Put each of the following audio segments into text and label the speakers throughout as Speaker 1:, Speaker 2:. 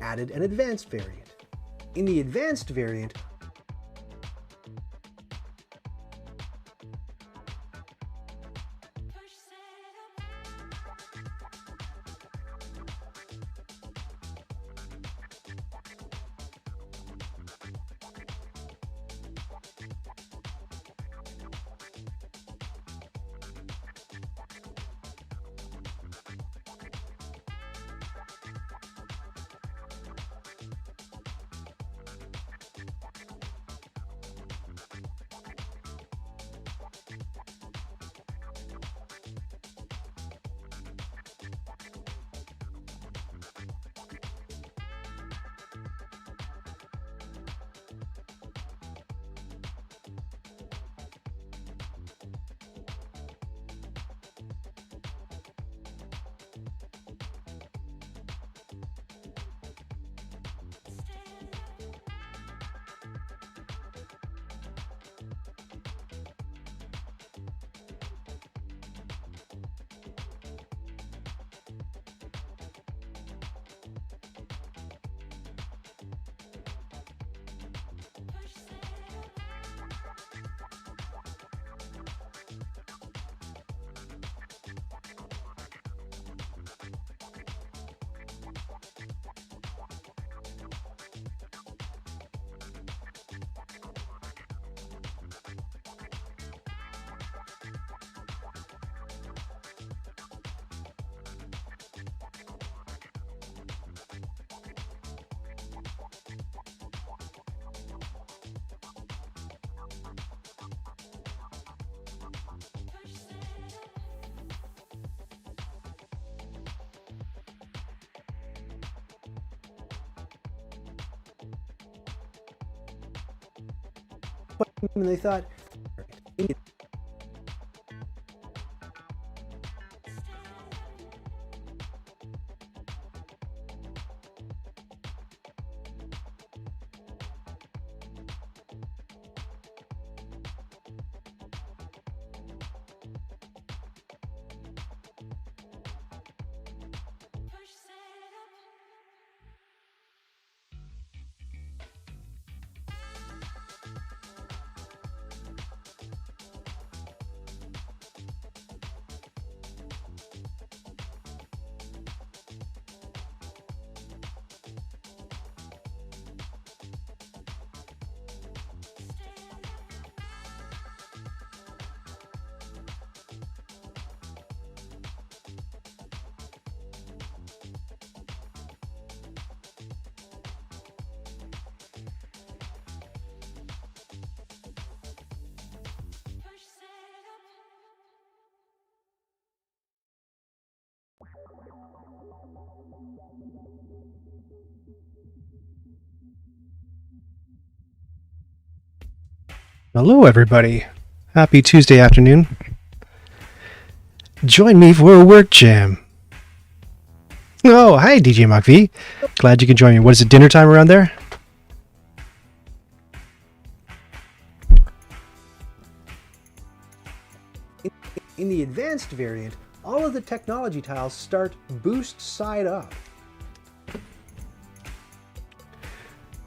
Speaker 1: added an advanced variant. In the advanced variant, and they thought,
Speaker 2: hello everybody. Happy Tuesday afternoon. Join me for a work jam. Oh, hi DJ MacV. Glad you can join me. What is it, dinner time around there?
Speaker 1: in the advanced variant, all of the technology tiles start boost side up.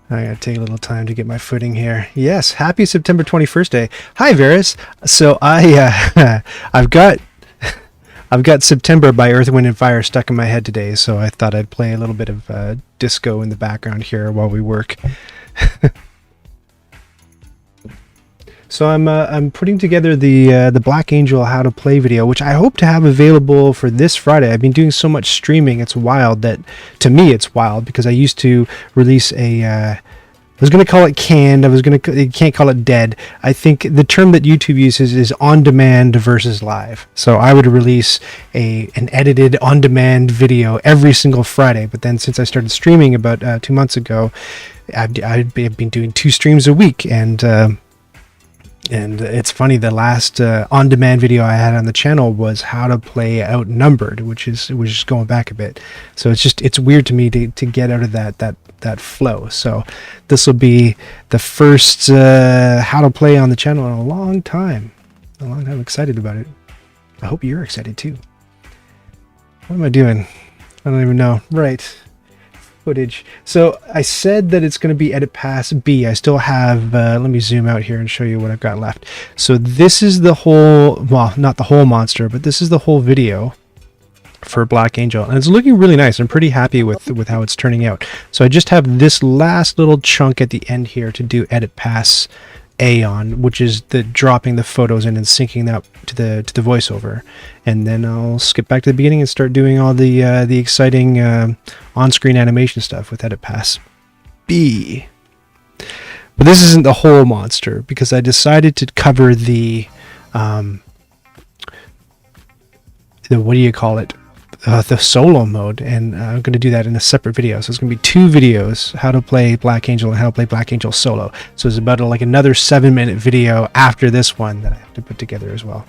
Speaker 2: I gotta take a little time to get my footing here. Yes, happy September 21st day. Hi Varys. So I've got September by Earth, Wind and Fire stuck in my head today, so I thought I'd play a little bit of disco in the background here while we work. So I'm putting together the Black Angel how to play video, which I hope to have available for this Friday. I've been doing so much streaming, it's wild that, to me it's wild, because I used to release I was going to call it canned, you can't call it dead. I think the term that YouTube uses is on-demand versus live. So I would release an edited on-demand video every single Friday, but then since I started streaming about 2 months ago, I've been doing 2 streams a week, and it's funny, the last on-demand video I had on the channel was how to play Outnumbered, which is going back a bit. So it's weird to me to get out of that flow. So this will be the first how to play on the channel in a long time. I'm excited about it. I hope you're excited too. What am I doing? I don't even know. Right. footage. So I said that it's going to be edit pass B. I still have, let me zoom out here and show you what I've got left. So this is the whole, well, not the whole monster, but this is the whole video for Black Angel, and it's looking really nice. I'm pretty happy with how it's turning out. So I just have this last little chunk at the end here to do edit pass A on, which is the dropping the photos in and syncing that to the voiceover, and then I'll skip back to the beginning and start doing all the exciting on-screen animation stuff with edit pass B. But this isn't the whole monster, because I decided to cover the what do you call it? The solo mode, and I'm going to do that in a separate video. So it's going to be 2 videos, how to play Black Angel and how to play Black Angel solo. So it's about like another 7-minute video after this one that I have to put together as well.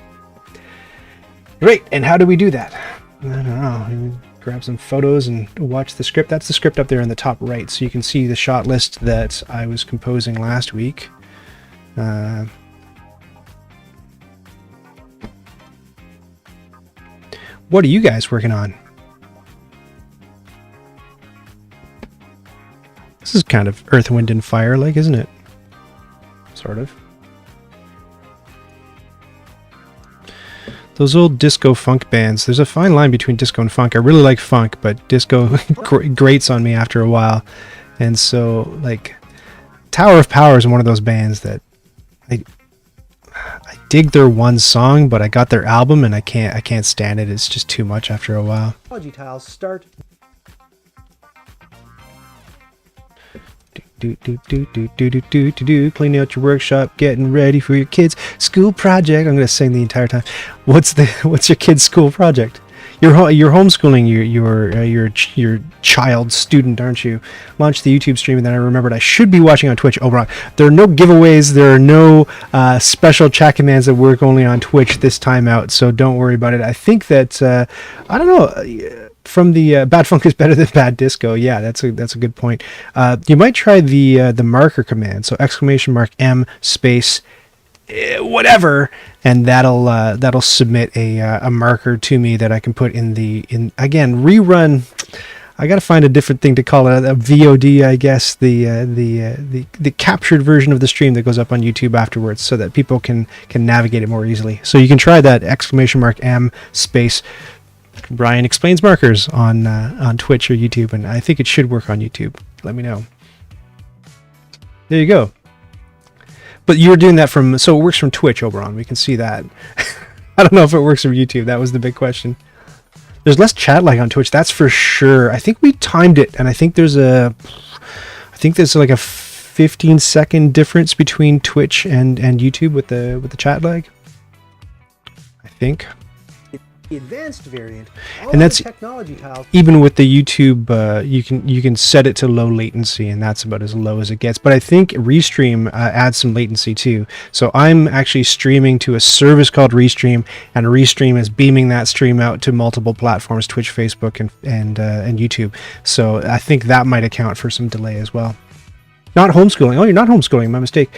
Speaker 2: Great, and how do we do that? I don't know. Grab some photos and watch the script. That's the script up there in the top right, so you can see the shot list that I was composing last week. What are you guys working on? This is kind of Earth, Wind, and Fire like, isn't it? Sort of. Those old disco funk bands. There's a fine line between disco and funk. I really like funk, but disco grates on me after a while. And so, like, Tower of Power is one of those bands that I dig their one song, but I got their album and I can't stand it. It's just too much after a while.
Speaker 1: Tiles start.
Speaker 2: Cleaning out your workshop, getting ready for your kids' school project. I'm gonna sing the entire time. What's your kid's school project? You're homeschooling your child student, aren't you? Launched the YouTube stream, and then I remembered I should be watching on Twitch. Oh, wrong. There are no giveaways. There are no special chat commands that work only on Twitch this time out, so don't worry about it. I think that I don't know. From the bad funk is better than bad disco. Yeah, that's a good point. You might try the marker command. So !M space whatever, and that'll submit a marker to me that I can put in again rerun. I gotta find a different thing to call it, a VOD, I guess, the captured version of the stream that goes up on YouTube afterwards, so that people can navigate it more easily. So you can try that !M space Brian explains markers on Twitch or YouTube, and I think it should work on YouTube. Let me know. There you go. But you were doing that so it works from Twitch, Oberon. We can see that. I don't know if it works from YouTube. That was the big question. There's less chat lag on Twitch, that's for sure. I think we timed it, and I think there's like a 15-second difference between Twitch and YouTube with the chat lag. I think.
Speaker 1: The advanced variant,
Speaker 2: and that's
Speaker 1: technology tiles.
Speaker 2: Even with the YouTube, you can set it to low latency, and that's about as low as it gets. But I think Restream adds some latency too. So I'm actually streaming to a service called Restream, and Restream is beaming that stream out to multiple platforms: Twitch, Facebook, and YouTube. So I think that might account for some delay as well. Not homeschooling. Oh, you're not homeschooling. My mistake.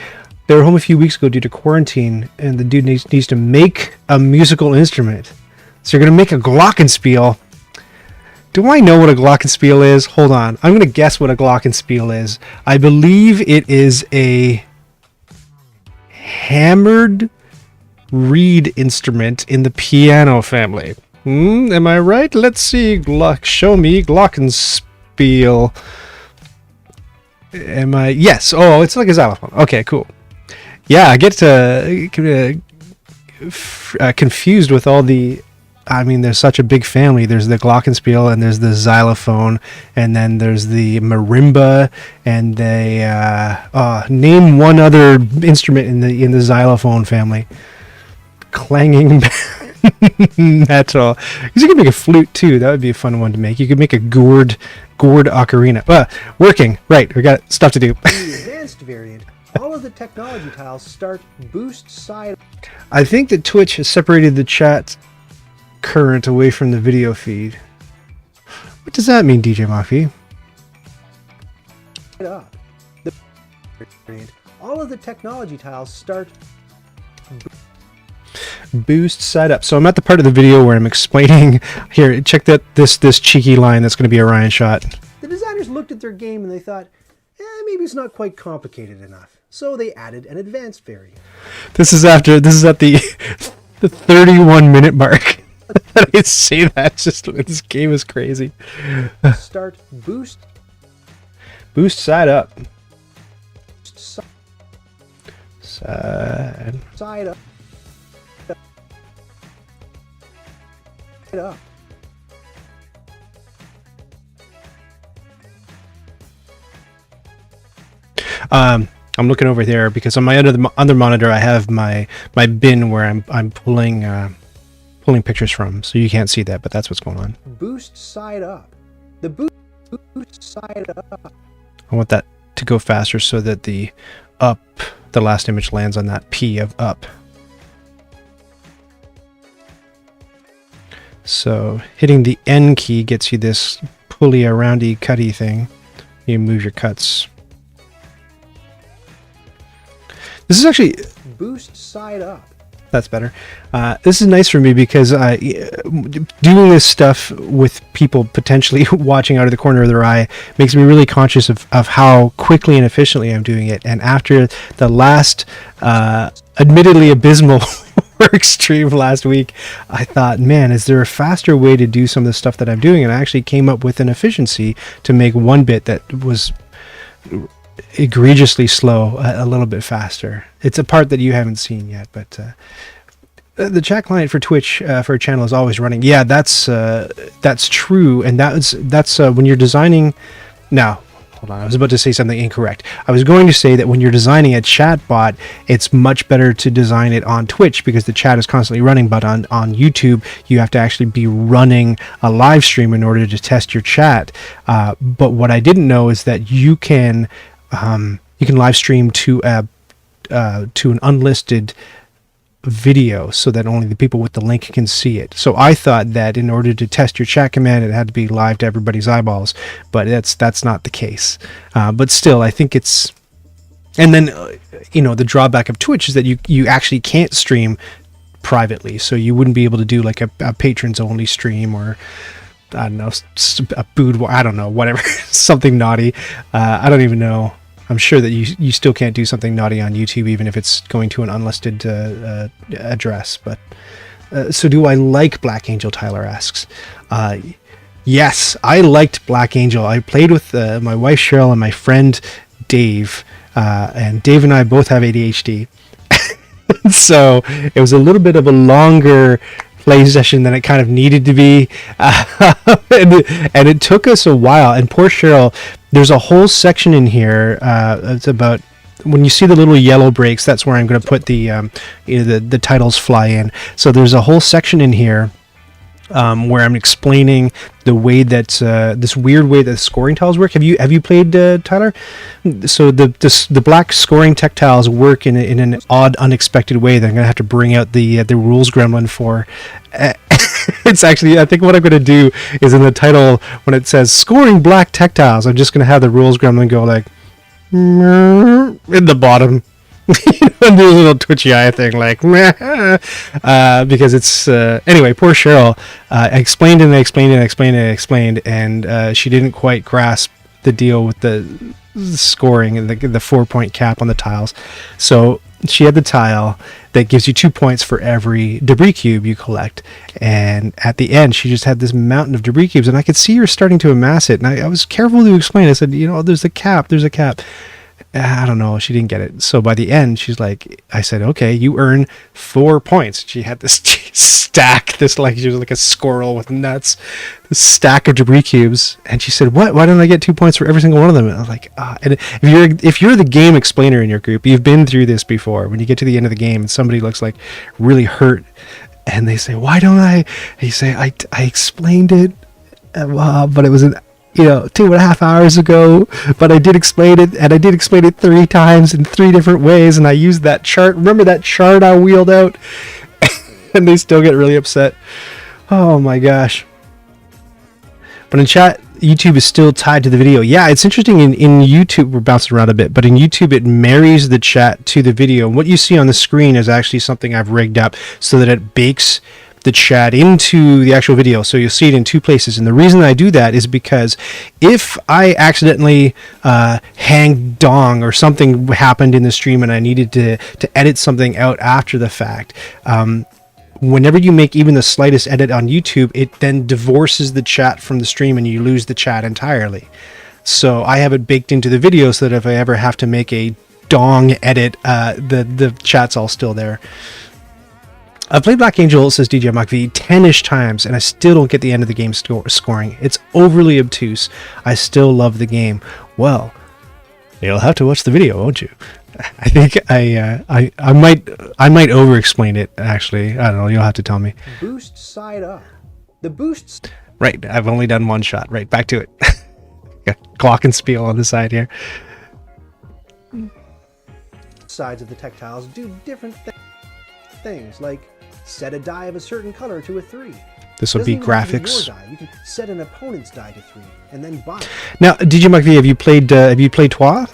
Speaker 2: They were home a few weeks ago due to quarantine, and the dude needs to make a musical instrument. So you're going to make a glockenspiel. Do I know what a glockenspiel is? Hold on. I'm going to guess what a glockenspiel is. I believe it is a hammered reed instrument in the piano family. Am I right? Let's see. Show me glockenspiel. Am I? Yes. Oh, it's like a xylophone. Okay, cool. Yeah, I get confused with all the... I mean, there's such a big family. There's the glockenspiel, and there's the xylophone, and then there's the marimba, and name one other instrument in the xylophone family. Clanging metal. Because you could make a flute too. That would be a fun one to make. You could make a gourd ocarina. Working. Right. We got stuff to do.
Speaker 1: The advanced variant. All of the technology tiles start boost side.
Speaker 2: I think that Twitch has separated the chat current away from the video feed. What does that mean, DJ Mafi?
Speaker 1: All of the technology tiles start
Speaker 2: boost side up. So I'm at the part of the video where I'm explaining. Here, check this cheeky line that's going to be a Ryan shot.
Speaker 1: The designers looked at their game and they thought, maybe it's not quite complicated enough. So they added an advanced variant.
Speaker 2: This is at the 31-minute mark. I say that, just this game is crazy.
Speaker 1: Start boost
Speaker 2: side up.
Speaker 1: Side up. Up.
Speaker 2: I'm looking over there because on my other monitor I have my bin where I'm pulling pictures from, so you can't see that, but that's what's going on.
Speaker 1: Boost side up. The boost side up.
Speaker 2: I want that to go faster so that the last image lands on that P of up. So hitting the N key gets you this pulley aroundy cutty thing. You move your cuts. This is actually
Speaker 1: boost side up.
Speaker 2: That's better. This is nice for me because doing this stuff with people potentially watching out of the corner of their eye makes me really conscious of how quickly and efficiently I'm doing it. And after the last admittedly abysmal work stream last week, I thought, man, is there a faster way to do some of the stuff that I'm doing? And I actually came up with an efficiency to make one bit that was egregiously slow a little bit faster. It's a part that you haven't seen yet, but the chat client for Twitch for a channel is always running. Yeah, that's true, and that's when you're designing. Now, hold on, I was about to say something incorrect. I was going to say that when you're designing a chat bot, it's much better to design it on Twitch because the chat is constantly running, but on YouTube, you have to actually be running a live stream in order to test your chat. But what I didn't know is that you can live stream to an unlisted video so that only the people with the link can see it. So I thought that in order to test your chat command, it had to be live to everybody's eyeballs, but that's not the case. But still, I think it's, and then the drawback of Twitch is that you actually can't stream privately, so you wouldn't be able to do like a patrons only stream, or I don't know, a boudoir, I don't know, whatever, something naughty. I don't even know. I'm sure that you still can't do something naughty on YouTube, even if it's going to an unlisted address. But so do I like Black Angel? Tyler asks. Yes, I liked Black Angel. I played with my wife Cheryl and my friend Dave, and Dave and I both have ADHD. So it was a little bit of a longer play session than it kind of needed to be, and it took us a while. And poor Cheryl, there's a whole section in here. It's about, when you see the little yellow breaks, that's where I'm going to put the titles fly in. So there's a whole section in here where I'm explaining the way that this weird way that scoring tiles work. Have you played, Tyler? So the black scoring tech tiles work in an odd, unexpected way that I'm gonna have to bring out the rules gremlin for. It's actually, I think what I'm gonna do is in the title when it says scoring black tech tiles, I'm just gonna have the rules gremlin go like in the bottom. And do a little twitchy eye thing, like because it's anyway. Poor Cheryl. I explained and she didn't quite grasp the deal with the scoring and the 4-point cap on the tiles. So she had the tile that gives you 2 points for every debris cube you collect, and at the end she just had this mountain of debris cubes, and I could see her starting to amass it. And I was careful to explain. I said, there's a cap. I don't know. She didn't get it. So by the end, she's like, I said, okay, you earn 4 points. She had this stack, like she was like a squirrel with nuts, this stack of debris cubes. And she said, what? Why didn't I get 2 points for every single one of them? And I was like, and if you're the game explainer in your group, you've been through this before. When you get to the end of the game and somebody looks like really hurt and they say, why don't I? And you say, I explained it, but it was 2.5 hours ago, but I did explain it, and I did explain it 3 times in 3 different ways, and I used that chart. Remember that chart I wheeled out? And they still get really upset. Oh my gosh. But in chat, YouTube is still tied to the video. Yeah, it's interesting. In YouTube, we're bouncing around a bit, but in YouTube, it marries the chat to the video. And what you see on the screen is actually something I've rigged up so that it bakes the chat into the actual video, so you'll see it in two places. And the reason I do that is because if I accidentally hang dong or something happened in the stream and I needed to edit something out after the fact, whenever you make even the slightest edit on YouTube, it then divorces the chat from the stream and you lose the chat entirely. So I have it baked into the video so that if I ever have to make a dong edit, the chat's all still there. I've played Black Angel, says DJ Mach V, 10-ish times, and I still don't get the end of the game scoring. It's overly obtuse. I still love the game. Well, you'll have to watch the video, won't you? I think I might over-explain it, actually. I don't know, you'll have to tell me.
Speaker 1: Boost side up. The boosts...
Speaker 2: Right, I've only done one shot. Right, back to it. Got glockenspiel on the side here.
Speaker 1: Sides of the tactiles do different things, like set a die of a certain color to a 3.
Speaker 2: This would be graphics.
Speaker 1: Your die. You can set an opponent's die to 3 and then buy it.
Speaker 2: Now, DJ Mach V, have you played Trois?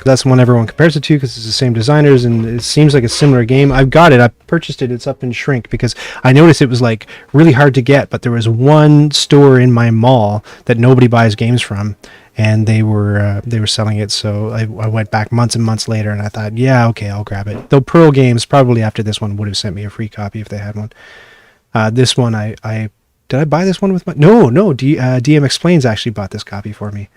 Speaker 2: That's the one everyone compares it to because it's the same designers and it seems like a similar game. I've got it. I purchased it. It's up in shrink because I noticed it was like really hard to get, but there was one store in my mall that nobody buys games from, and they were selling it. So I went back months and months later, and I thought, yeah, okay, I'll grab it. Though Pearl Games probably after this one would have sent me a free copy if they had one. This one I did I buy this one with my DM Explains actually bought this copy for me.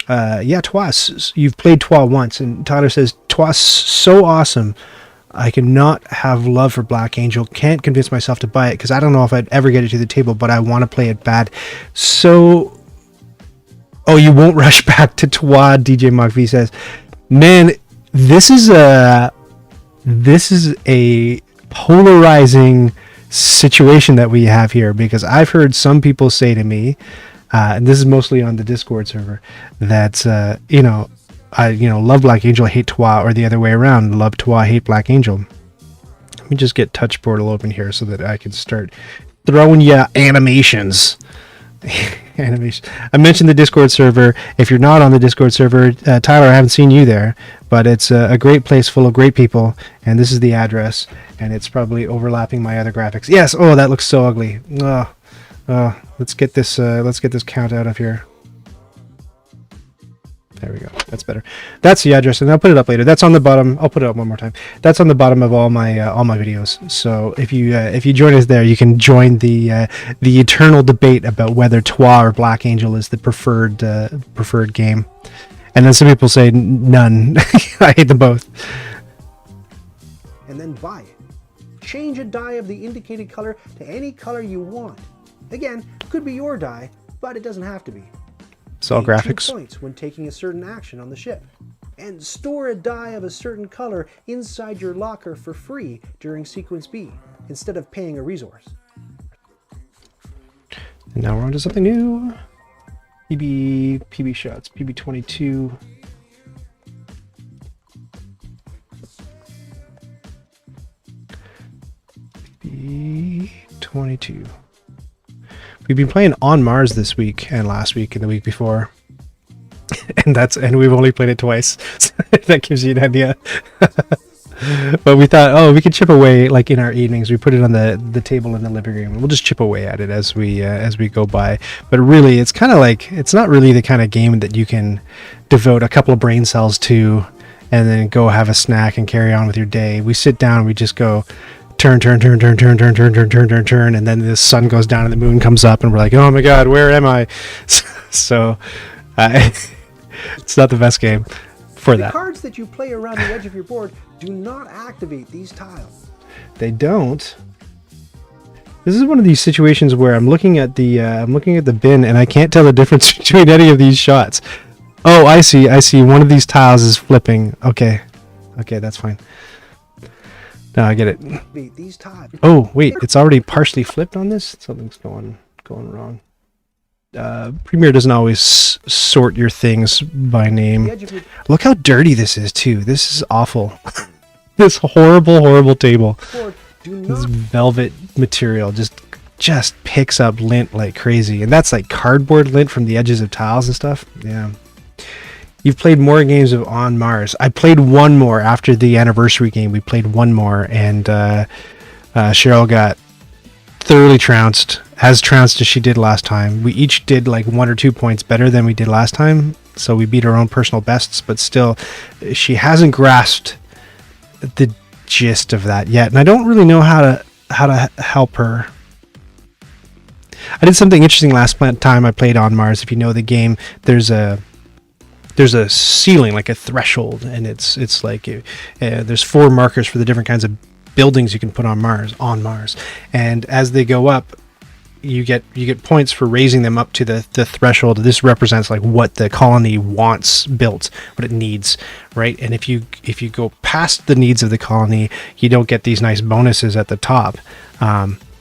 Speaker 2: Yeah, Trois. You've played Trois once, and Tyler says Trois so awesome. I cannot have love for Black Angel. Can't convince myself to buy it because I don't know if I'd ever get it to the table, but I want to play it bad. So, oh, you won't rush back to Trois. DJ Mach V says, man, this is a polarizing situation that we have here because I've heard some people say to me. And this is mostly on the Discord server, that, I love Black Angel, hate Trois, or the other way around, love Trois, hate Black Angel. Let me just get Touch Portal open here so that I can start throwing you animations. Animation. I mentioned the Discord server. If you're not on the Discord server, Tyler, I haven't seen you there, but it's a great place full of great people, and this is the address, and it's probably overlapping my other graphics. Yes, oh, that looks so ugly. Let's get this count out of here. There we go. That's better. That's the address, and I'll put it up later. That's on the bottom. I'll put it up one more time. That's on the bottom of all my videos. So if you join us there, you can join the eternal debate about whether Trois or Black Angel is the preferred game. And then some people say none. I hate them both.
Speaker 1: And then buy it. Change a die of the indicated color to any color you want. Again, could be your die, but it doesn't have to be.
Speaker 2: It's all graphics.
Speaker 1: 2 points when taking a certain action on the ship. And store a die of a certain color inside your locker for free during Sequence B, instead of paying a resource.
Speaker 2: And now we're on to something new. PB shots, PB22. PB22. We've been playing On Mars this week and last week and the week before, and we've only played it twice. So that gives you an idea. But we thought, oh, we could chip away like in our evenings. We put it on the table in the living room. We'll just chip away at it as we go by. But really, it's kind of like it's not really the kind of game that you can devote a couple of brain cells to and then go have a snack and carry on with your day. We sit down and we just go. Turn, and then the sun goes down and the moon comes up, and we're like, oh my god, where am I? So, it's not the best game for that.
Speaker 1: The cards that you play around the edge of your board do not activate these tiles.
Speaker 2: They don't. This is one of these situations where I'm looking at the bin, and I can't tell the difference between any of these shots. Oh, I see. One of these tiles is flipping. Okay, that's fine. No, I get it.
Speaker 1: These tiles.
Speaker 2: Oh, wait, it's already partially flipped on this? Something's going wrong. Premiere doesn't always sort your things by name. Look how dirty this is, too. This is awful. This horrible table. This velvet material just picks up lint like crazy. And that's like cardboard lint from the edges of tiles and stuff. Yeah. You've played more games of On Mars. I played one more after the anniversary game. We played one more, and Cheryl got thoroughly trounced, as trounced as she did last time. We each did like 1 or 2 points better than we did last time, so we beat our own personal bests, but still, she hasn't grasped the gist of that yet, and I don't really know how to help her. I did something interesting last time I played On Mars. If you know the game, there's a ceiling, like a threshold, and it's like there's 4 markers for the different kinds of buildings you can put on Mars, and as they go up, you get points for raising them up to the threshold. This represents like what the colony wants built, what it needs, right? And if you go past the needs of the colony, you don't get these nice bonuses at the top.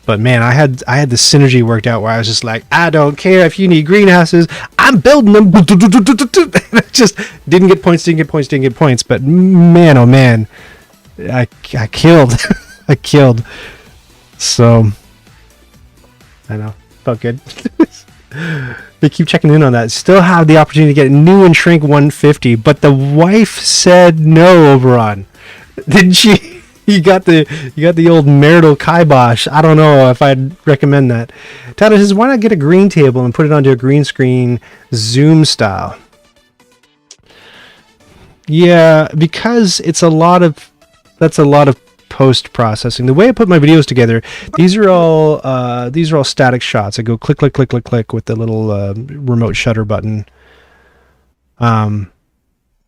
Speaker 2: But man, I had the synergy worked out where I was just like, I don't care if you need greenhouses, I'm building them. I just didn't get points. But man, oh man, I killed. I killed. So I know, felt good. They keep checking in on that. Still have the opportunity to get a new and shrink 150, but the wife said no, Oberon. Didn't she? You got the old marital kibosh. I don't know if I'd recommend that. Tyler says, why not get a green table and put it onto a green screen, Zoom style? Yeah, because that's a lot of post processing. The way I put my videos together, these are all static shots. I go click click click click click with the little remote shutter button.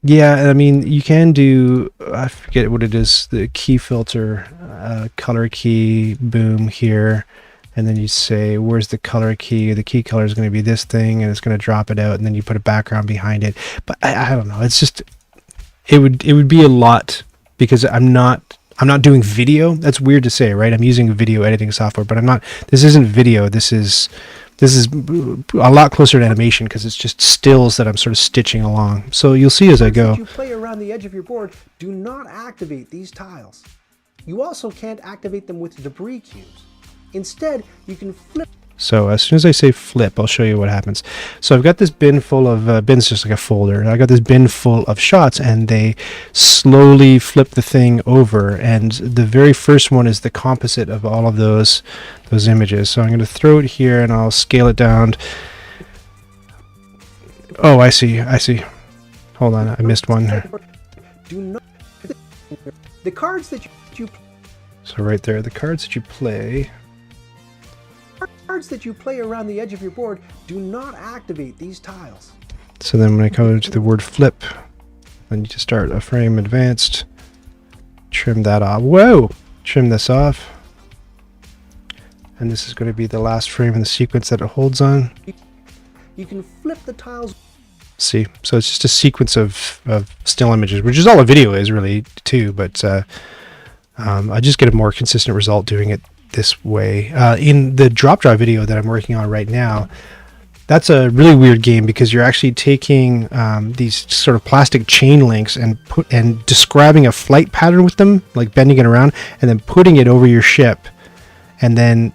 Speaker 2: Yeah, I mean, you can do, I forget what it is, the key filter, color key, boom, here, and then you say, where's the color key? The key color is going to be this thing, and it's going to drop it out, and then you put a background behind it. But I don't know, it's just, it would be a lot, because I'm not doing video. That's weird to say, right? I'm using video editing software, but I'm not, this isn't video, this is a lot closer to animation because it's just stills that I'm sort of stitching along. So you'll see as I go.
Speaker 1: As you play around the edge of your board, do not activate these tiles. You also can't activate them with debris cubes. Instead, you can flip.
Speaker 2: So as soon as I say flip, I'll show you what happens. So I've got this bin full of bin's just like a folder. I got this bin full of shots, and they slowly flip the thing over. And the very first one is the composite of all of those images. So I'm going to throw it here, and I'll scale it down. Oh, I see. Hold on, I missed one.
Speaker 1: Do not. The cards that you.
Speaker 2: So right there, the cards that you play.
Speaker 1: Cards that you play around the edge of your board, do not activate these tiles.
Speaker 2: So then when I come to the word flip, I need to start a frame advanced, trim that off. Whoa! Trim this off. And this is going to be the last frame in the sequence that it holds on.
Speaker 1: You can flip the tiles.
Speaker 2: See, so it's just a sequence of still images, which is all a video is really too, but I just get a more consistent result doing it this way. In the drop drive video that I'm working on right now, that's a really weird game because you're actually taking these sort of plastic chain links and describing a flight pattern with them, like bending it around and then putting it over your ship, and then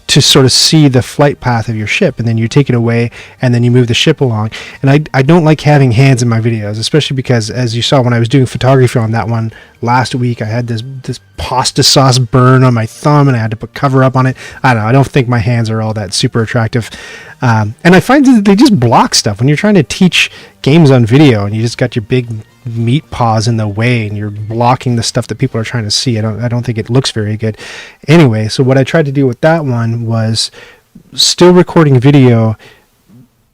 Speaker 2: to sort of see the flight path of your ship, and then you take it away and then you move the ship along. And I don't like having hands in my videos, especially because, as you saw when I was doing photography on that one last week, I had this pasta sauce burn on my thumb and I had to put cover up on it. I don't know, I don't think my hands are all that super attractive. And I find that they just block stuff when you're trying to teach games on video and you just got your big meat paws in the way and you're blocking the stuff that people are trying to see. I don't think it looks very good. Anyway, so what I tried to do with that one was still recording video,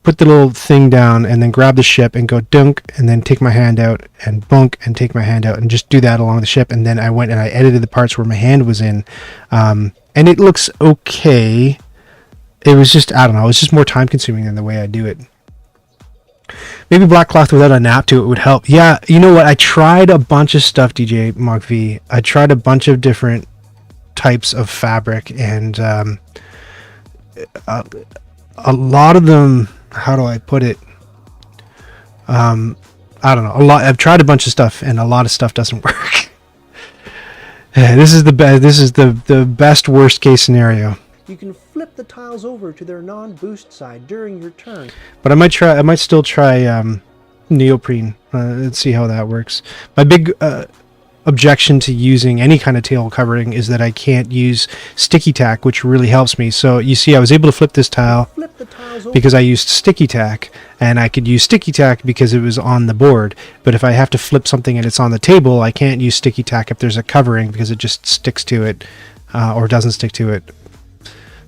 Speaker 2: put the little thing down and then grab the ship and go dunk and then take my hand out and bunk and take my hand out and just do that along the ship. And then I went and I edited the parts where my hand was in. And it looks okay. It was just, I don't know, it's just more time consuming than the way I do it. Maybe black cloth without a nap to it would help. Yeah, you know what? I tried a bunch of stuff, DJ Mark V. I tried a bunch of different types of fabric, and a lot of them, how do I put it? I don't know. I've tried a bunch of stuff, and a lot of stuff doesn't work. This is the best. This is the best worst case scenario.
Speaker 1: You can flip the tiles over to their non-boost side during your turn.
Speaker 2: But I might still try neoprene. Let's see how that works. My big objection to using any kind of tail covering is that I can't use sticky tack, which really helps me. So you see, I was able to flip this tile because I used sticky tack, and I could use sticky tack because it was on the board. But if I have to flip something and it's on the table, I can't use sticky tack if there's a covering because it just sticks to it or doesn't stick to it.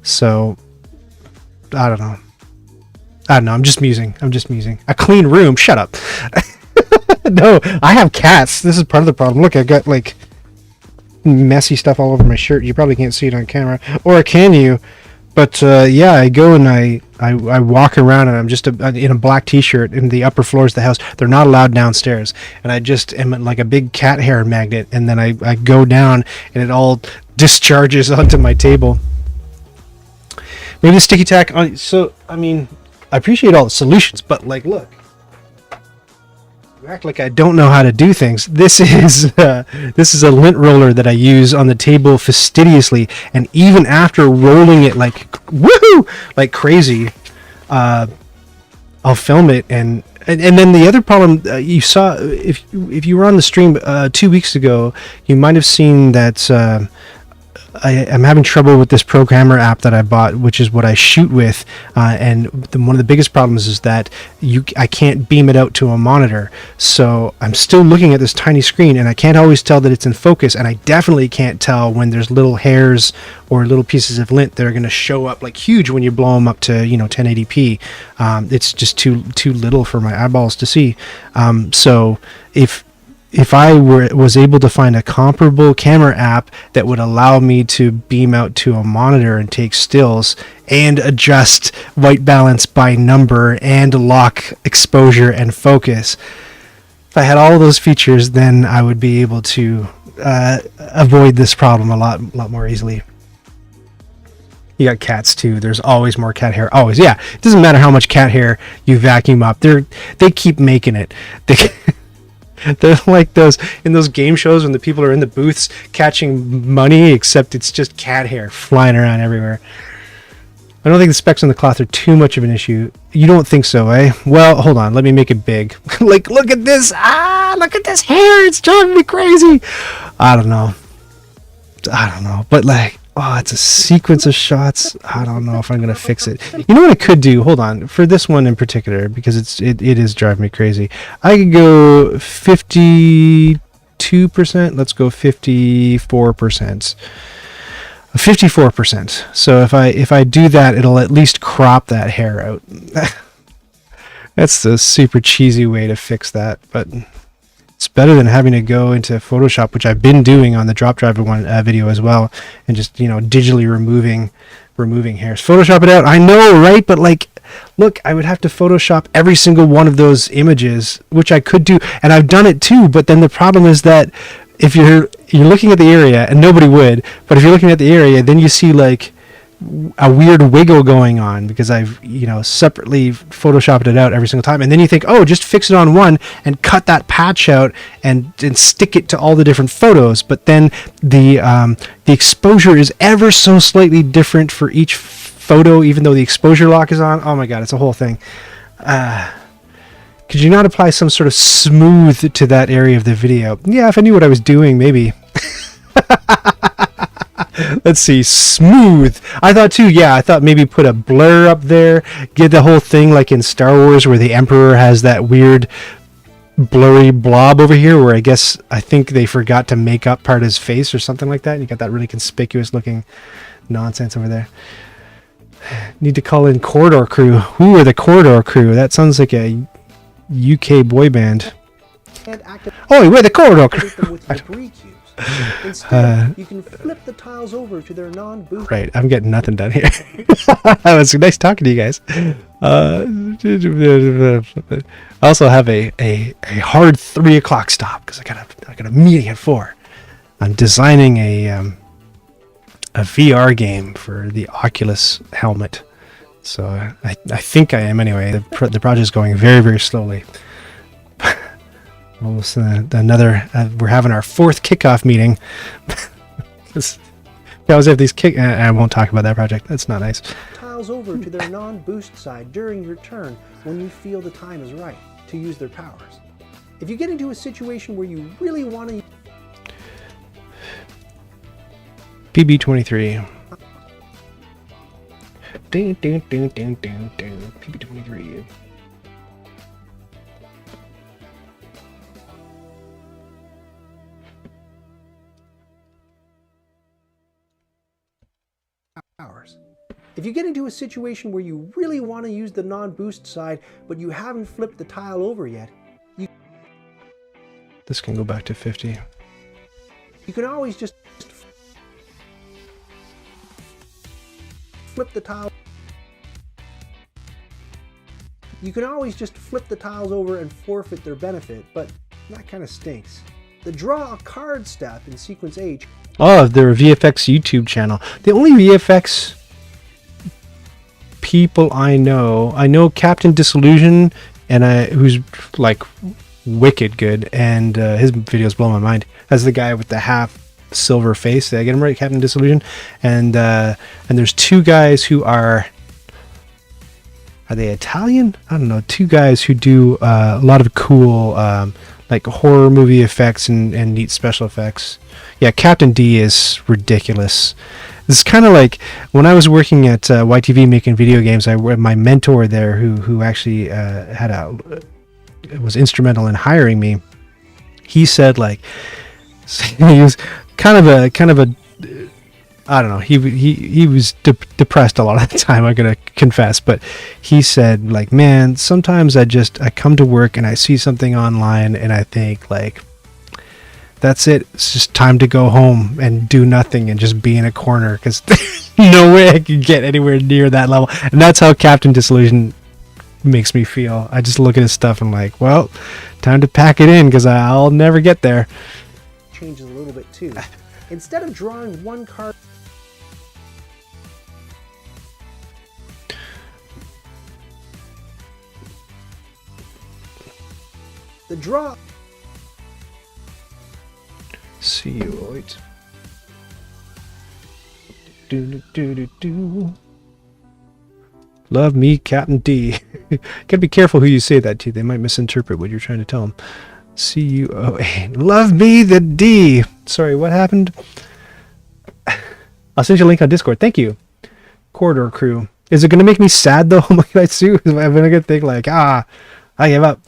Speaker 2: So I don't know. I'm just musing. A clean room. Shut up. No, I have cats. This is part of the problem. Look, I've got like messy stuff all over my shirt. You probably can't see it on camera, or can you? But yeah, I go and I walk around, and I'm just in a black t-shirt in the upper floors of the house. They're not allowed downstairs, and I just am like a big cat hair magnet. And then I go down, and it all discharges onto my table. Maybe the sticky tack on. So I mean, I appreciate all the solutions, but like, look. Act like I don't know how to do things. This is a lint roller that I use on the table fastidiously, and even after rolling it like woohoo, like crazy, I'll film it, and then the other problem you saw if you were on the stream 2 weeks ago, you might have seen that I'm having trouble with this programmer app that I bought, which is what I shoot with, and one of the biggest problems is that I can't beam it out to a monitor. So I'm still looking at this tiny screen, and I can't always tell that it's in focus, and I definitely can't tell when there's little hairs or little pieces of lint that are going to show up like huge when you blow them up to 1080p. It's just too little for my eyeballs to see. So if I was able to find a comparable camera app that would allow me to beam out to a monitor and take stills and adjust white balance by number and lock exposure and focus, if I had all of those features, then I would be able to avoid this problem a lot more easily. You got cats too. There's always more cat hair. Always, yeah. It doesn't matter how much cat hair you vacuum up. They keep making it. They're like those in those game shows when the people are in the booths catching money, except it's just cat hair flying around everywhere. I don't think the specks on the cloth are too much of an issue. You don't think so, eh? Well, hold on. Let me make it big. Like, look at this. Look at this hair. It's driving me crazy. I don't know. But like, it's a sequence of shots. I don't know if I'm going to fix it. You know what I could do? Hold on. For this one in particular, because it is driving me crazy. I could go 52%. Let's go 54%. 54%. So if I do that, it'll at least crop that hair out. That's the super cheesy way to fix that, but it's better than having to go into Photoshop, which I've been doing on the drop driver one video as well, and just digitally removing hairs. Photoshop it out. I know, right? But like, look, I would have to Photoshop every single one of those images, which I could do, and I've done it too. But then the problem is that if you're looking at the area, and nobody would, but if you're looking at the area, then you see like a weird wiggle going on because I've separately photoshopped it out every single time, and then you think, oh, just fix it on one and cut that patch out and stick it to all the different photos, but then the exposure is ever so slightly different for each photo, even though the exposure lock is on. Oh my god, it's a whole thing. Could you not apply some sort of smooth to that area of the video? Yeah, if I knew what I was doing, maybe. Let's see, smooth. I thought too, yeah, I thought maybe put a blur up there, get the whole thing like in Star Wars where the Emperor has that weird blurry blob over here where I think they forgot to make up part of his face or something like that, and you got that really conspicuous looking nonsense over there. Need to call in Corridor Crew. Who are the Corridor Crew? That sounds like a UK boy band. Oh, we're the Corridor Crew.
Speaker 1: Instead, you can flip the tiles over to their non-boost.
Speaker 2: Right, I'm getting nothing done here. It was nice talking to you guys. I also have a hard 3 o'clock stop because I got a meeting at 4. I'm designing a VR game for the Oculus helmet. So I think I am anyway. The project is going very, very slowly. Almost another. We're having our 4th kickoff meeting. I always have these I won't talk about that project. That's not nice.
Speaker 1: Tiles over to their non-boost side during your turn when you feel the time is right to use their powers. If you get into a situation where you really want to...
Speaker 2: PB23. Ding, ding, ding, ding, ding, ding. PB23.
Speaker 1: Hours. If you get into a situation where you really want to use the non-boost side, but you haven't flipped the tile over yet,
Speaker 2: This can go back to 50.
Speaker 1: you can always just flip the tile. You can always just flip the tiles over and forfeit their benefit, but that kind of stinks. The draw a card step in sequence H.
Speaker 2: Oh, their VFX YouTube channel. The only VFX people I know Captain Disillusion, and who's like wicked good, and his videos blow my mind. That's the guy with the half silver face. Did I get him right? Captain Disillusion. And there's two guys who are they Italian? I don't know. Two guys who do a lot of cool like horror movie effects and neat special effects. Yeah, Captain D is ridiculous. It's kind of like when I was working at YTV making video games. My mentor there, who actually was instrumental in hiring me. He said like he was kind of a I don't know. He was depressed a lot of the time. I'm gonna confess, but he said like, man, sometimes I come to work and I see something online and I think like, that's it. It's just time to go home and do nothing and just be in a corner because there's no way I can get anywhere near that level. And that's how Captain Disillusion makes me feel. I just look at his stuff and I'm like, well, time to pack it in because I'll never get there.
Speaker 1: Changes a little bit too. Instead of drawing one card, the draw.
Speaker 2: See you, wait. Do. Love me, Captain D. Gotta be careful who you say that to. They might misinterpret what you're trying to tell them. C-U-O-A. Love me, the D. Sorry, what happened? I'll send you a link on Discord. Thank you. Corridor Crew. Is it going to make me sad, though? What can I do? I'm going to think like, I give up.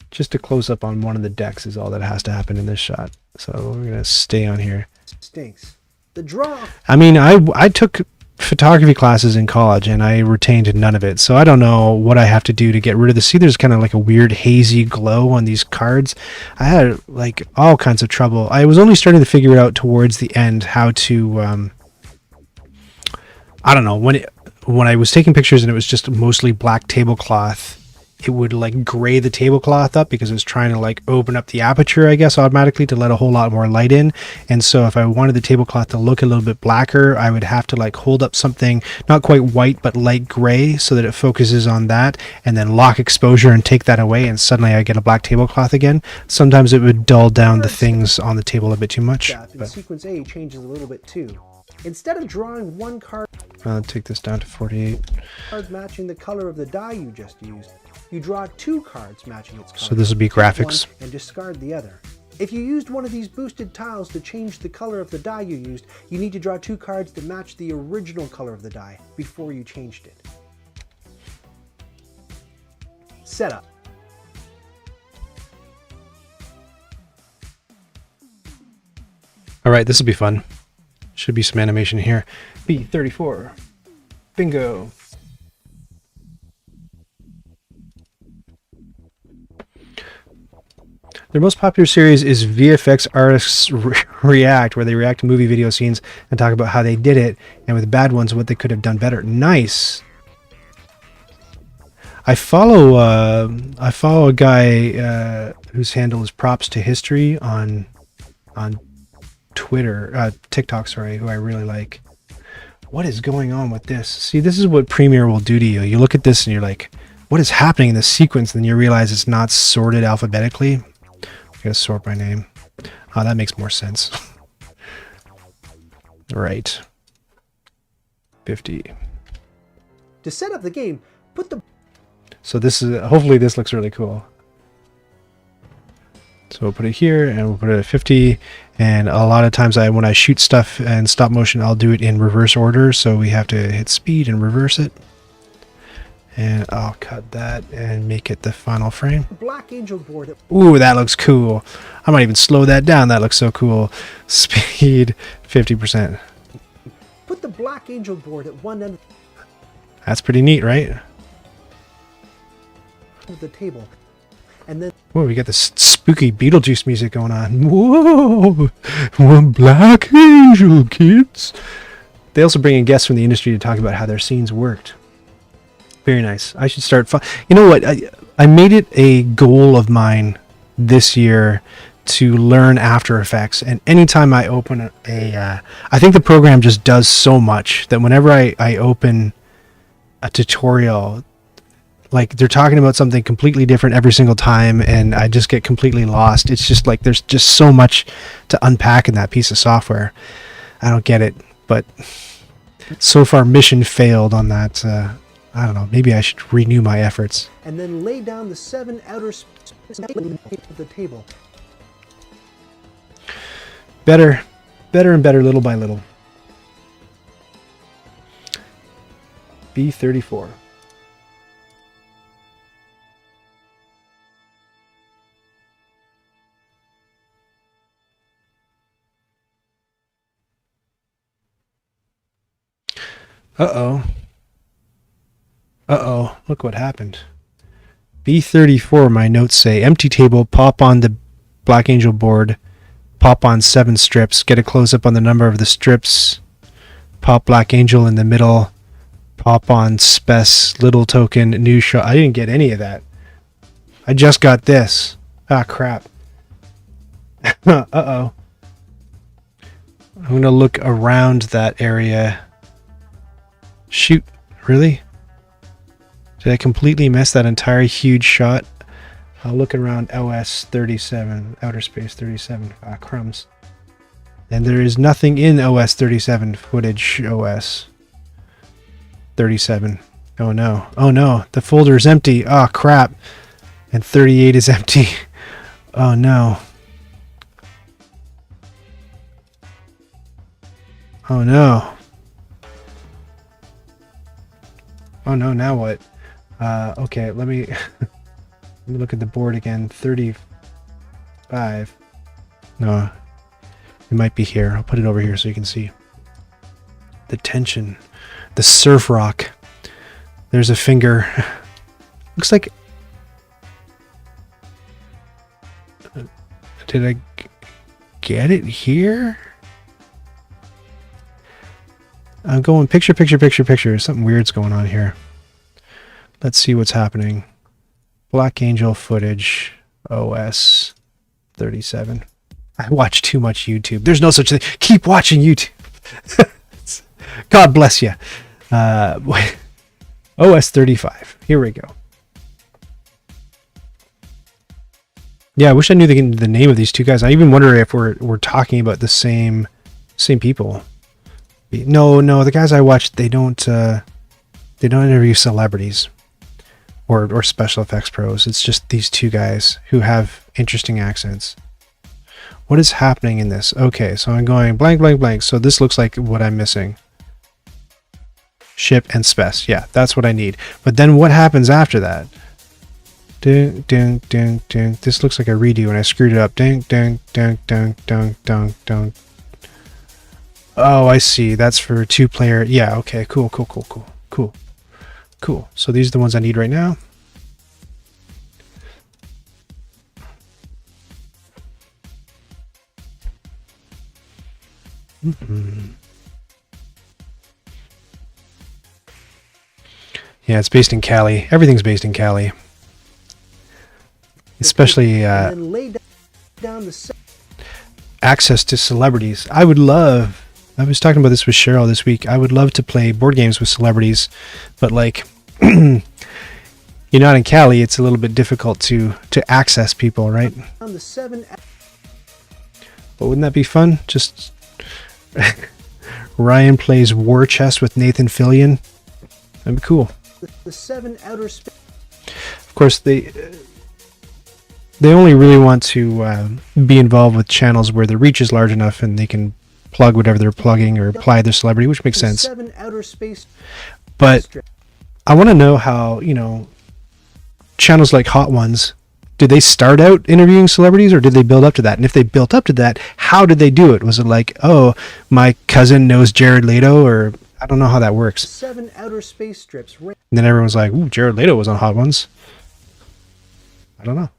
Speaker 2: Just to close up on one of the decks is all that has to happen in this shot. So we're going to stay on here.
Speaker 1: Stinks. The draw.
Speaker 2: I mean, I took photography classes in college and I retained none of it. So I don't know what I have to do to get rid of this. See, there's kind of like a weird hazy glow on these cards. I had like all kinds of trouble. I was only starting to figure it out towards the end how to, I don't know, when I was taking pictures and it was just mostly black tablecloth, it would like gray the tablecloth up because it was trying to like open up the aperture, I guess, automatically to let a whole lot more light in. And so if I wanted the tablecloth to look a little bit blacker, I would have to like hold up something not quite white but light gray so that it focuses on that, and then lock exposure and take that away, and suddenly I get a black tablecloth again. Sometimes it would dull down the things on the table a bit too much.
Speaker 1: In sequence A changes a little bit too. Instead of drawing one card,
Speaker 2: I'll take this down to 48.
Speaker 1: Cards matching the color of the die you just used, you draw two cards matching its color.
Speaker 2: So this would be graphics.
Speaker 1: And discard the other. If you used one of these boosted tiles to change the color of the die you used, you need to draw two cards that match the original color of the die before you changed it. Setup.
Speaker 2: All right, this will be fun. Should be some animation here. B34. Bingo. Their most popular series is Vfx Artists React, where they react to movie video scenes and talk about how they did it, and with bad ones, what they could have done better. Nice. I follow a guy whose handle is Props to History on Twitter, TikTok, sorry, who I really like. What is going on with this? See, this is what Premiere will do to you. You look at this and you're like, what is happening in this sequence? And then you realize it's not sorted alphabetically. I gotta sort by name. Oh, that makes more sense. Right. 50.
Speaker 1: To set up the game, put the...
Speaker 2: So this is, hopefully this looks really cool. So we'll put it here and we'll put it at 50. And a lot of times when I shoot stuff in stop motion, I'll do it in reverse order. So we have to hit speed and reverse it. And I'll cut that and make it the final frame.
Speaker 1: Black Angel board.
Speaker 2: Ooh, that looks cool. I might even slow that down. That looks so cool. Speed 50%.
Speaker 1: Put the Black Angel board at one end
Speaker 2: That's pretty neat, right?
Speaker 1: of the table. And then
Speaker 2: Whoa, we got this spooky Beetlejuice music going on. Whoa, one Black Angel, kids. They also bring in guests from the industry to talk about how their scenes worked. Very nice. I should start. You know what? I made it a goal of mine this year to learn After Effects. And anytime I open I think the program just does so much that whenever I open a tutorial, like they're talking about something completely different every single time, and I just get completely lost. It's just like there's just so much to unpack in that piece of software. I don't get it, but so far mission failed on that. I don't know. Maybe I should renew my efforts.
Speaker 1: and then lay down the 7 outer spaces of the table.
Speaker 2: Better and better, little by little. B34. Uh-oh. Uh-oh. Look what happened. B34, my notes say, empty table, pop on the Black Angel board, pop on 7 strips, get a close-up on the number of the strips, pop Black Angel in the middle, pop on spec, little token, new shot. I didn't get any of that. I just got this. Ah, crap. Uh-oh. I'm going to look around that area. Shoot, really? Did I completely miss that entire huge shot? I'll look around OS 37, outer space 37. Ah, crumbs. And there is nothing in OS 37 footage OS 37. Oh no. Oh no, the folder is empty. Oh crap. And 38 is empty. Oh no. Oh no. Oh no, now what? Okay, let me let me look at the board again. 35. No, it might be here. I'll put it over here so you can see. The tension. The surf rock. There's a finger. Looks like... Did I get it here? I'm going picture, picture, picture, picture. Something weird's going on here. Let's see what's happening. Black Angel footage, OS 37. I watch too much YouTube. There's no such thing. Keep watching YouTube. God bless you. OS 35. Here we go. Yeah, I wish I knew the name of these two guys. I even wonder if we're talking about the same people. No, the guys I watch, they don't interview celebrities or special effects pros. It's just these two guys who have interesting accents. What is happening in this? Okay, so I'm going blank, blank, blank. So this looks like what I'm missing. Ship and spec. Yeah, that's what I need. But then what happens after that? Ding, ding, ding, ding. This looks like a redo and I screwed it up. Ding, ding, ding, ding, ding, ding, ding. Oh, I see. That's for 2-player. Yeah, okay. Cool. So these are the ones I need right now. Yeah, it's based in Cali. Everything's based in Cali. Especially access to celebrities. I was talking about this with Cheryl this week. I would love to play board games with celebrities, but like you're not in Cali, it's a little bit difficult to access people, right? But wouldn't that be fun? Just Ryan plays War Chess with Nathan Fillion. That'd be cool.
Speaker 1: The 7 outer space.
Speaker 2: Of course, they They only really want to be involved with channels where the reach is large enough and they can plug whatever they're plugging or apply their celebrity, which makes sense.
Speaker 1: 7 outer space.
Speaker 2: But I want to know how, you know, channels like Hot Ones, did they start out interviewing celebrities or did they build up to that? And if they built up to that, how did they do it? Was it like, oh, my cousin knows Jared Leto, or I don't know how that works.
Speaker 1: 7 outer space strips.
Speaker 2: And then everyone's like, ooh, Jared Leto was on Hot Ones. I don't know.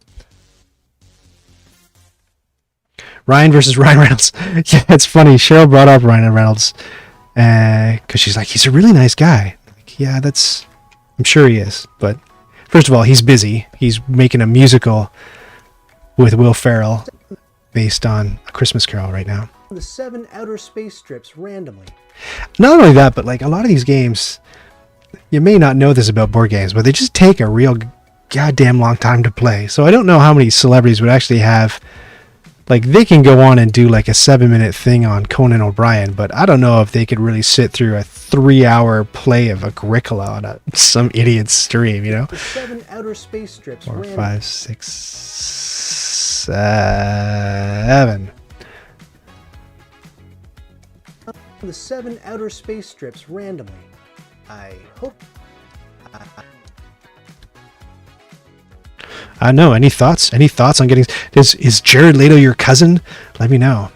Speaker 2: Ryan versus Ryan Reynolds. Yeah, it's funny. Cheryl brought up Ryan Reynolds because she's like, he's a really nice guy. Like, yeah, I'm sure he is. But first of all, he's busy. He's making a musical with Will Ferrell based on A Christmas Carol right now.
Speaker 1: The 7 outer space strips randomly.
Speaker 2: Not only that, but like a lot of these games, you may not know this about board games, but they just take a real goddamn long time to play. So I don't know how many celebrities would actually have. Like, they can go on and do like a 7-minute thing on Conan O'Brien, but I don't know if they could really sit through a 3-hour play of Agricola on some idiot's stream, you know?
Speaker 1: The 7 outer space strips.
Speaker 2: 4, 5, 6, 7.
Speaker 1: The 7 outer space strips randomly. I hope.
Speaker 2: No. Any thoughts? Any thoughts on getting? Is Jared Leto your cousin? Let me know.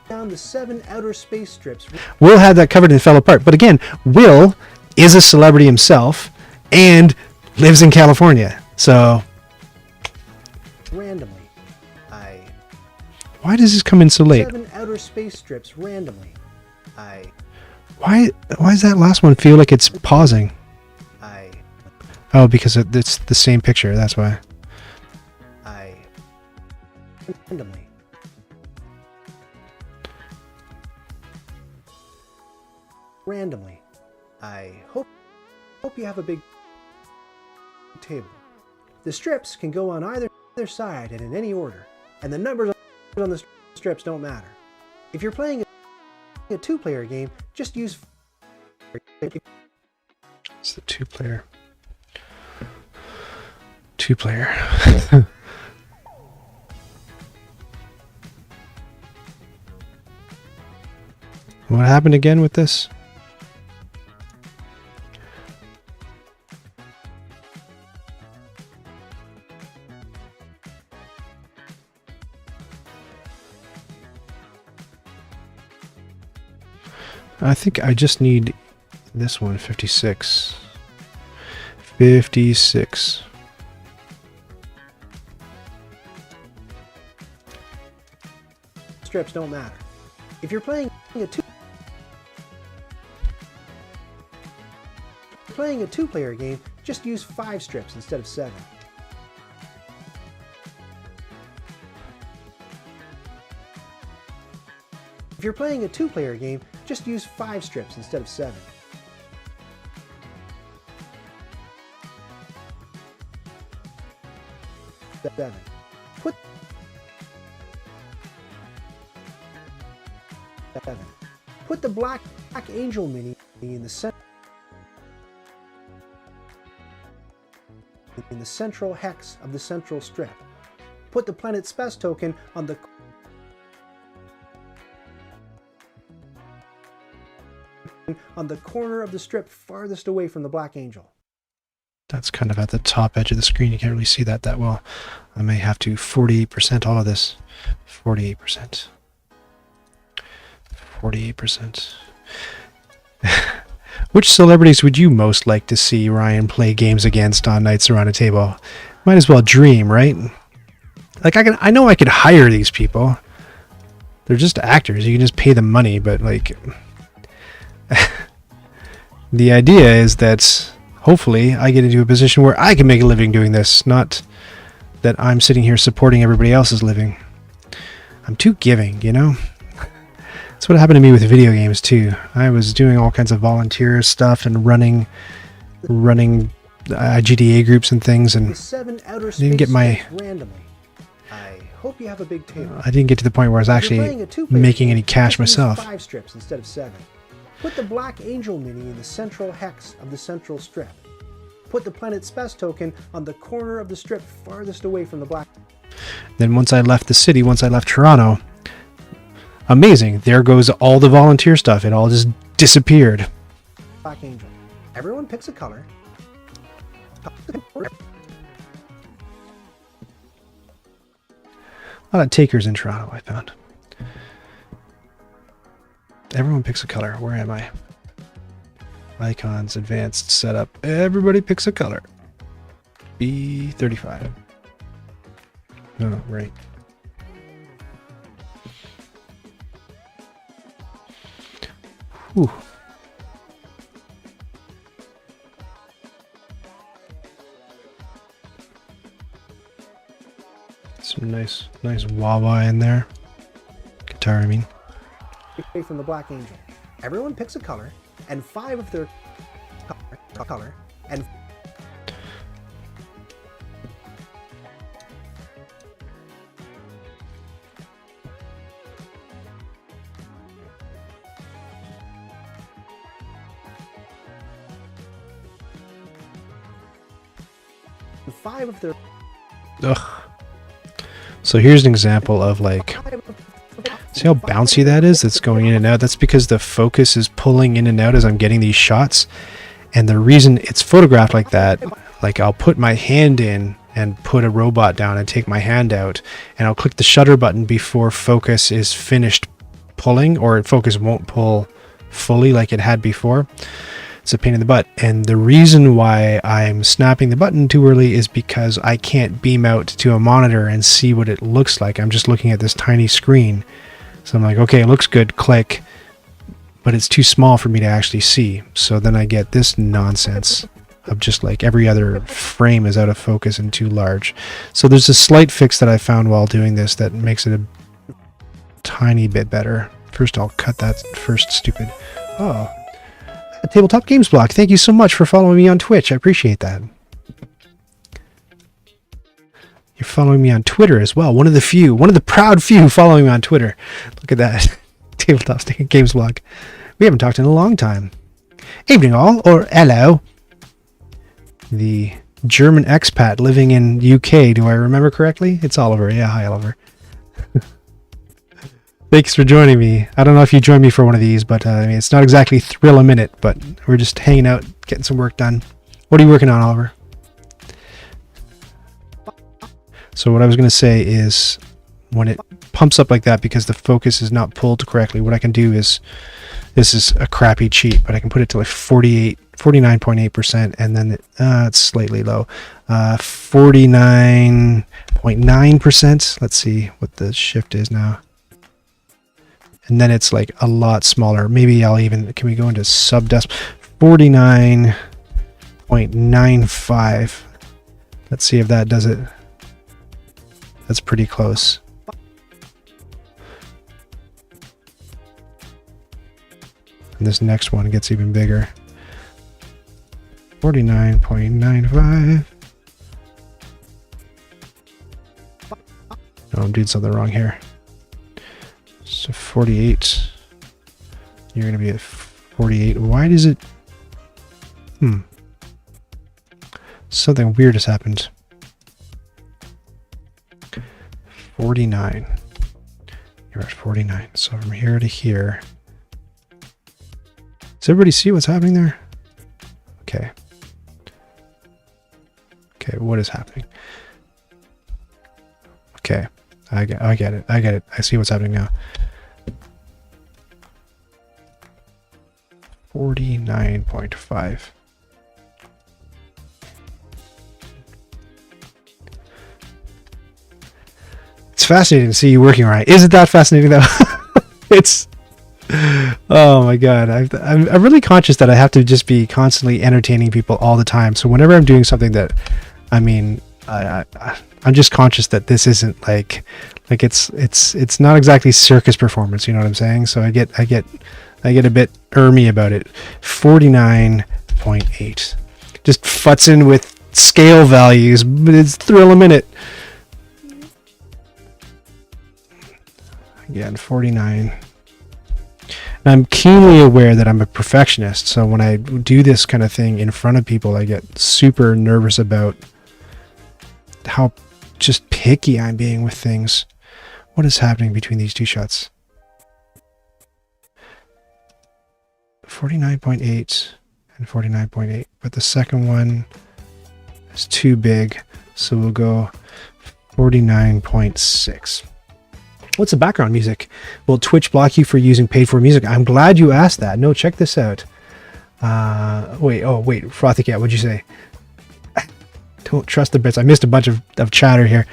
Speaker 1: Down the 7 outer space strips.
Speaker 2: Will had that covered and fell apart. But again, Will is a celebrity himself and lives in California. So
Speaker 1: randomly.
Speaker 2: Why does this come in so late?
Speaker 1: 7 outer space strips randomly.
Speaker 2: Why does that last one feel like it's pausing? Oh, because it's the same picture, that's why.
Speaker 1: Randomly. Randomly. I hope you have a big table. The strips can go on either side and in any order, and the numbers on the strips don't matter. If you're playing a 2-player game, just use...
Speaker 2: It's the 2-player. 2-player. What happened again with this? I think I just need this one, 56. 56.
Speaker 1: Strips don't matter. If you're playing a 2-player game, just use 5 strips instead of 7. If you're playing a 2-player game, just use 5 strips instead of 7. Put 7. Put the black angel mini in the central hex of the central strip. Put the planet spec token on the corner of the strip farthest away from the black angel.
Speaker 2: That's kind of at the top edge of the screen. You can't really see that well. I may have to 48% all of this. 48%. 48%. Which celebrities would you most like to see Ryan play games against on Nights Around a Table? Might as well dream, right? Like, I know I could hire these people. They're just actors. You can just pay them money, but like the idea is that hopefully I get into a position where I can make a living doing this, not that I'm sitting here supporting everybody else's living. I'm too giving, you know? That's what happened to me with video games too. I was doing all kinds of volunteer stuff and running GDA groups and things, and I didn't get my...
Speaker 1: I hope you have a big table.
Speaker 2: I didn't get to the point where I was actually making any cash myself.
Speaker 1: 5 strips instead of 7. Put the black angel mini in the central hex of the central strip. put the planet spec token on the corner of the strip farthest away from the black.
Speaker 2: Then once I left the city, once I left Toronto, amazing. There goes all the volunteer stuff. It all just disappeared.
Speaker 1: Black Angel. Everyone picks a color.
Speaker 2: A lot of takers in Toronto, I found. Everyone picks a color. Where am I? Icons, advanced setup. Everybody picks a color. B35. No, right. Whew. Some nice wah-wah in there. Guitar, I mean.
Speaker 1: Away from the Black Angel. Everyone picks a color, and 5 of their color, and five of their.
Speaker 2: Ugh. So here's an example of like, see how bouncy that is? That's going in and out. That's because the focus is pulling in and out as I'm getting these shots. And the reason it's photographed like that, like I'll put my hand in and put a robot down and take my hand out, and I'll click the shutter button before focus is finished pulling, or focus won't pull fully like it had before. It's a pain in the butt. And the reason why I'm snapping the button too early is because I can't beam out to a monitor and see what it looks like. I'm just looking at this tiny screen. So I'm like, okay, it looks good, click. But it's too small for me to actually see. So then I get this nonsense of just like every other frame is out of focus and too large. So there's a slight fix that I found while doing this that makes it a tiny bit better. First, I'll cut that first stupid. Oh. A Tabletop Games Block, thank you so much for following me on Twitch. I appreciate that. You're following me on Twitter as well. One of the proud few following me on Twitter. Look at that. Tabletop Games Block. We haven't talked in a long time. Evening all, or hello. The German expat living in UK, do I remember correctly? It's Oliver. Yeah, hi Oliver. Thanks for joining me. I don't know if you joined me for one of these, but I mean, it's not exactly thrill a minute, but we're just hanging out, getting some work done. What are you working on, Oliver? So what I was going to say is when it pumps up like that because the focus is not pulled correctly, what I can do is, this is a crappy cheat, but I can put it to like 49.8%, and then it's slightly low. 49.9%. Let's see what the shift is now. And then it's like a lot smaller. Maybe I'll even, can we go into subdecimal? 49.95. Let's see if that does it. That's pretty close. And this next one gets even bigger. 49.95. Oh, I'm doing something wrong here. So 48. You're going to be at 48. Why does it... Something weird has happened. 49. You're at 49. So from here to here. Does everybody see what's happening there? Okay. Okay, what is happening? Okay. I get it. I get it. I see what's happening now. 49.5. It's fascinating to see you working right. Is it that fascinating though? It's, oh my god. I'm really conscious that I have to just be constantly entertaining people all the time. So whenever I'm doing something that, I mean, I'm just conscious that this isn't like it's not exactly circus performance. You know what I'm saying? So I get a bit ermy about it. 49.8. Just futzing with scale values, but it's thrill a minute. Again, 49. And I'm keenly aware that I'm a perfectionist, so when I do this kind of thing in front of people, I get super nervous about how just picky I'm being with things. What is happening between these two shots? 49.8 and 49.8, but the second one is too big, so we'll go 49.6. What's the background music? Will Twitch block you for using paid for music? I'm glad you asked that. No, check this out. Wait, Frothy Cat, what'd you say? Don't trust the bits. I missed a bunch of chatter here.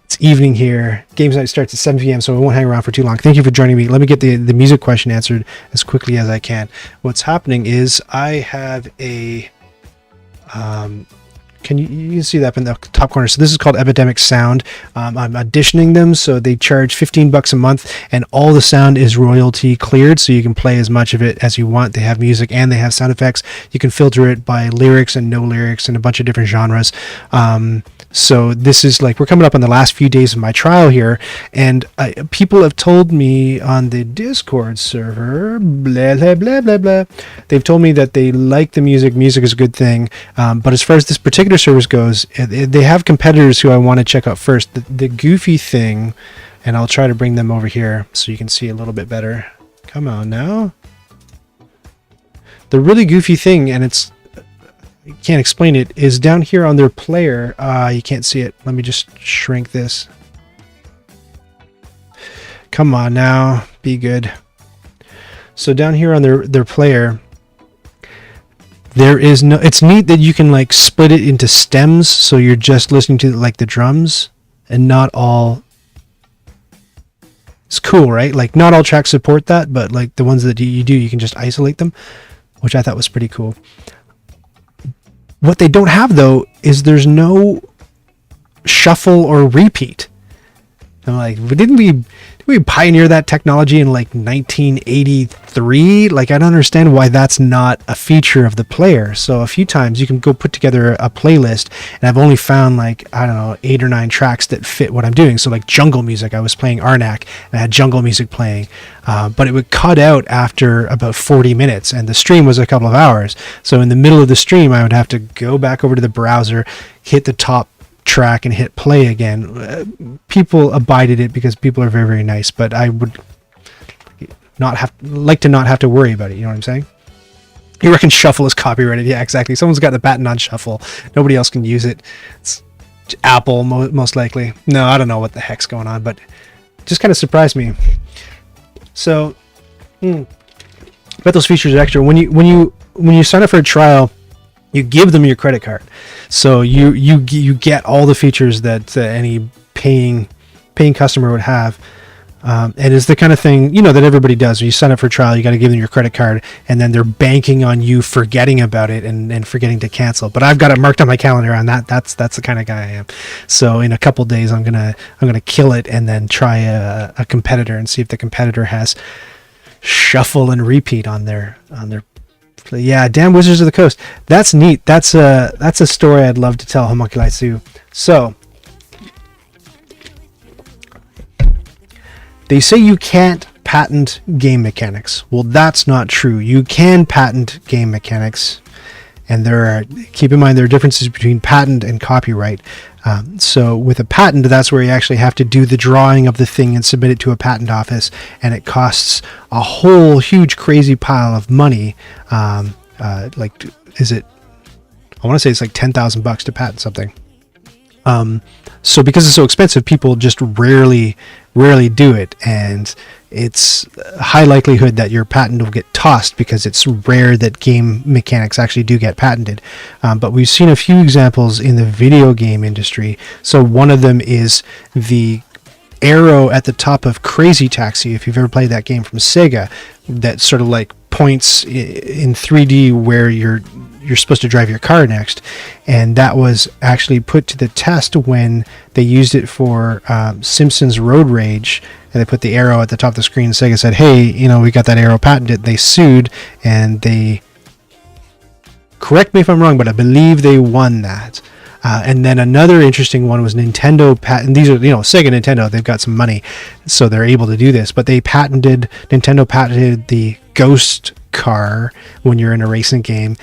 Speaker 2: It's evening here. Games night starts at 7 p.m., so I won't hang around for too long. Thank you for joining me. Let me get the music question answered as quickly as I can. What's happening is I have a... you can see that up in the top corner. So this is called Epidemic Sound. I'm auditioning them, so they charge $15 a month, and all the sound is royalty cleared, so you can play as much of it as you want. They have music and they have sound effects. You can filter it by lyrics and no lyrics and a bunch of different genres. So this is like, we're coming up on the last few days of my trial here, and people have told me on the Discord server, blah, blah, blah, blah, blah. They've told me that they like the music. Music is a good thing. But as far as this particular service goes, they have competitors who I want to check out first. The goofy thing, and I'll try to bring them over here so you can see a little bit better. Come on now. The really goofy thing, and it's, I can't explain it, is down here on their player. You can't see it. Let me just shrink this. Come on now, be good. So down here on their player, there is no, it's neat that you can like split it into stems, so you're just listening to like the drums and not all. It's cool, right? Like not all tracks support that, but like the ones that you do, you can just isolate them, which I thought was pretty cool. What they don't have though is there's no shuffle or repeat. I'm like, didn't we pioneer that technology in like 1983? Like, I don't understand why that's not a feature of the player. So a few times you can go put together a playlist, and I've only found like, I don't know, 8 or 9 tracks that fit what I'm doing. So like jungle music, I was playing Arnak and I had jungle music playing, but it would cut out after about 40 minutes and the stream was a couple of hours. So in the middle of the stream, I would have to go back over to the browser, hit the top track and hit play again. People abided it because people are very, very nice, but I would not have to worry about it. You know what I'm saying? You reckon shuffle is copyrighted? Yeah, exactly. Someone's got the patent on shuffle. Nobody else can use it. It's Apple, most likely. No, I don't know what the heck's going on, but it just kind of surprised me. So, but those features are extra. When you sign up for a trial, you give them your credit card, so you get all the features that any paying customer would have, and it's the kind of thing that everybody does. When you sign up for a trial, you got to give them your credit card, and then they're banking on you forgetting about it and forgetting to cancel. But I've got it marked on my calendar, and that's the kind of guy I am. So in a couple days, I'm gonna kill it and then try a competitor and see if the competitor has shuffle and repeat on their. Yeah, damn Wizards of the Coast. That's neat. That's a story I'd love to tell, Homunculi Sue. So, they say you can't patent game mechanics. Well, that's not true. You can patent game mechanics, and keep in mind there are differences between patent and copyright. So with a patent, that's where you actually have to do the drawing of the thing and submit it to a patent office, and it costs a whole huge crazy pile of money. I want to say it's like $10,000 to patent something. So because it's so expensive, people just rarely do it, and it's a high likelihood that your patent will get tossed because it's rare that game mechanics actually do get patented. But we've seen a few examples in the video game industry. So one of them is the arrow at the top of Crazy Taxi, if you've ever played that game from Sega, that sort of like points in 3D where you're supposed to drive your car next, and that was actually put to the test when they used it for Simpsons Road Rage, and they put the arrow at the top of the screen. Sega said, hey, we got that arrow patented. They sued, and they, correct me if I'm wrong, but I believe they won that. And then another interesting one was Nintendo patent. These are, Sega, Nintendo, they've got some money, so they're able to do this, but Nintendo patented the ghost car when you're in a racing game,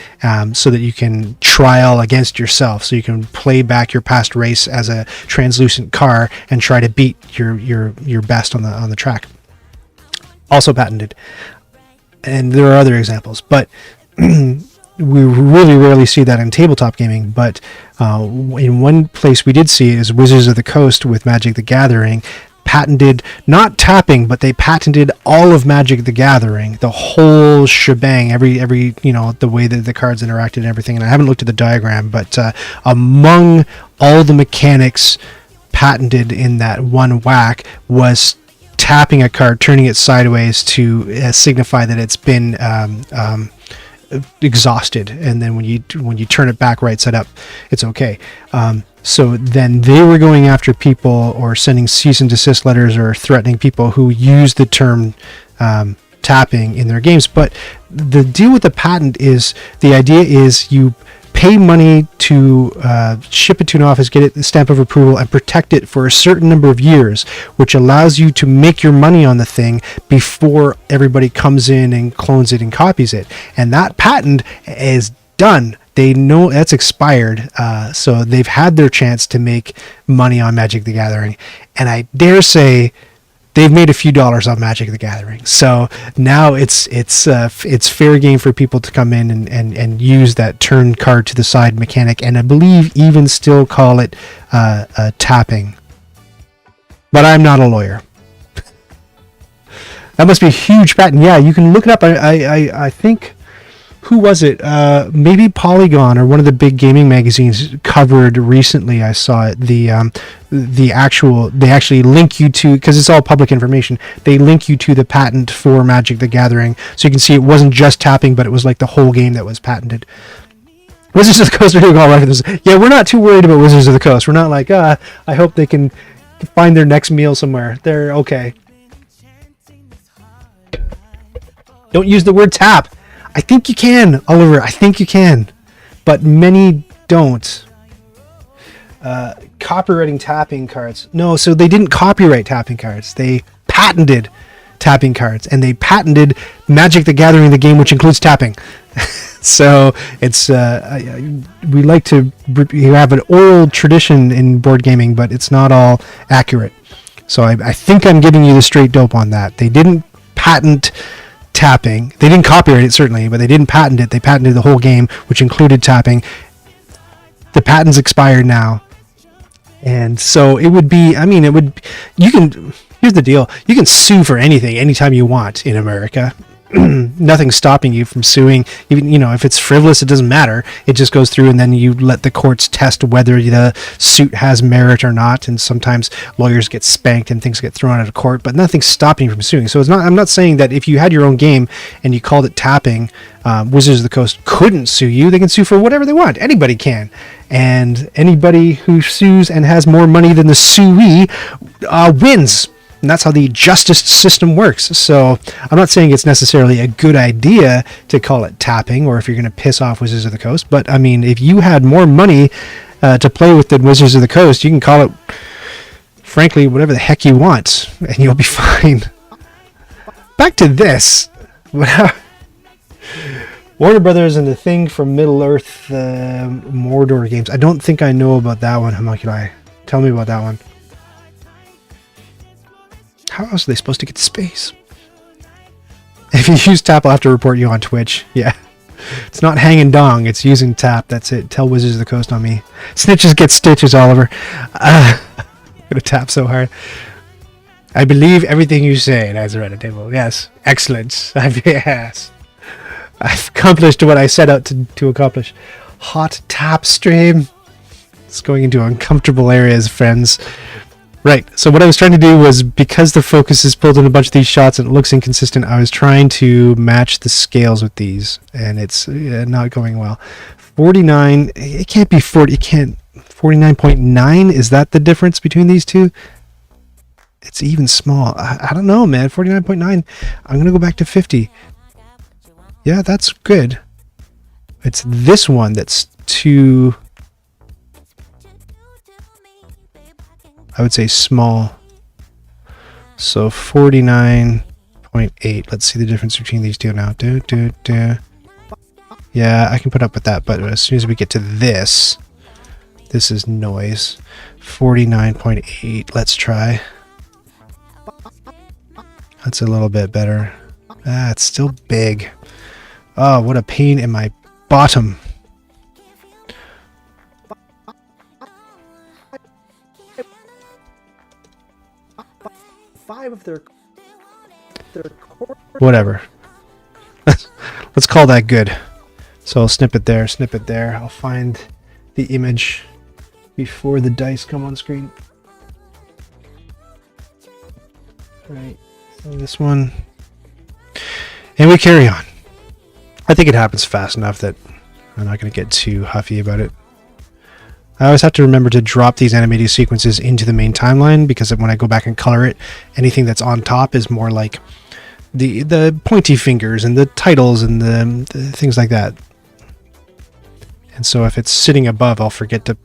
Speaker 2: so that you can trial against yourself, so you can play back your past race as a translucent car and try to beat your best on the track. Also patented. And there are other examples, but we really rarely see that in tabletop gaming. But in one place we did see it is Wizards of the Coast with Magic the Gathering patented not tapping, but they patented all of Magic the Gathering, the whole shebang, every the way that the cards interacted and everything. And I haven't looked at the diagram, but among all the mechanics patented in that one whack was tapping a card, turning it sideways to signify that it's been exhausted, and then when you turn it back right side up, it's okay. So then they were going after people or sending cease and desist letters or threatening people who use the term tapping in their games. But the deal with the patent is, the idea is you pay money to ship it to an office, get it the stamp of approval, and protect it for a certain number of years, which allows you to make your money on the thing before everybody comes in and clones it and copies it. And that patent is done. They know that's expired, so they've had their chance to make money on Magic the Gathering. And I dare say they've made a few dollars on Magic the Gathering. So now it's fair game for people to come in and use that turn card to the side mechanic, and I believe even still call it tapping. But I'm not a lawyer. That must be a huge patent. Yeah, you can look it up. I think, who was it? Maybe Polygon or one of the big gaming magazines covered recently. I saw it. They actually link you to, because it's all public information, they link you to the patent for Magic the Gathering, so you can see it wasn't just tapping, but it was like the whole game that was patented. Wizards of the Coast are doing all right for this. Yeah, we're not too worried about Wizards of the Coast. We're not like, I hope they can find their next meal somewhere. They're okay. Don't use the word tap. I think you can, Oliver. I think you can, but many don't. Copywriting tapping cards. No, so they didn't copyright tapping cards. They patented tapping cards, and they patented Magic the Gathering, the game, which includes tapping. So it's we like to have an oral tradition in board gaming, but it's not all accurate. So I think I'm giving you the straight dope on that. They didn't patent tapping. They didn't copyright it, certainly, but they didn't patent it. They patented the whole game, which included tapping. The patent's expired now. And so it would be, here's the deal. You can sue for anything, anytime you want in America. Nothing's stopping you from suing. Even, if it's frivolous, it doesn't matter. It just goes through, and then you let the courts test whether the suit has merit or not. And sometimes lawyers get spanked and things get thrown out of court, but nothing's stopping you from suing. So I'm not saying that if you had your own game and you called it tapping, Wizards of the Coast couldn't sue you. They can sue for whatever they want. Anybody can. And anybody who sues and has more money than the suee wins. And that's how the justice system works. So I'm not saying it's necessarily a good idea to call it tapping, or if you're going to piss off Wizards of the Coast. But if you had more money to play with than Wizards of the Coast, you can call it, frankly, whatever the heck you want, and you'll be fine. Back to this. Warner Brothers and the Thing from Middle-earth Mordor games. I don't think I know about that one, Homunculi. Tell me about that one. How else are they supposed to get to space? If you use tap, I'll have to report you on Twitch. Yeah. It's not hanging dong. It's using tap. That's it. Tell Wizards of the Coast on me. Snitches get stitches, Oliver. I'm going to tap so hard. I believe everything you say, Nazar at a table. Yes. Excellent. Yes. I've accomplished what I set out to accomplish. Hot tap stream. It's going into uncomfortable areas, friends. Right, so what I was trying to do was, because the focus is pulled in a bunch of these shots and it looks inconsistent, I was trying to match the scales with these, and it's not going well. 49, it can't be 40, it can't, 49.9, is that the difference between these two? It's even small. I don't know, man, 49.9, I'm going to go back to 50. Yeah, that's good. It's this one that's too, I would say, small. So 49.9, 49.8. Let's see the difference between these two now. Yeah, I can put up with that, but as soon as we get to this, this is noise. 49.8. Let's try. That's a little bit better. Ah, it's still big. Oh, what a pain in my bottom.
Speaker 1: Five of their
Speaker 2: Whatever. Let's call that good. So I'll snip it there, snip it there. I'll find the image before the dice come on screen. Right. So this one. And we carry on. I think it happens fast enough that I'm not going to get too huffy about it. I always have to remember to drop these animated sequences into the main timeline, because when I go back and color it, anything that's on top is more like the pointy fingers and the titles and the things like that. And so if it's sitting above, I'll forget to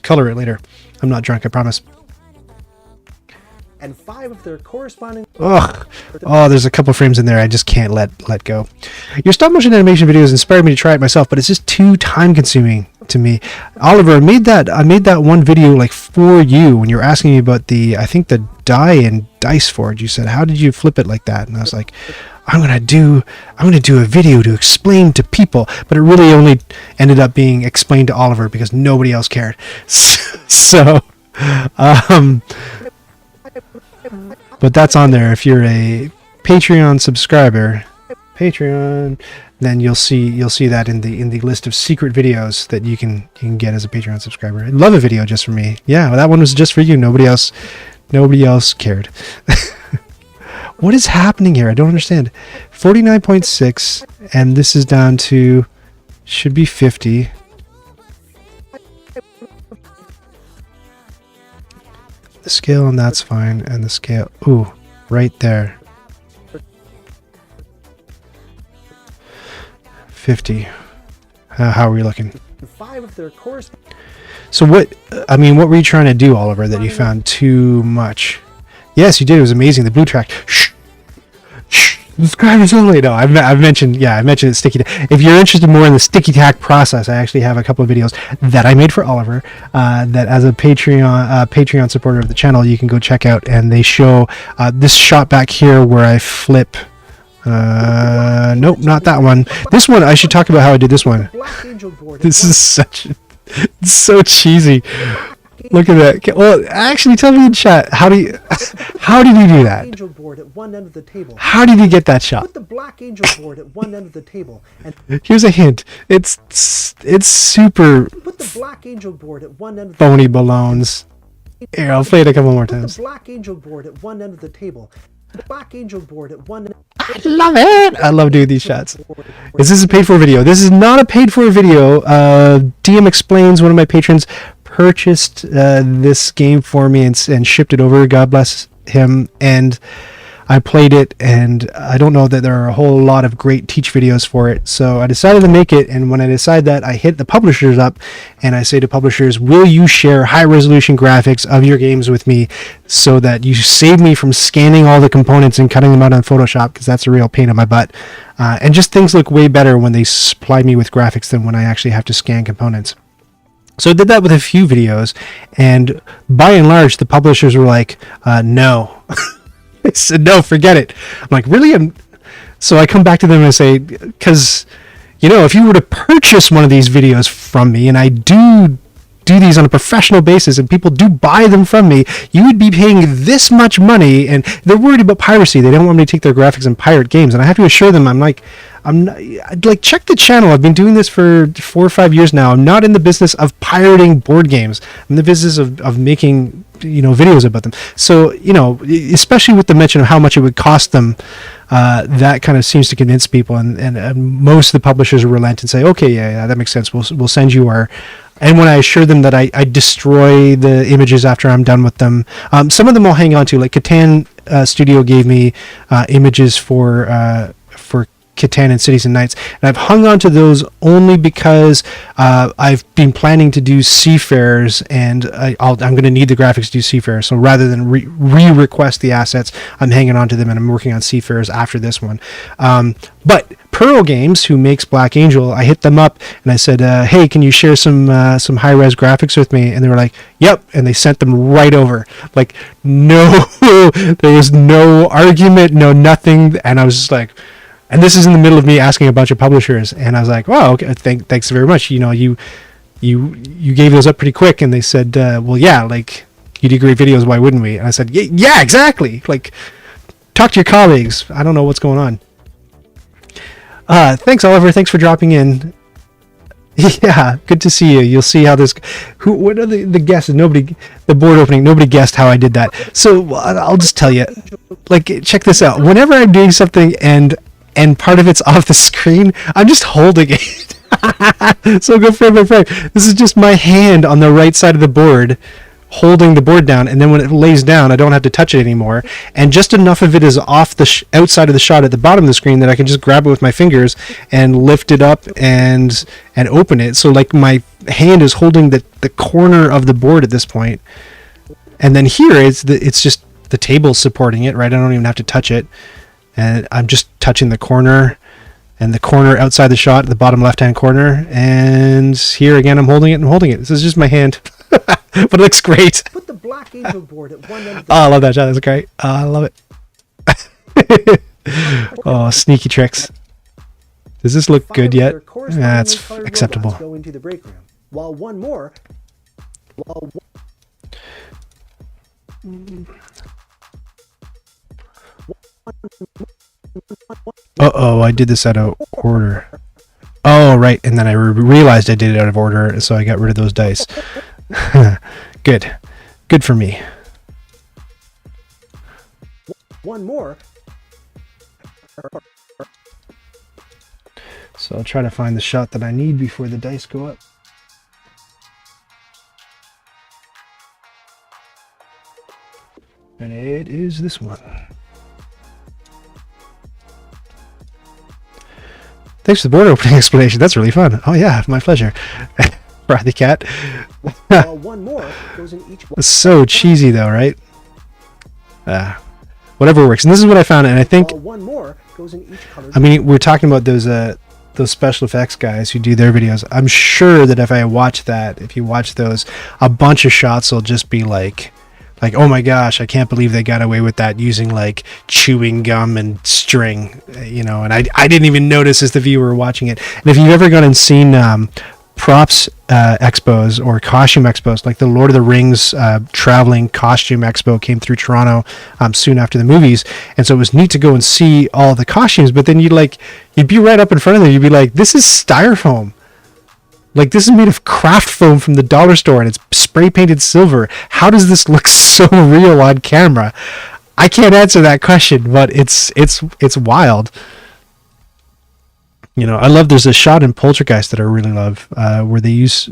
Speaker 2: color it later. I'm not drunk, I promise.
Speaker 1: And 5 of their corresponding.
Speaker 2: Ugh. Oh, there's a couple frames in there I just can't let go. Your stop motion animation videos inspired me to try it myself, but it's just too time consuming to me. Oliver, I made that one video like for you when you were asking me about I think the die and dice forge. You said, how did you flip it like that? And I was like, I'm gonna do a video to explain to people, but it really only ended up being explained to Oliver because nobody else cared. So but that's on there. If you're a Patreon subscriber, then you'll see that in the list of secret videos that you can get as a Patreon subscriber. I love a video just for me. Yeah, well, that one was just for you. Nobody else cared. What is happening here? I don't understand. 49.6, and this is down to, should be 50. The scale on that's fine, and the scale, ooh, right there. 50. How are we looking?
Speaker 1: 5 of their
Speaker 2: So what were you trying to do, Oliver, that you found too much? Yes, you did. It was amazing. The blue track. Shh. Subscribers only. No, I've mentioned it, sticky tack. If you're interested more in the sticky tack process, I actually have a couple of videos that I made for Oliver that as a Patreon supporter of the channel, you can go check out, and they show this shot back here where I flip. Nope, not that one. This one, I should talk about how I did this one. This is so cheesy. Look at that. Well, actually, tell me in chat, how did you do that?
Speaker 1: Angel board at one end of the table.
Speaker 2: How did you get that shot?
Speaker 1: Put the black angel board at one end of the table. And
Speaker 2: here's a hint. It's super
Speaker 1: put the black angel board at one end of the
Speaker 2: phony balloons. Here, I'll play it a couple more times.
Speaker 1: Put the black angel board at one end of the table. The black angel board at one end.
Speaker 2: I love it. I love doing these shots. Is this a paid for video? This is not a paid for video. DM Explains, one of my patrons, purchased this game for me and shipped it over. God bless him. And I played it, and I don't know that there are a whole lot of great teach videos for it, so I decided to make it. And when I decide that, I hit the publishers up and I say to publishers, will you share high resolution graphics of your games with me so that you save me from scanning all the components and cutting them out on Photoshop, because that's a real pain in my butt, and just things look way better when they supply me with graphics than when I actually have to scan components. So I did that with a few videos, and by and large the publishers were like, no. I said, no, forget it. I'm like, really? So I come back to them and I say, because, if you were to purchase one of these videos from me, and I do these on a professional basis, and people do buy them from me, you would be paying this much money, and they're worried about piracy. They don't want me to take their graphics and pirate games. And I have to assure them, I'm like, check the channel. I've been doing this for 4 or 5 years now. I'm not in the business of pirating board games. I'm in the business of making videos about them. So especially with the mention of how much it would cost them, that kind of seems to convince people, and most of the publishers will relent and say, okay, yeah, that makes sense. We'll send you our. And when I assure them that I destroy the images after I'm done with them, some of them I'll hang on to. Like Catan Studio gave me images for Catan and Cities and Nights, and I've hung on to those only because I've been planning to do Seafarers, and I'm going to need the graphics to do Seafarers. So rather than re-request the assets, I'm hanging on to them, and I'm working on Seafarers after this one. But Pearl Games, who makes Black Angel, I hit them up and I said, "Hey, can you share some high-res graphics with me?" And they were like, "Yep," and they sent them right over. Like, no, there was no argument, no nothing, and I was just like, and this is in the middle of me asking a bunch of publishers, and I was like, "Wow, okay, thanks very much. You know, you gave those up pretty quick," and they said, "Well, yeah, like you do great videos. Why wouldn't we?" And I said, "Yeah, exactly. Like, talk to your colleagues. I don't know what's going on." Thanks, Oliver. Thanks for dropping in. Yeah, good to see you. You'll see how this. What are the guesses? Nobody. The board opening. Nobody guessed how I did that. So I'll just tell you. Like, check this out. Whenever I'm doing something and part of it's off the screen, I'm just holding it. So go frame by frame. This is just my hand on the right side of the board, holding the board down, and then when it lays down, I don't have to touch it anymore, and just enough of it is off the outside of the shot at the bottom of the screen that I can just grab it with my fingers and lift it up and open it. So like my hand is holding the corner of the board at this point, and then here it's just the table supporting it, right? I don't even have to touch it, and I'm just touching the corner and the corner outside the shot, the bottom left-hand corner, and here again I'm holding it and holding it. This is just my hand. But it looks great.
Speaker 1: Put the Black Angel board at one end of
Speaker 2: Oh, I love that shot. That's great. I love it. Oh, sneaky tricks. Does this look good yet? That's acceptable.
Speaker 1: Go into the break room, while one more.
Speaker 2: Uh-oh, I did this out of order. Oh, right. And then I realized I did it out of order, so I got rid of those dice. Good for me.
Speaker 1: One more.
Speaker 2: So I'll try to find the shot that I need before the dice go up. And it is this one. Thanks for the board opening explanation. That's really fun. Oh yeah, my pleasure. Frothy cat.
Speaker 1: One more goes in each.
Speaker 2: It's so cheesy though, right? Whatever works. And this is what I found, and I think
Speaker 1: one more goes in each color.
Speaker 2: I mean, we're talking about those special effects guys who do their videos. I'm sure that if you watch those, a bunch of shots will just be like, oh my gosh, I can't believe they got away with that using like chewing gum and string, you know, and I didn't even notice as the viewer watching it. And if you've ever gone and seen props expos or costume expos, like the Lord of the Rings traveling costume expo came through Toronto soon after the movies, and so it was neat to go and see all the costumes, but then you'd be right up in front of them, you'd be like, this is styrofoam. Like, this is made of craft foam from the dollar store, and it's spray painted silver. How does this look so real on camera? I can't answer that question, but it's wild. You know, I love. There's a shot in Poltergeist that I really love, where they use.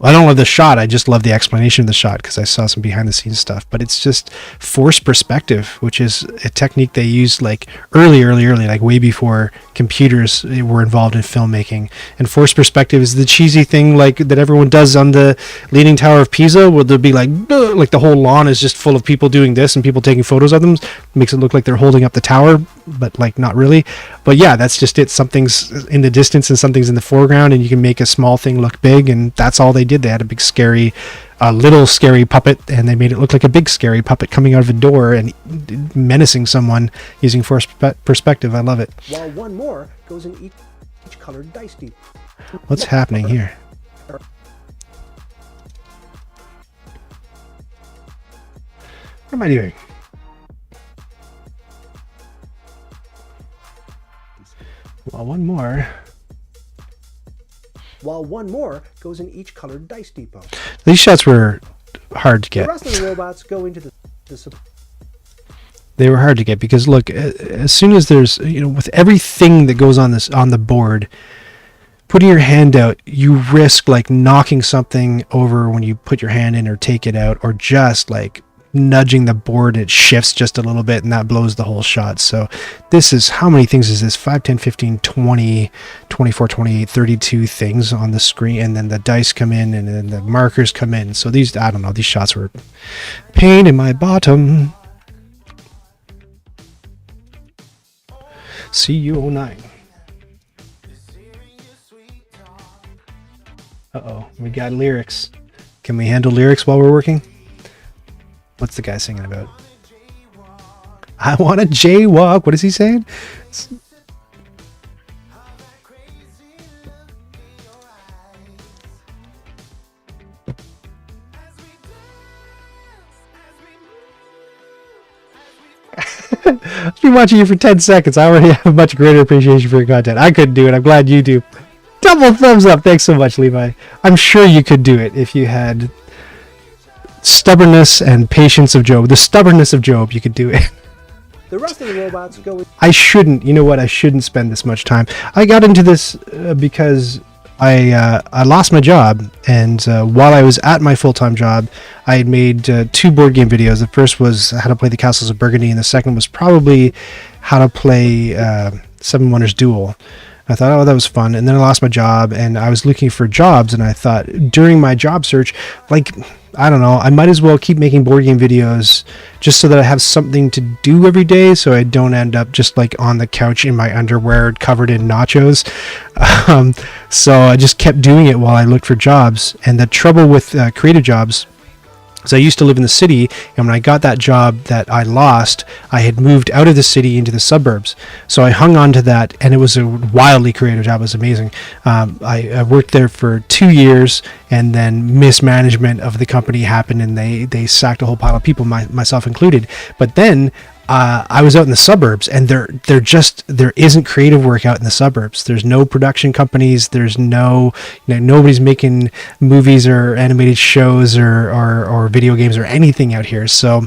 Speaker 2: I don't love the shot. I just love the explanation of the shot because I saw some behind the scenes stuff. But it's just forced perspective, which is a technique they used like early, like way before computers were involved in filmmaking. And forced perspective is the cheesy thing like that everyone does on the Leaning Tower of Pisa, where they'll be like the whole lawn is just full of people doing this and people taking photos of them. Makes it look like they're holding up the tower, but like not really. But yeah, that's just it. Something's in the distance and something's in the foreground, and you can make a small thing look big, and that's all they did. They had a big scary, little scary puppet, and they made it look like a big scary puppet coming out of a door and menacing someone using forced perspective. I love it.
Speaker 1: While one more goes in each colored dice deep.
Speaker 2: What's happening here? What am I doing? Well, one more.
Speaker 1: While one more goes in each colored dice depot.
Speaker 2: These shots were hard to
Speaker 1: The
Speaker 2: get.
Speaker 1: rest of the robots go into the
Speaker 2: They were hard to get because look, as soon as there's, you know, with everything that goes on the board, putting your hand out, you risk like knocking something over when you put your hand in or take it out, or just like nudging the board, it shifts just a little bit and that blows the whole shot. So this is, how many things is this? 5, 10, 15, 20, 24, 28, 32 things on the screen, and then the dice come in and then the markers come in. So these, I don't know, these shots were pain in my bottom. CU09. Uh-oh, we got lyrics. Can we handle lyrics while we're working? What's the guy singing about? I want to jaywalk. What is he saying? I've been watching you for 10 seconds. I already have a much greater appreciation for your content. I couldn't do it. I'm glad you do. Double thumbs up. Thanks so much, Levi. I'm sure you could do it if you had stubbornness and patience of Job. The stubbornness of Job, you could do it.
Speaker 1: The rest of the robots go.
Speaker 2: I shouldn't. You know what? I shouldn't spend this much time. I got into this because I lost my job, and while I was at my full-time job, I had made 2 board game videos. The first was how to play the Castles of Burgundy, and the second was probably how to play Seven Wonders Duel. I thought, oh, that was fun. And then I lost my job, and I was looking for jobs, and I thought during my job search, like, I don't know, I might as well keep making board game videos just so that I have something to do every day, so I don't end up just like on the couch in my underwear covered in nachos. So I just kept doing it while I looked for jobs. And the trouble with creative jobs, so I used to live in the city, and when I got that job that I lost, I had moved out of the city into the suburbs. So I hung on to that, and it was a wildly creative job. It was amazing. I worked there for 2 years, and then mismanagement of the company happened, and they sacked a whole pile of people, myself included. But then I was out in the suburbs, and there isn't creative work out in the suburbs. There's no production companies. There's nobody's making movies or animated shows or video games or anything out here. So,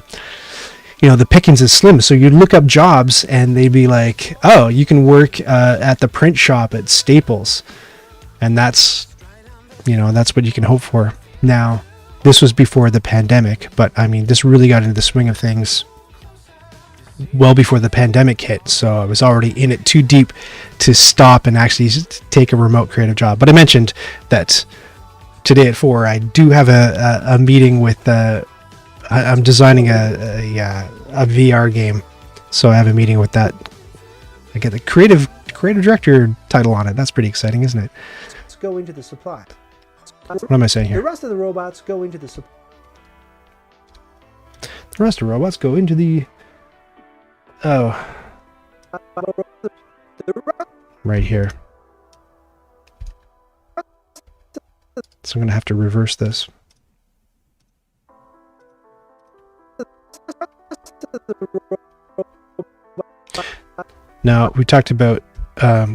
Speaker 2: the pickings is slim. So you'd look up jobs, and they'd be like, oh, you can work at the print shop at Staples. And that's what you can hope for. Now, this was before the pandemic, but I mean, this really got into the swing of things well before the pandemic hit, so I was already in it too deep to stop and actually take a remote creative job. But I mentioned that today at 4 I do have a meeting with I'm designing a VR game, so I have a meeting with that. I get the creative director title on it. That's pretty exciting, isn't it?
Speaker 1: Let's go into the supply.
Speaker 2: What am I saying here?
Speaker 1: The rest of the robots go into the supply.
Speaker 2: The rest of the robots go into the right here. So I'm going to have to reverse this. Now, we talked about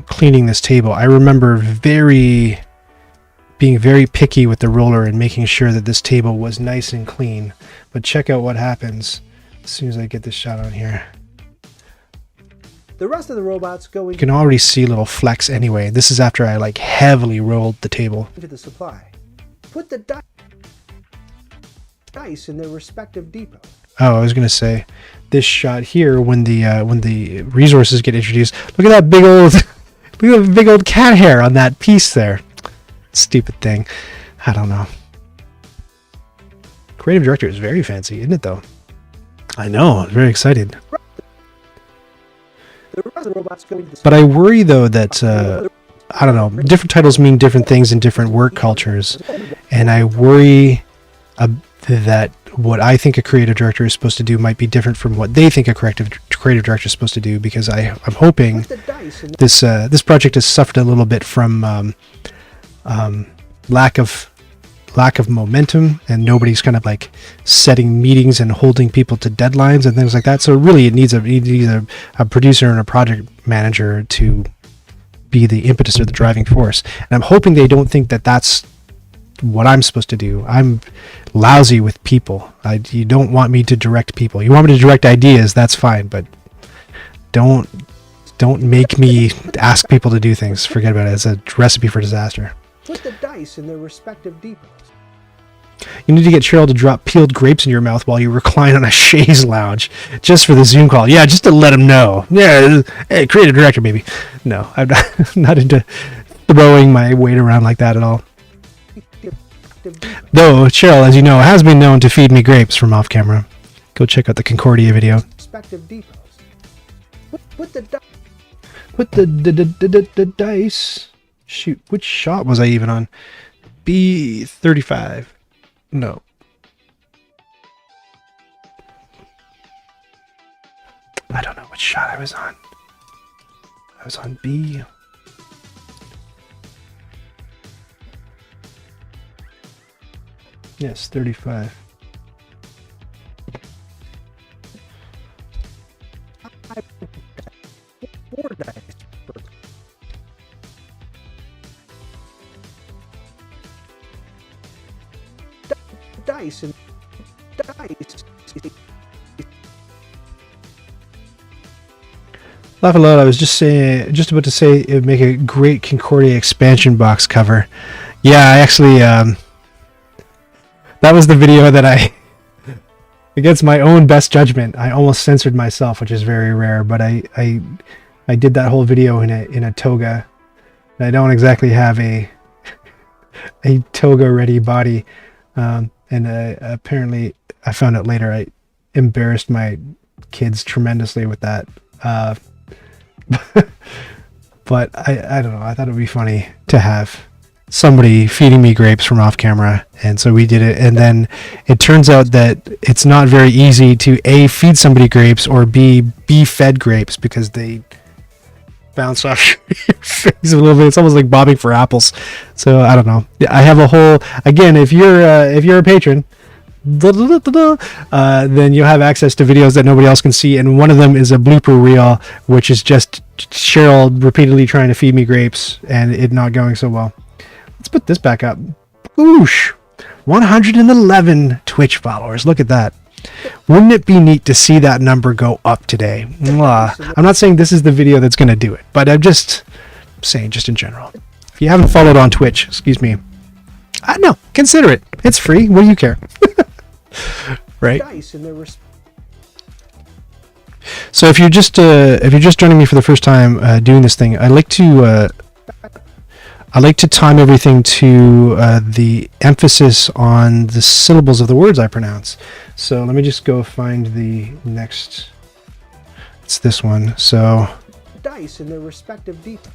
Speaker 2: cleaning this table. I remember being very picky with the roller and making sure that this table was nice and clean. But check out what happens as soon as I get this shot on here.
Speaker 1: The rest of the robots go into.
Speaker 2: You can already see little flecks anyway. This is after I heavily rolled the table.
Speaker 1: Into the supply. Put the dice in their respective depot.
Speaker 2: Oh, I was gonna say, this shot here when the resources get introduced. Look at that big old cat hair on that piece there. Stupid thing. I don't know. Creative director is very fancy, isn't it though? I know. I'm very excited. But I worry though that I don't know, different titles mean different things in different work cultures, and I worry that what I think a creative director is supposed to do might be different from what they think a creative director is supposed to do, because I'm hoping this project has suffered a little bit from lack of momentum, and nobody's kind of setting meetings and holding people to deadlines and things like that. So really it needs a producer and a project manager to be the impetus or the driving force. And I'm hoping they don't think that that's what I'm supposed to do. I'm lousy with people. You don't want me to direct people. You want me to direct ideas, that's fine, but don't make me ask people to do things. Forget about it. It's a recipe for disaster.
Speaker 1: Put the dice in their respective depots.
Speaker 2: You need to get Cheryl to drop peeled grapes in your mouth while you recline on a chaise lounge, just for the Zoom call. Yeah, just to let him know. Yeah, hey, creative director, baby. No, I'm not, not into throwing my weight around like that at all. Though Cheryl, as you know, has been known to feed me grapes from off camera. Go check out the Concordia video.
Speaker 1: Respective depots.
Speaker 2: With the dice. Shoot, which shot was I even on? B35. No. I don't know which shot I was on. I was on B. Yes, 35.
Speaker 1: Four dice. Dice and dice.
Speaker 2: Laugh a lot. I was just about to say it would make a great Concordia expansion box cover. Yeah, I actually that was the video that I, against my own best judgment, I almost censored myself, which is very rare. But I did that whole video in a toga. I don't exactly have a toga ready body, and apparently I found out later I embarrassed my kids tremendously with that. But I don't know. I thought it would be funny to have somebody feeding me grapes from off camera, and so we did it. And then it turns out that it's not very easy to A, feed somebody grapes, or B, be fed grapes, because they bounce off your face a little bit. It's almost like bobbing for apples. So I don't know. I have a whole, again, if you're a patron, then you'll have access to videos that nobody else can see, and one of them is a blooper reel, which is just Cheryl repeatedly trying to feed me grapes and it not going so well. Let's put this back up. Oosh, 111 Twitch followers. Look at that. Wouldn't it be neat to see that number go up today? Mwah. I'm not saying this is the video that's going to do it, but I'm just saying, just in general. If you haven't followed on Twitch, excuse me, no, consider it. It's free. What do you care? Right? So if you're just joining me for the first time doing this thing, I like to time everything to the emphasis on the syllables of the words I pronounce. So let me just go find the next. It's this one. So
Speaker 1: dice in their respective depots.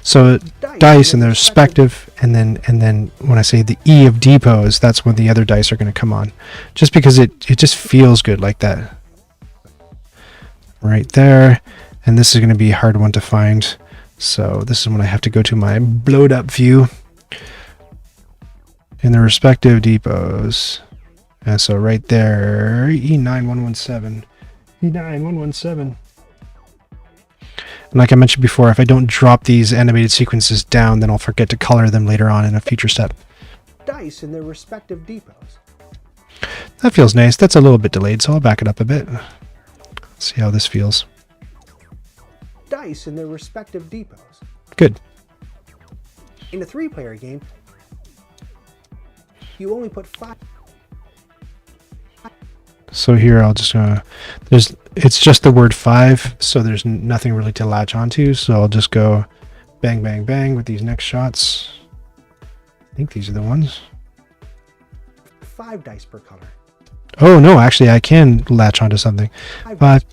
Speaker 2: So dice in their respective, and then when I say the E of depots, that's when the other dice are going to come on, just because it just feels good like that. Right there, and this is going to be a hard one to find. So this is when I have to go to my blowed up view in the respective depots. And so right there, E9117. E9117. And like I mentioned before, if I don't drop these animated sequences down, then I'll forget to color them later on in a future step.
Speaker 1: Dice in their respective depots.
Speaker 2: That feels nice. That's a little bit delayed, so I'll back it up a bit. See how this feels.
Speaker 1: Dice in their respective depots.
Speaker 2: Good.
Speaker 1: In a 3-player game, you only put 5.
Speaker 2: So here I'll just it's just the word 5, so there's nothing really to latch onto. So I'll just go bang, bang, bang with these next shots. I think these are the ones.
Speaker 1: 5 dice per color.
Speaker 2: Oh no, actually I can latch onto something. 5.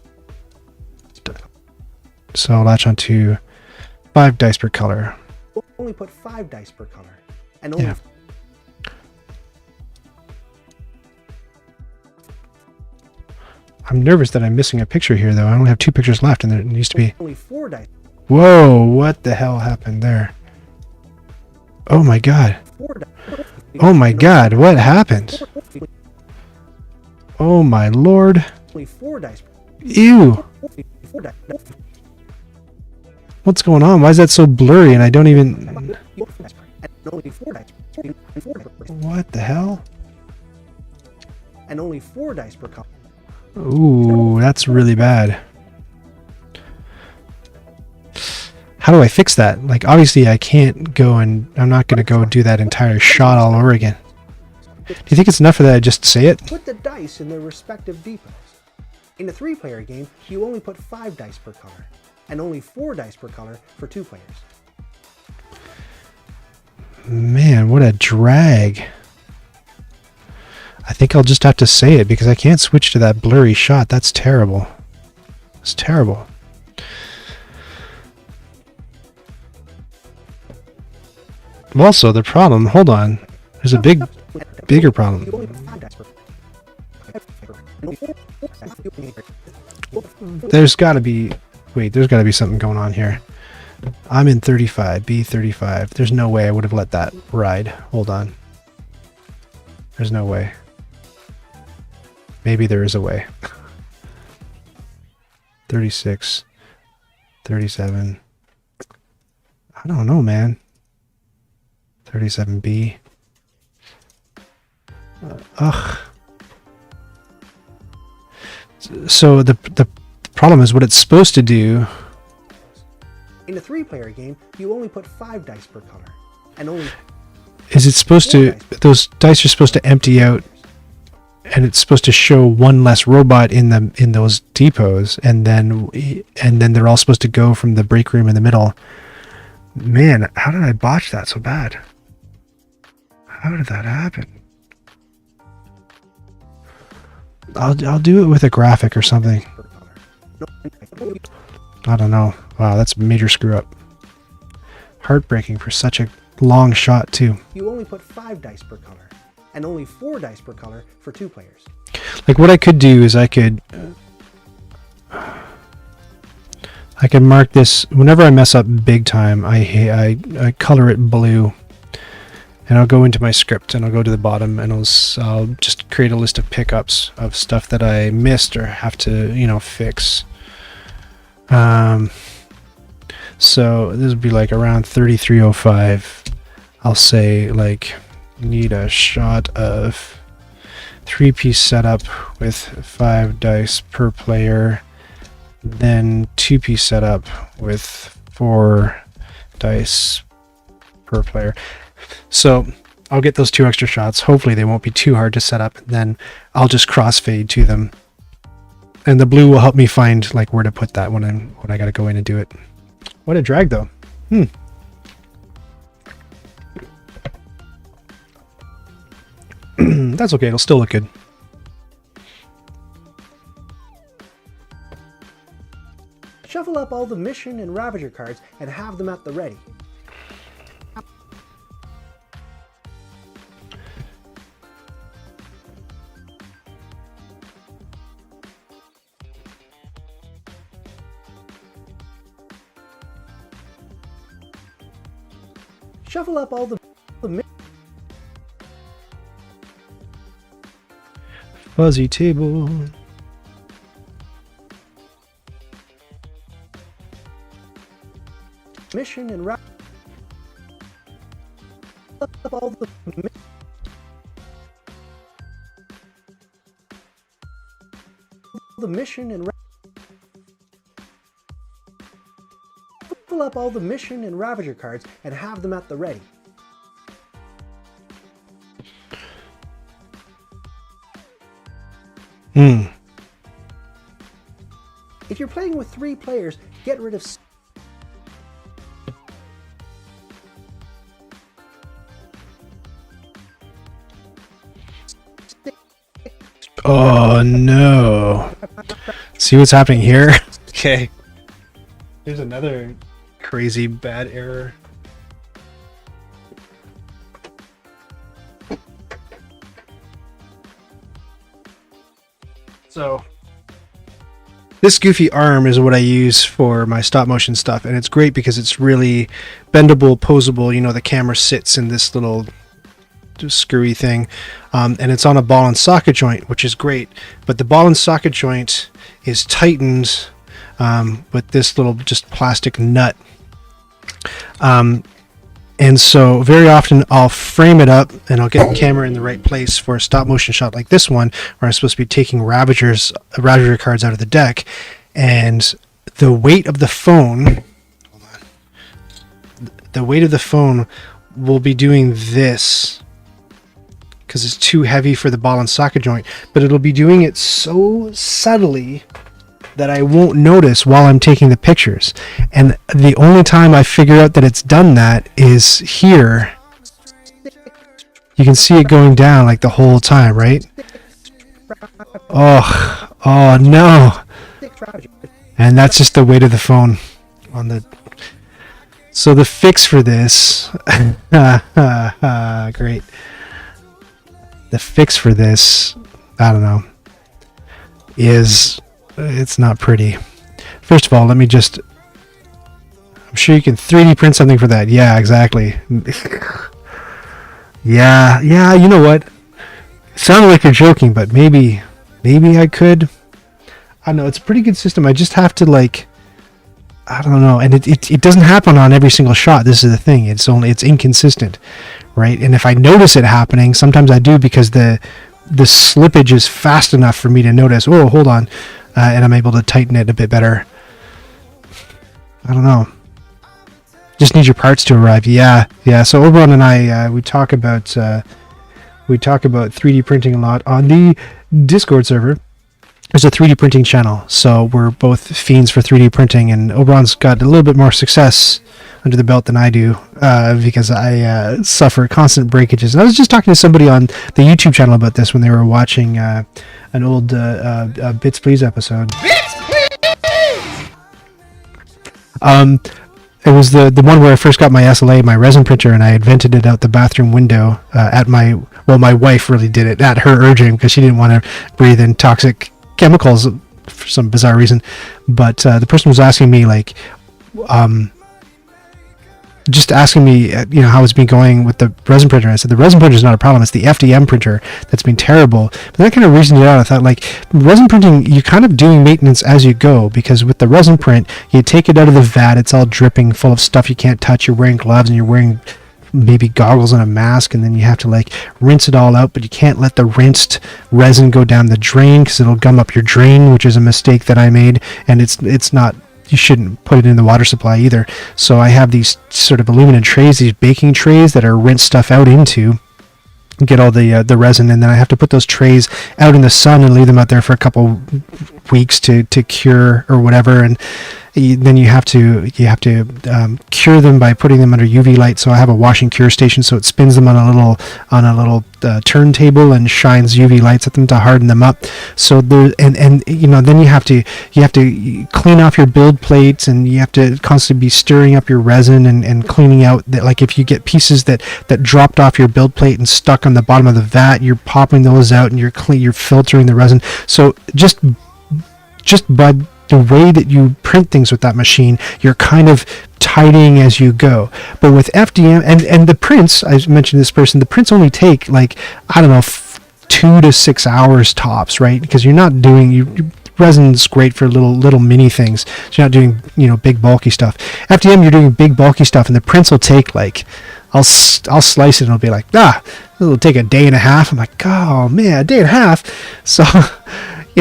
Speaker 2: So I'll latch onto 5 dice per color.
Speaker 1: Only put 5 dice per color, and only.
Speaker 2: Yeah. I'm nervous that I'm missing a picture here, though. I only have 2 pictures left, and there needs to be
Speaker 1: only 4 dice.
Speaker 2: Whoa! What the hell happened there? Oh my god! Oh my god! What happened? Oh my lord!
Speaker 1: Only 4 dice.
Speaker 2: Ew! What's going on? Why is that so blurry? And I don't even. What the hell?
Speaker 1: And only 4 dice per color.
Speaker 2: Ooh, that's really bad. How do I fix that? Like, obviously I can't go and I'm not going to go do that entire shot all over again. you think it's enough of that I just say it?
Speaker 1: Put the dice in their respective depots. In a 3-player game, you only put 5 dice per color, and only 4 dice per color for 2 players.
Speaker 2: Man, what a drag. I think I'll just have to say it because I can't switch to that blurry shot. That's terrible. It's terrible. Also, the problem, hold on. There's a bigger problem. There's got to be, wait, there's got to be something going on here. I'm in 35, B35. There's no way I would have let that ride. Hold on. There's no way. Maybe there is a way. 36, 37. I don't know, man. 37B. Ugh. So the problem is what it's supposed to do.
Speaker 1: In a 3-player game, you only put 5 dice per color, and only.
Speaker 2: Is it supposed to? Those dice are supposed to empty out, and it's supposed to show one less robot in those depots, and then they're all supposed to go from the break room in the middle. Man, how did I botch that so bad? How did that happen? I'll do it with a graphic or something. I don't know. Wow, that's a major screw up. Heartbreaking for such a long shot too.
Speaker 1: You only put 5 dice per color, and only 4 dice per color for 2 players.
Speaker 2: Like what I could do is I could mark this whenever I mess up big time. I color it blue, and I'll go into my script and I'll go to the bottom and I'll just create a list of pickups of stuff that I missed or have to fix. So this would be like around 3305. I'll say like need a shot of 3-piece setup with 5 dice per player, then 2-piece setup with 4 dice per player. So I'll get those 2 extra shots. Hopefully they won't be too hard to set up. Then I'll just crossfade to them, and the blue will help me find like where to put that when I got to go in and do it. What a drag though. That's okay. It'll still look good.
Speaker 1: Shuffle up all the mission and Ravager cards and have them at the ready. Shuffle up all the
Speaker 2: Fuzzy table.
Speaker 1: mission and up all the mission and fill up all the mission and Ravager cards and have them at the ready. If you're playing with 3 players, get rid of
Speaker 2: Oh no. See what's happening here? Okay. There's another crazy bad error. So this goofy arm is what I use for my stop motion stuff, and it's great because it's really bendable, posable. You know, the camera sits in this little screwy thing, and it's on a ball and socket joint, which is great, but the ball and socket joint is tightened with this little just plastic nut, and so very often I'll frame it up and I'll get the camera in the right place for a stop motion shot like this one, where I'm supposed to be taking Ravager cards out of the deck, and the weight of the phone will be doing this because it's too heavy for the ball and socket joint, but it'll be doing it so subtly that I won't notice while I'm taking the pictures. And the only time I figure out that it's done that is here. You can see it going down like the whole time, right? Oh no. And that's just the weight of the phone on the... So the fix for this... great. The fix for this, I don't know, is... It's not pretty. First of all, let me just... I'm sure you can 3D print something for that. Yeah, exactly. yeah, you know what? It sounded like you're joking, but maybe I could... I don't know, it's a pretty good system. I just have to, like... I don't know, and it doesn't happen on every single shot. This is the thing. It's inconsistent, right? And if I notice it happening, sometimes I do, because the slippage is fast enough for me to notice, oh, hold on, and I'm able to tighten it a bit better. I don't know. Just need your parts to arrive. Yeah. So Oberon and I, we talk about 3D printing a lot on the Discord server. There's a 3D printing channel, so we're both fiends for 3D printing, and Oberon's got a little bit more success under the belt than I do, because I suffer constant breakages. And I was just talking to somebody on the YouTube channel about this when they were watching an old Bits Please episode. Bits Please! It was the one where I first got my SLA, my resin printer, and I had vented it out the bathroom window my wife really did it at her urging, because she didn't want to breathe in toxic chemicals for some bizarre reason. But the person was asking me, like, just asking me, how it's been going with the resin printer. I said, the resin printer is not a problem. It's the FDM printer that's been terrible. But then I kind of reasoned it out. I thought, like, resin printing, you're kind of doing maintenance as you go, because with the resin print, you take it out of the vat, it's all dripping full of stuff you can't touch. You're wearing gloves and you're wearing maybe goggles and a mask, and then you have to, like, rinse it all out, but you can't let the rinsed resin go down the drain, because it'll gum up your drain, which is a mistake that I made. And it's not, you shouldn't put it in the water supply either. So I have these sort of aluminum trays, these baking trays that are rinse stuff out into, get all the resin, and then I have to put those trays out in the sun and leave them out there for a couple weeks to cure or whatever. And then you have to cure them by putting them under UV light. So I have a wash and cure station, so it spins them on a little turntable and shines UV lights at them to harden them up. So there, and then you have to clean off your build plates, and you have to constantly be stirring up your resin and cleaning out that, like, if you get pieces that dropped off your build plate and stuck on the bottom of the vat, you're popping those out and you're filtering the resin. So just by the way that you print things with that machine, you're kind of tidying as you go. But with FDM and the prints, I mentioned this person, the prints only take, like, I don't know, 2 to 6 hours tops, right? Because you're not doing, resin's great for little mini things. So you're not doing, big bulky stuff. FDM, you're doing big bulky stuff, and the prints will take, like, I'll slice it and it'll be like, it'll take a day and a half. I'm like, oh man, a day and a half. So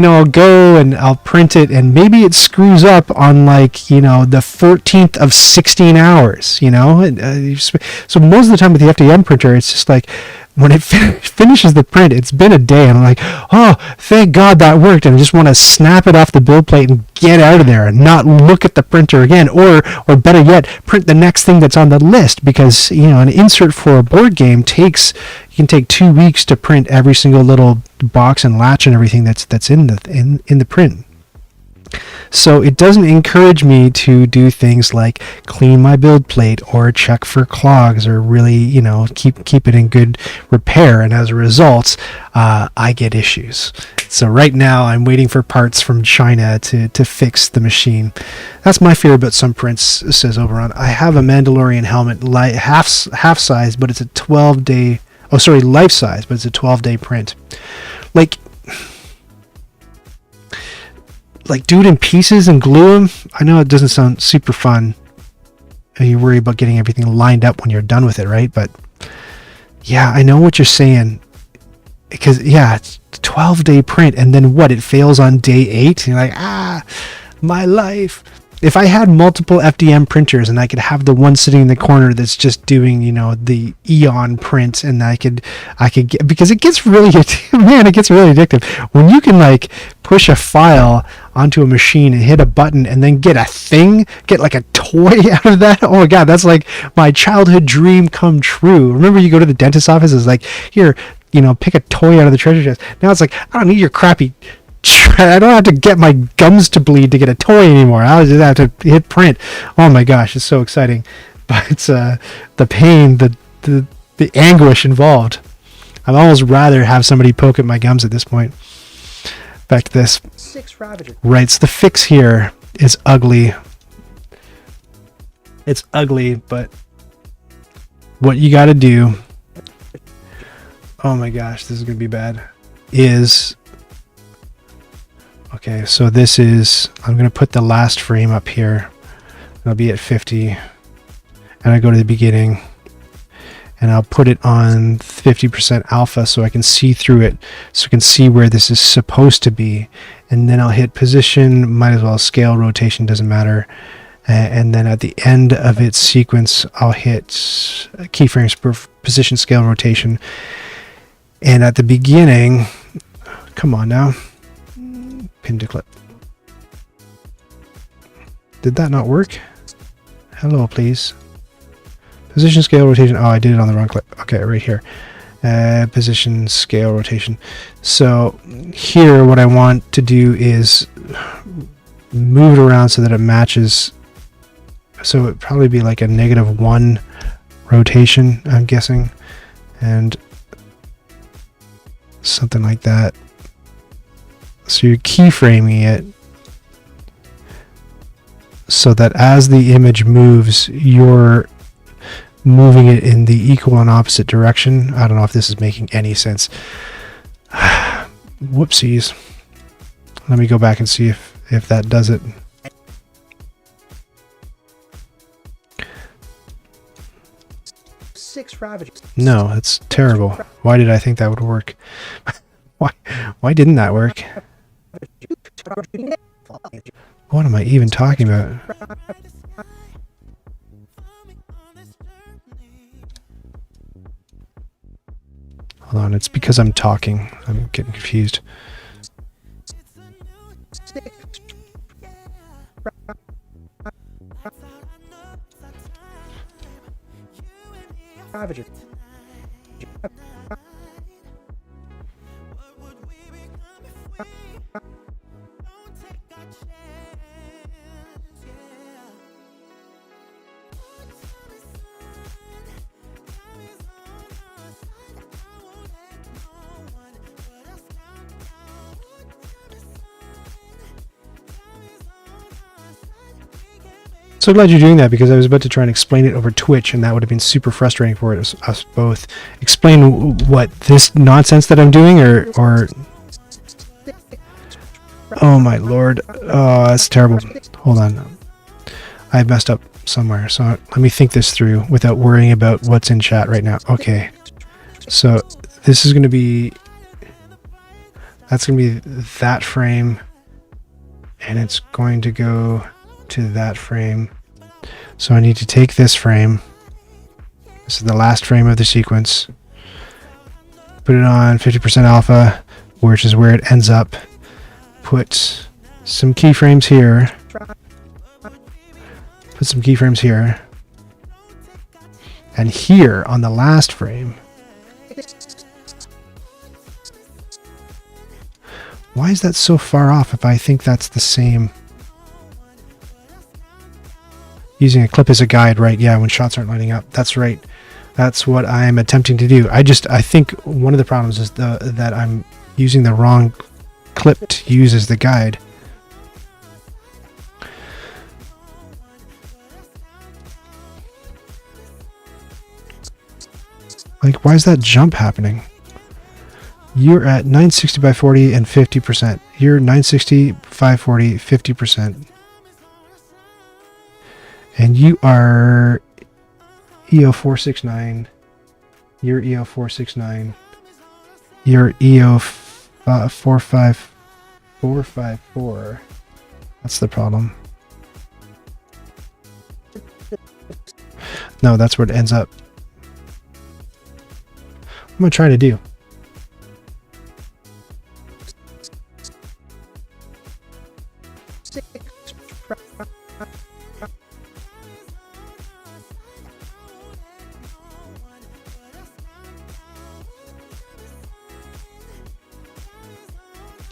Speaker 2: I'll go and I'll print it, and maybe it screws up on, like, the 14th of 16 hours, So most of the time with the FDM printer, it's just like, when it finishes the print, it's been a day, and I'm like, oh, thank God that worked, and I just want to snap it off the build plate and get out of there and not look at the printer again, or better yet, print the next thing that's on the list, because an insert for a board game can take 2 weeks to print every single little box and latch and everything that's in the print. So it doesn't encourage me to do things like clean my build plate or check for clogs or really, keep it in good repair. And as a result, I get issues. So right now I'm waiting for parts from China to fix the machine. That's my fear about some prints, says Oberon. I have a Mandalorian helmet, half size, but it's a 12-day, life size, but it's a 12-day print. Like do it in pieces and glue them. I know it doesn't sound super fun, and you worry about getting everything lined up when you're done with it, right? But yeah, I know what you're saying, because it's a 12-day print, and then what? It fails on day 8. And you're like, my life. if I had multiple FDM printers and I could have the one sitting in the corner that's just doing, you know, the Eon print, and I could get, because it gets really, man, it gets really addictive when you can like push a file onto a machine and hit a button and then get like a toy out of that. Oh my God, that's like my childhood dream come true. Remember, you go to the dentist's office, it's like, here, you know, pick a toy out of the treasure chest. Now it's like, I don't need your crappy, I don't have to get my gums to bleed to get a toy anymore. I just have to hit print. Oh my gosh, it's so exciting. But it's the pain, the anguish involved. I'd almost rather have somebody poke at my gums at this point. Back to this. Right, so the fix here is ugly. It's ugly, but what you got to do, oh my gosh, this is going to be bad, is, okay, so this is, I'm going to put the last frame up here. It'll be at 50. And I go to the beginning. And I'll put it on 50% alpha so I can see through it. So I can see where this is supposed to be. And then I'll hit position, might as well scale, rotation, doesn't matter. And then at the end of its sequence, I'll hit keyframes per position, scale, rotation. And at the beginning, come on now. Pin to clip. Did that not work? Hello, please. Position, scale, rotation. Oh, I did it on the wrong clip. Okay, right here. Position, scale, rotation. So here, what I want to do is move it around so that it matches. So it'd probably be like a -1 rotation, I'm guessing. And something like that. So you're keyframing it so that as the image moves, you're moving it in the equal and opposite direction. I don't know if this is making any sense. Whoopsies. Let me go back and see if that does it. No, that's terrible. Why did I think that would work? Why didn't that work? What am I even talking about? Hold on, it's because I'm talking. I'm getting confused. So glad you're doing that, because I was about to try and explain it over Twitch, and that would have been super frustrating for us both. Explain what, this nonsense that I'm doing, or oh my lord, oh, that's terrible. Hold on, I messed up somewhere, so let me think this through without worrying about what's in chat right now. Okay, so this is going to be, that's going to be that frame, and it's going to go to that frame. So I need to take this frame, this is the last frame of the sequence, put it on 50% alpha, which is where it ends up, put some keyframes here, put some keyframes here, and here on the last frame. Why is that so far off if I think that's the same? Using a clip as a guide, right? Yeah, when shots aren't lining up. That's right. That's what I'm attempting to do. I think one of the problems is that I'm using the wrong clip to use as the guide. Like, why is that jump happening? You're at 960 by 40 and 50%. You're 960, 540, 50%. And you are EO469. You're EO469. You're EO45454. That's the problem. No, that's where it ends up. What am I trying to do?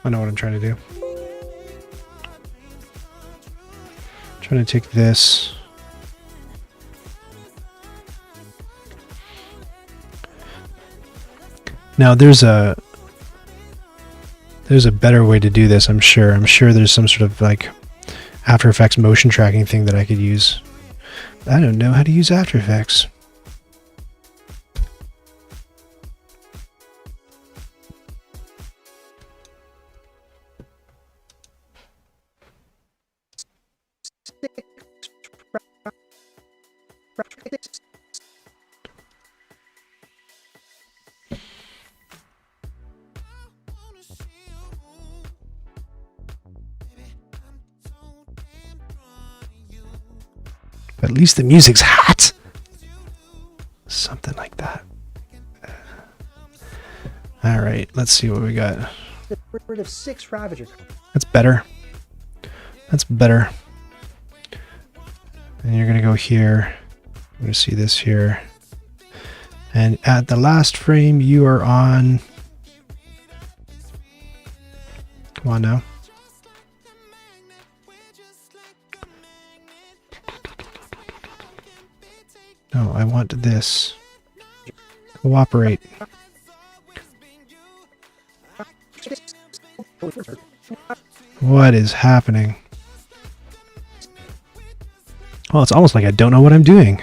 Speaker 2: I know what I'm trying to do. I'm trying to take this. Now there's a better way to do this, I'm sure. I'm sure there's some sort of like After Effects motion tracking thing that I could use. I don't know how to use After Effects. At least the music's hot. Something like that. All right, let's see what we got.
Speaker 1: Get rid of 6 Ravager.
Speaker 2: That's better. That's better. And you're gonna go here. I'm gonna see this here. And at the last frame, you are on. Come on now. No, I want this. Cooperate. What is happening? Well, it's almost like I don't know what I'm doing.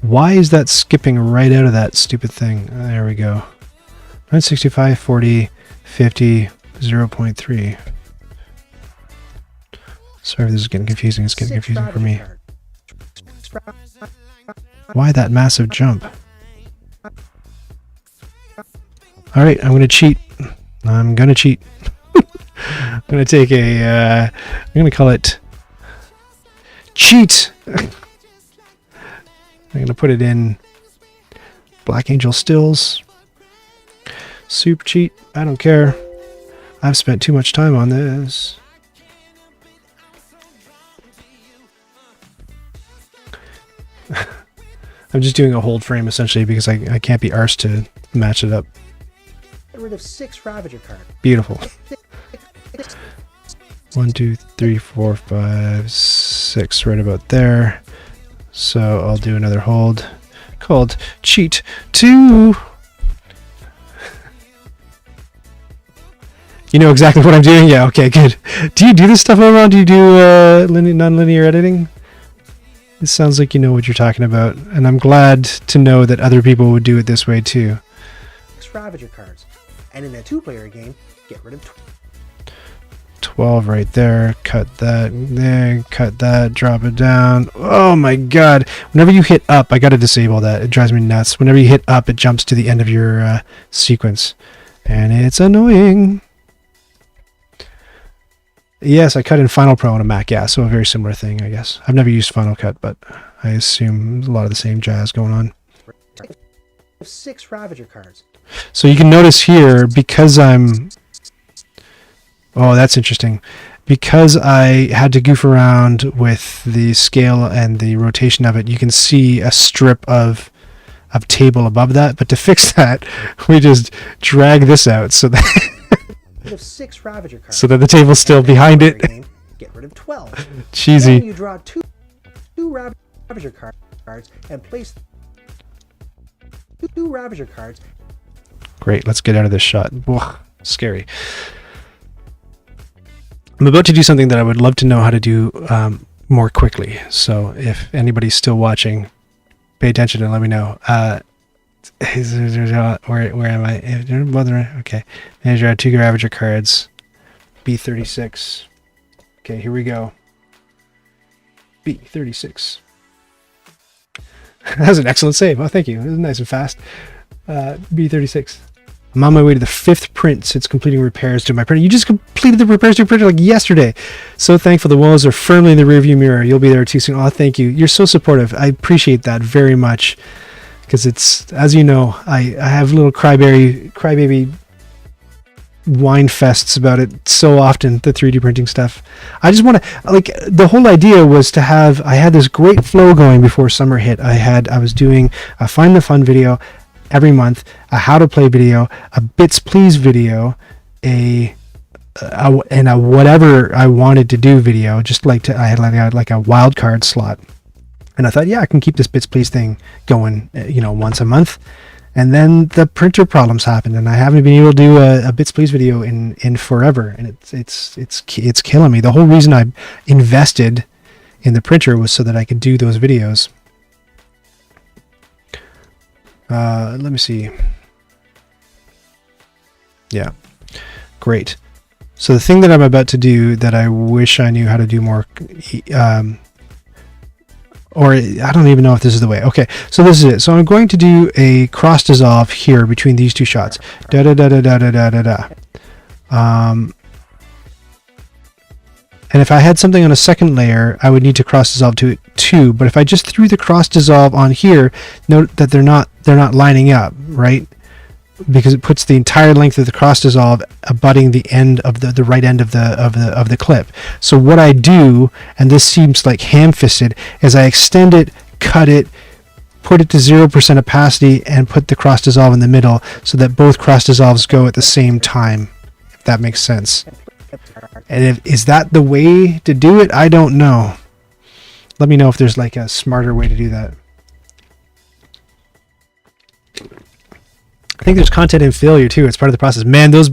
Speaker 2: Why is that skipping right out of that stupid thing? There we go. 165, 40, 50, 0.3. Sorry if this is getting confusing. It's getting confusing for me. Why that massive jump? Alright, I'm going to cheat. I'm going to cheat. I'm going to take a... I'm going to call it... Cheat! I'm going to put it in Black Angel Stills. Super cheat. I don't care. I've spent too much time on this. I'm just doing a hold frame essentially because I can't be arsed to match it up.
Speaker 1: Get rid of 6 Ravager cards.
Speaker 2: Beautiful. 1, 2, 3, 4, 5, 6, right about there. So I'll do another hold called Cheat 2. You know exactly what I'm doing? Yeah, okay, good. Do you do this stuff around? Do you do non-linear editing? It sounds like you know what you're talking about, and I'm glad to know that other people would do it this way too.
Speaker 1: 6 Ravager cards. And in a 2-player game, get rid of
Speaker 2: 12 right there. Cut that there. Cut that. Drop it down. Oh my god. Whenever you hit up, I gotta disable that. It drives me nuts. Whenever you hit up, it jumps to the end of your sequence. And it's annoying. Yes, I cut in Final Pro on a Mac. Yeah, so a very similar thing, I guess. I've never used Final Cut, but I assume a lot of the same jazz going on.
Speaker 1: 6 Ravager cards.
Speaker 2: So you can notice here, because I'm... Oh, that's interesting. Because I had to goof around with the scale and the rotation of it, you can see a strip of table above that. But to fix that, we just drag this out so that...
Speaker 1: Of 6 Ravager cards.
Speaker 2: So that the table's still behind it.
Speaker 1: Get rid of 12.
Speaker 2: Cheesy.
Speaker 1: Then you draw two Ravager cards and place 2 Ravager cards.
Speaker 2: Great, let's get out of this shot. Ugh, scary. I'm about to do something that I would love to know how to do more quickly. So if anybody's still watching, pay attention and let me know. Where am I? Okay. Manage 2 Ravager cards. B36. Okay, here we go. B36. That was an excellent save. Oh, thank you. It was nice and fast. B36. I'm on my way to the 5th print since completing repairs to my printer. You just completed the repairs to your printer like yesterday. So thankful the walls are firmly in the rearview mirror. You'll be there too soon. Oh, thank you. You're so supportive. I appreciate that very much. Because it's, as you know, I have little crybaby wine fests about it so often, the 3D printing stuff. I just want to, like, the whole idea was to have, I had this great flow going before summer hit. I was doing a Find the Fun video every month, a how to play video, a bits please video, and a whatever I wanted to do video, just like I had like a wild card slot. And I thought, yeah, I can keep this bits please thing going, once a month. And then the printer problems happened, and I haven't been able to do a bits please video in forever, and it's killing me. The whole reason I invested in the printer was so that I could do those videos. Let me see. Yeah, great. So the thing that I'm about to do that I wish I knew how to do more, or I don't even know if this is the way. Okay, so this is it. So I'm going to do a cross dissolve here between these two shots. Da da da da da da da da da. And if I had something on a second layer, I would need to cross dissolve to it too. But if I just threw the cross dissolve on here, note that they're not lining up, right? Because it puts the entire length of the cross dissolve abutting the end of the right end of the clip. So what I do, and this seems like ham-fisted, is I extend it, cut it, put it to 0% opacity, and put the cross dissolve in the middle so that both cross dissolves go at the same time, if that makes sense. And is that the way to do it? I don't know. Let me know if there's like a smarter way to do that. I think there's content in failure too. It's part of the process. Man, those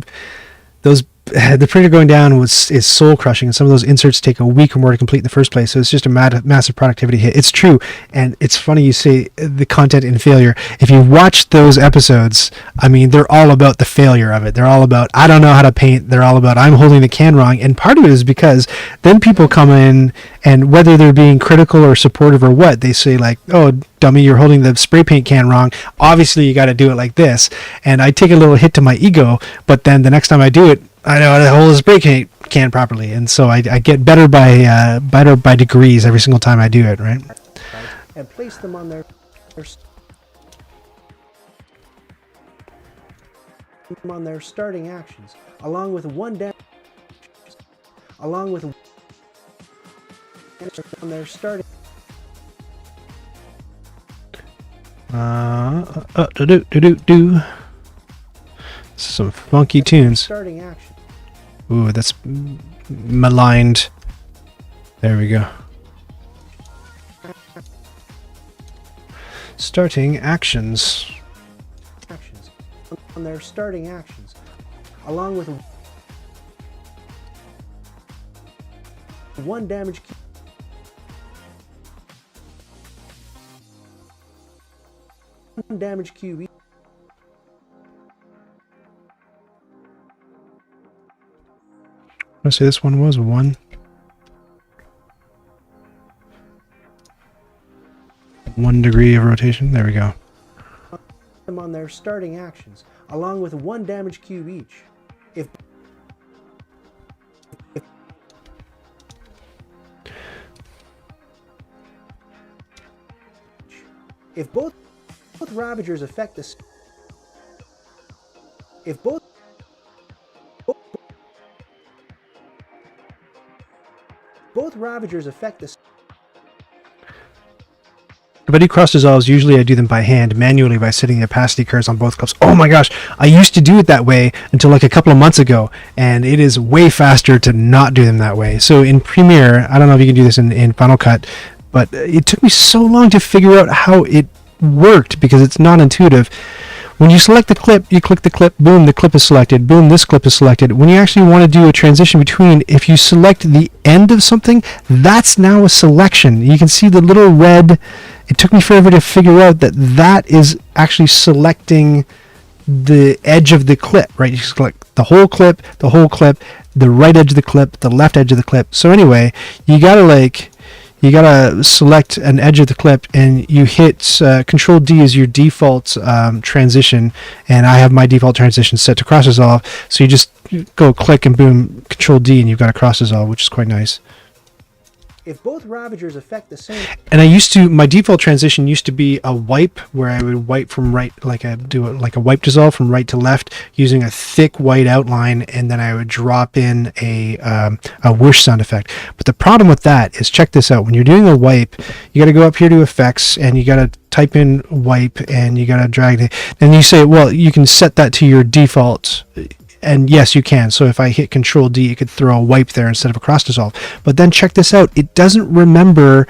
Speaker 2: the printer going down is soul crushing, and some of those inserts take a week or more to complete in the first place. So it's just a massive productivity hit. It's true, and it's funny you say the content in failure. If you watch those episodes, I mean, they're all about the failure of it. They're all about I don't know how to paint. They're all about I'm holding the can wrong, and part of it is because then people come in, and whether they're being critical or supportive or what, they say like, "Oh, dummy, you're holding the spray paint can wrong. Obviously, you got to do it like this." And I take a little hit to my ego, but then the next time I do it, I know how to hold a spray can properly, and so I get better by degrees every single time I do it, right?
Speaker 1: And place them on their starting actions, along with on their starting.
Speaker 2: Some funky tunes.
Speaker 1: Starting action.
Speaker 2: Ooh, that's maligned. There we go. Starting actions.
Speaker 1: On their starting actions, along with one damage cube. One damage cube each.
Speaker 2: I say this one was 1 degree of rotation. There we go.
Speaker 1: Them on their starting actions, along with one damage cube each. If both Ravagers affect the both Ravagers affect the.
Speaker 2: If I do cross dissolves, usually I do them by hand, manually by setting the opacity curves on both clips. Oh my gosh, I used to do it that way until like a couple of months ago, and it is way faster to not do them that way. So in Premiere, I don't know if you can do this in Final Cut, but it took me so long to figure out how it worked because it's not intuitive. When you select the clip, you click the clip, boom, the clip is selected, boom, this clip is selected. When you actually want to do a transition between, if you select the end of something, that's now a selection. You can see the little red. It took me forever to figure out that that is actually selecting the edge of the clip, right? You select the whole clip, the right edge of the clip, the left edge of the clip. So anyway, you gotta you gotta select an edge of the clip, and you hit Control D is your default transition, and I have my default transition set to cross dissolve. So you just go click and boom, Control D, and you've got a cross dissolve, which is quite nice.
Speaker 1: If both Ravagers affect the same...
Speaker 2: And my default transition used to be a wipe, where I would wipe from right, like a wipe dissolve from right to left using a thick white outline, and then I would drop in a whoosh sound effect. But the problem with that is, check this out, when you're doing a wipe, you got to go up here to effects, and you got to type in wipe, and you got to drag it, and you say, well, you can set that to your default. And yes, you can. So if I hit Control D, it could throw a wipe there instead of a cross dissolve. But then check this out. It doesn't remember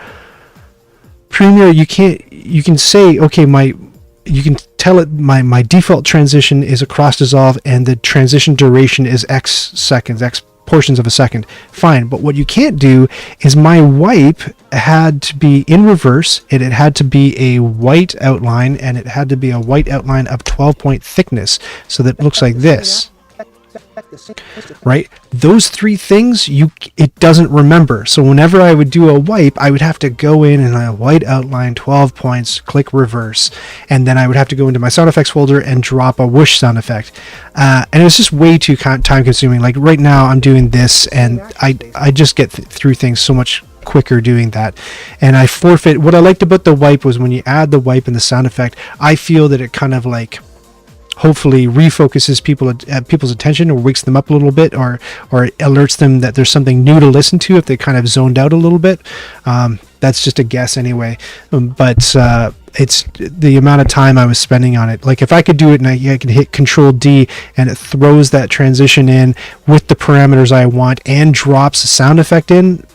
Speaker 2: Premiere. You can say, okay, you can tell it my default transition is a cross dissolve, and the transition duration is X seconds, X portions of a second. Fine. But what you can't do is my wipe had to be in reverse. It had to be a white outline, and it had to be a white outline of 12-point thickness, so that it looks like this. Right, those three things it doesn't remember. So whenever I would do a wipe, I would have to go in and a white outline, 12 points, click reverse, and then I would have to go into my sound effects folder and drop a whoosh sound effect, and it was just way too time consuming. Like right now I'm doing this, and I just get through things so much quicker doing that, and I forfeit. What I liked about the wipe was when you add the wipe and the sound effect, I feel that it kind of like hopefully refocuses people's attention, or wakes them up a little bit, or alerts them that there's something new to listen to if they kind of zoned out a little bit. That's just a guess anyway, but it's the amount of time I was spending on it. Like if I could do it and I could hit Control D and it throws that transition in with the parameters I want and drops a sound effect in,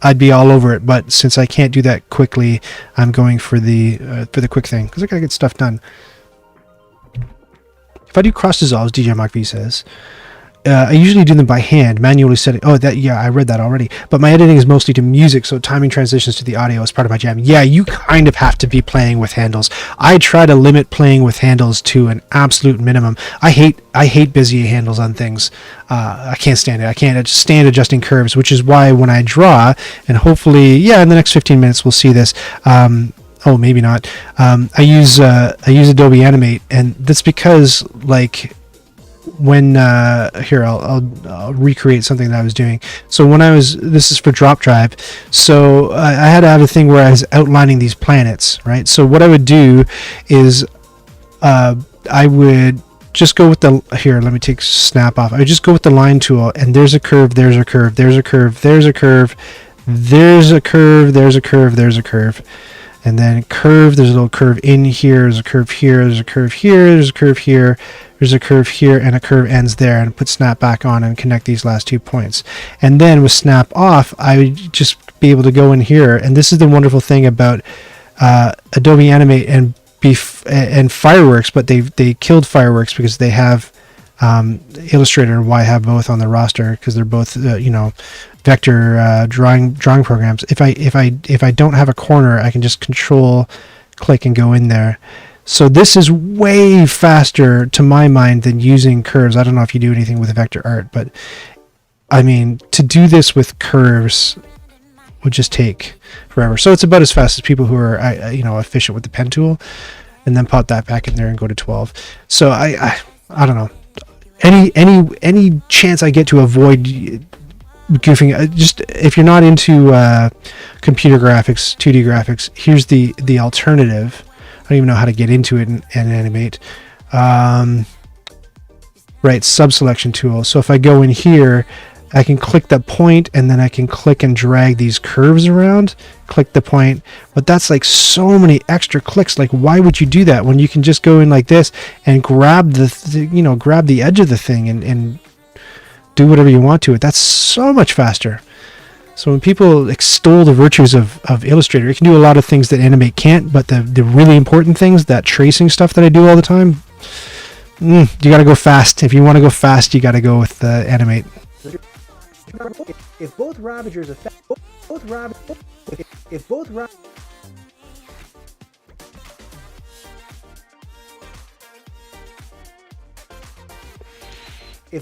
Speaker 2: I'd be all over it. But since I can't do that quickly, I'm going for the quick thing, because I gotta get stuff done. If I do cross dissolves, DJ Mark V says, I usually do them by hand, manually setting. Oh, yeah, I read that already. But my editing is mostly to music, so timing transitions to the audio is part of my jam. Yeah, you kind of have to be playing with handles. I try to limit playing with handles to an absolute minimum. I hate Bezier handles on things. I can't stand it. I can't stand adjusting curves, which is why when I draw, and hopefully, yeah, in the next 15 minutes we'll see this. Oh, maybe not. I use Adobe Animate, and that's because, like, when here I'll recreate something that I was doing. So when this is for Drop Drive, so I had to have a thing where I was outlining these planets, right? So what I would do is I would just go with here, let me take snap off. I would just go with the line tool, and there's a curve, there's a curve, there's a curve, there's a curve, there's a curve, there's a curve, there's a curve. And then curve, there's a little curve in here, there's a curve here, there's a curve here, there's a curve here, there's a curve here, and a curve ends there, and put snap back on and connect these last 2 points. And then with snap off, I would just be able to go in here, and this is the wonderful thing about Adobe Animate and Fireworks, but they killed Fireworks because they have Illustrator, and why have both on the roster, because they're both vector drawing programs. If I don't have a corner, I can just control click and go in there. So this is way faster to my mind than using curves. I don't know if you do anything with vector art, but I mean, to do this with curves would just take forever. So it's about as fast as people who are efficient with the pen tool, and then pop that back in there and go to 12. So I don't know, any chance I get to avoid goofing, just if you're not into computer graphics, 2D graphics, here's the alternative. I don't even know how to get into it and animate. Right, subselection tool. So if I go in here, I can click the point, and then I can click and drag these curves around, click the point, but that's like so many extra clicks. Like, why would you do that when you can just go in like this and grab grab the edge of the thing and do whatever you want to it? That's so much faster. So when people extol the virtues of Illustrator, it can do a lot of things that Animate can't, but the really important things, that tracing stuff that I do all the time, you got to go fast. If you want to go fast, you got to go with Animate.
Speaker 1: If both Ravagers affect if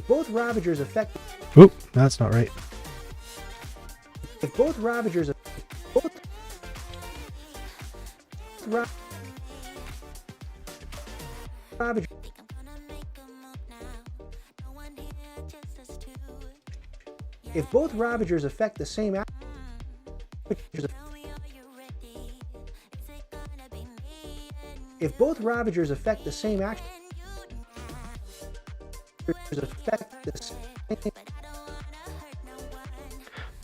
Speaker 1: both Ravagers affect.
Speaker 2: Oop, that's not right.
Speaker 1: If both Ravagers If both Ravagers affect the same action, if both Ravagers affect the same action, affect the same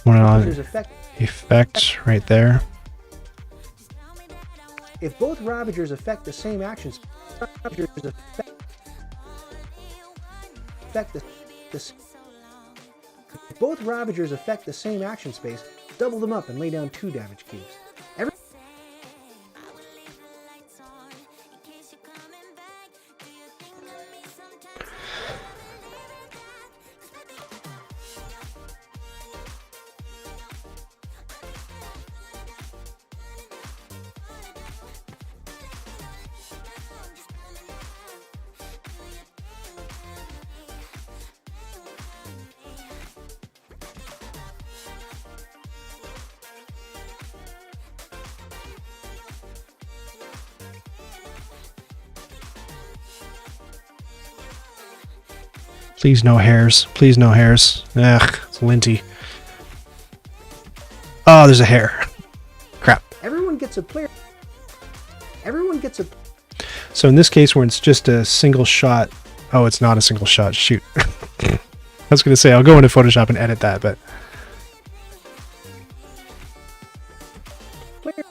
Speaker 2: One on
Speaker 1: Ravagers affect.
Speaker 2: effect right there.
Speaker 1: If both Ravagers affect the same actions, Ravagers affect the if both Ravagers affect the same action space, double them up and lay down 2 damage cubes.
Speaker 2: Please no hairs. Please no hairs. Ugh, it's linty. Oh, there's a hair. Crap.
Speaker 1: Everyone gets a player. Everyone gets a.
Speaker 2: So in this case, when it's just a single shot. Oh, it's not a single shot. Shoot. I was going to say, I'll go into Photoshop and edit that, but.
Speaker 1: Player.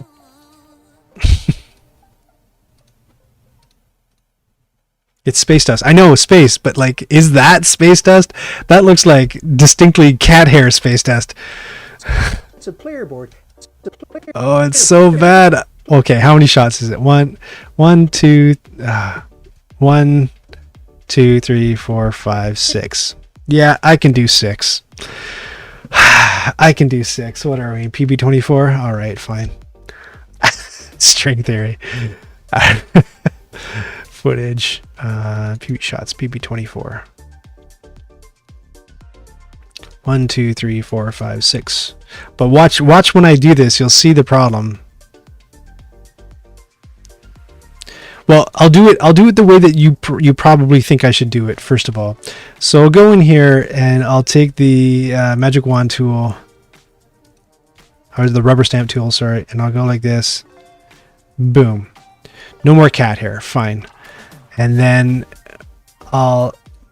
Speaker 2: It's space dust. I know space, but like, is that space dust? That looks like distinctly cat hair space dust.
Speaker 1: It's a player board.
Speaker 2: Oh, it's so bad. Okay, how many shots is it? One, two, 1, 2, 3, 4, 5, 6. Yeah, I can do 6. I can do 6. What are we? PB24? All right, fine. String theory. Footage. PB shots. PB24. 1, 2, 3, 4, 5, 6. But watch when I do this, you'll see the problem. Well, I'll do it the way that you probably think I should do it, first of all. So I'll go in here and I'll take the magic wand tool, or the rubber stamp tool, sorry, and I'll go like this. Boom. No more cat hair. Fine. And then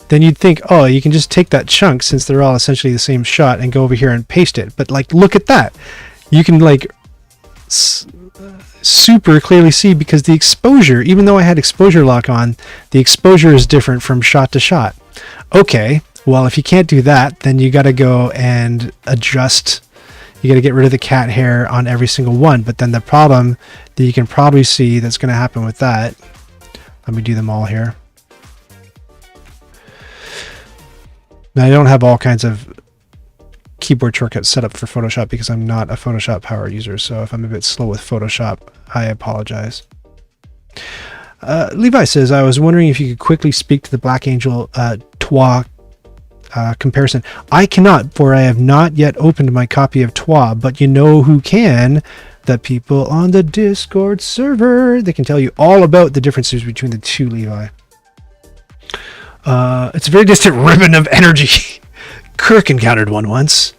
Speaker 2: then you'd think, oh, you can just take that chunk, since they're all essentially the same shot, and go over here and paste it. But like, look at that. You can like super clearly see, because the exposure, even though I had exposure lock on, the exposure is different from shot to shot. Okay, well, if you can't do that, then you got to go and adjust. You got to get rid of the cat hair on every single one. But then the problem that you can probably see that's going to happen with that, let me do them all here. Now, I don't have all kinds of keyboard shortcuts set up for Photoshop because I'm not a Photoshop power user. So if I'm a bit slow with Photoshop, I apologize. Levi says, I was wondering if you could quickly speak to the Black Angel TWA comparison. I cannot, for I have not yet opened my copy of TWA, but you know who can? The people on the Discord server. They can tell you all about the differences between the two, Levi. It's a very distant ribbon of energy. Kirk encountered one once.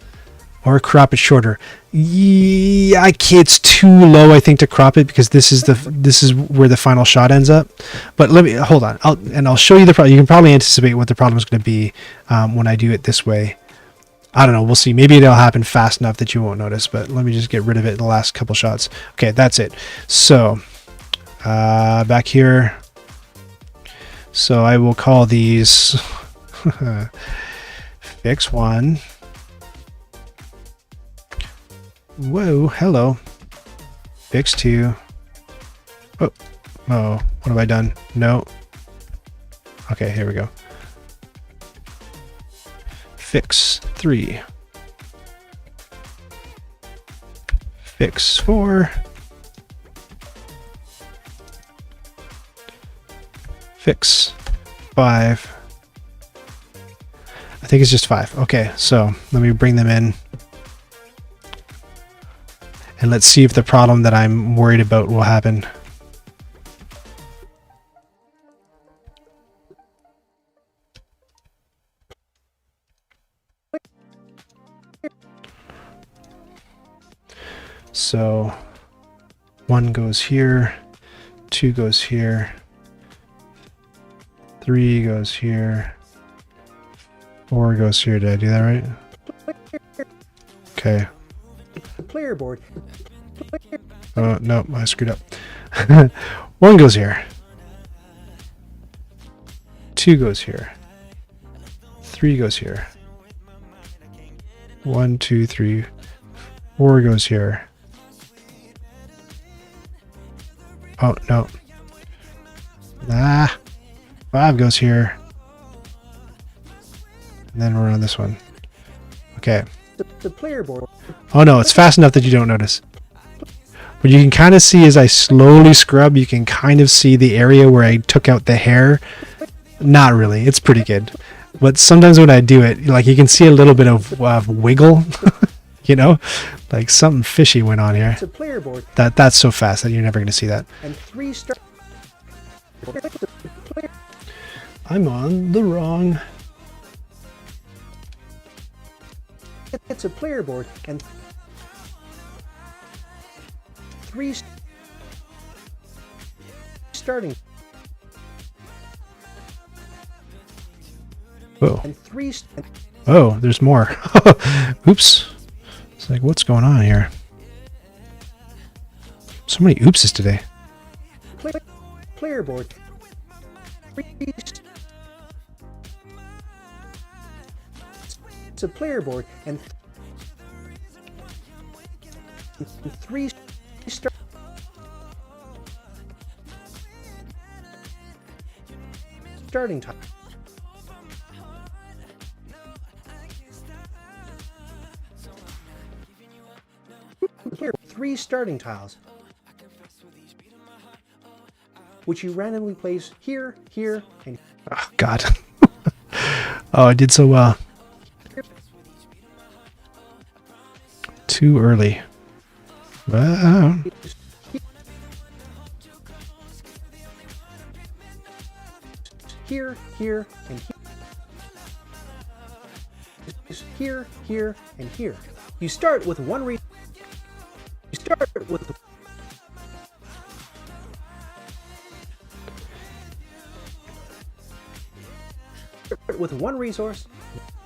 Speaker 2: Or crop it shorter. Yeah, it's too low, I think, to crop it, because this is where the final shot ends up. But let me hold on. I'll show you the problem. You can probably anticipate what the problem is going to be when I do it this way. I don't know. We'll see. Maybe it'll happen fast enough that you won't notice. But let me just get rid of it in the last couple shots. Okay, that's it. So back here. So I will call these fix 1. Whoa, hello. Fix 2. Oh, what have I done? No. Okay, here we go. Fix 3. Fix 4. Fix 5. I think it's just 5. Okay, so let me bring them in. And let's see if the problem that I'm worried about will happen. So 1 goes here, 2 goes here, 3 goes here, 4 goes here. Did I do that right? Okay.
Speaker 1: The player board.
Speaker 2: Oh, no, I screwed up. 1 goes here. 2 goes here. 3 goes here. 1, 2, 3, 4 goes here. Oh, no. 5 goes here. And then we're on this one. Okay.
Speaker 1: The player board.
Speaker 2: Oh no, it's fast enough that you don't notice. But you can kind of see as I slowly scrub, you can kind of see the area where I took out the hair. Not really, it's pretty good. But sometimes when I do it, like you can see a little bit of wiggle, you know? Like something fishy went on here.
Speaker 1: It's a player board.
Speaker 2: That's so fast that you're never going to see that.
Speaker 1: And 3 start.
Speaker 2: I'm on the wrong.
Speaker 1: It's a player board and 3 starting.
Speaker 2: Whoa.
Speaker 1: And 3.
Speaker 2: Oh, there's more. Oops. It's like, what's going on here? So many oopses today.
Speaker 1: Player board. 3. It's a player board and 3 starting time. Here, 3 starting tiles, which you randomly place here, here, and
Speaker 2: Oh, God. Oh, I did so well. Too early.
Speaker 1: here, here, and here, here, and here. You start with one You start with one resource,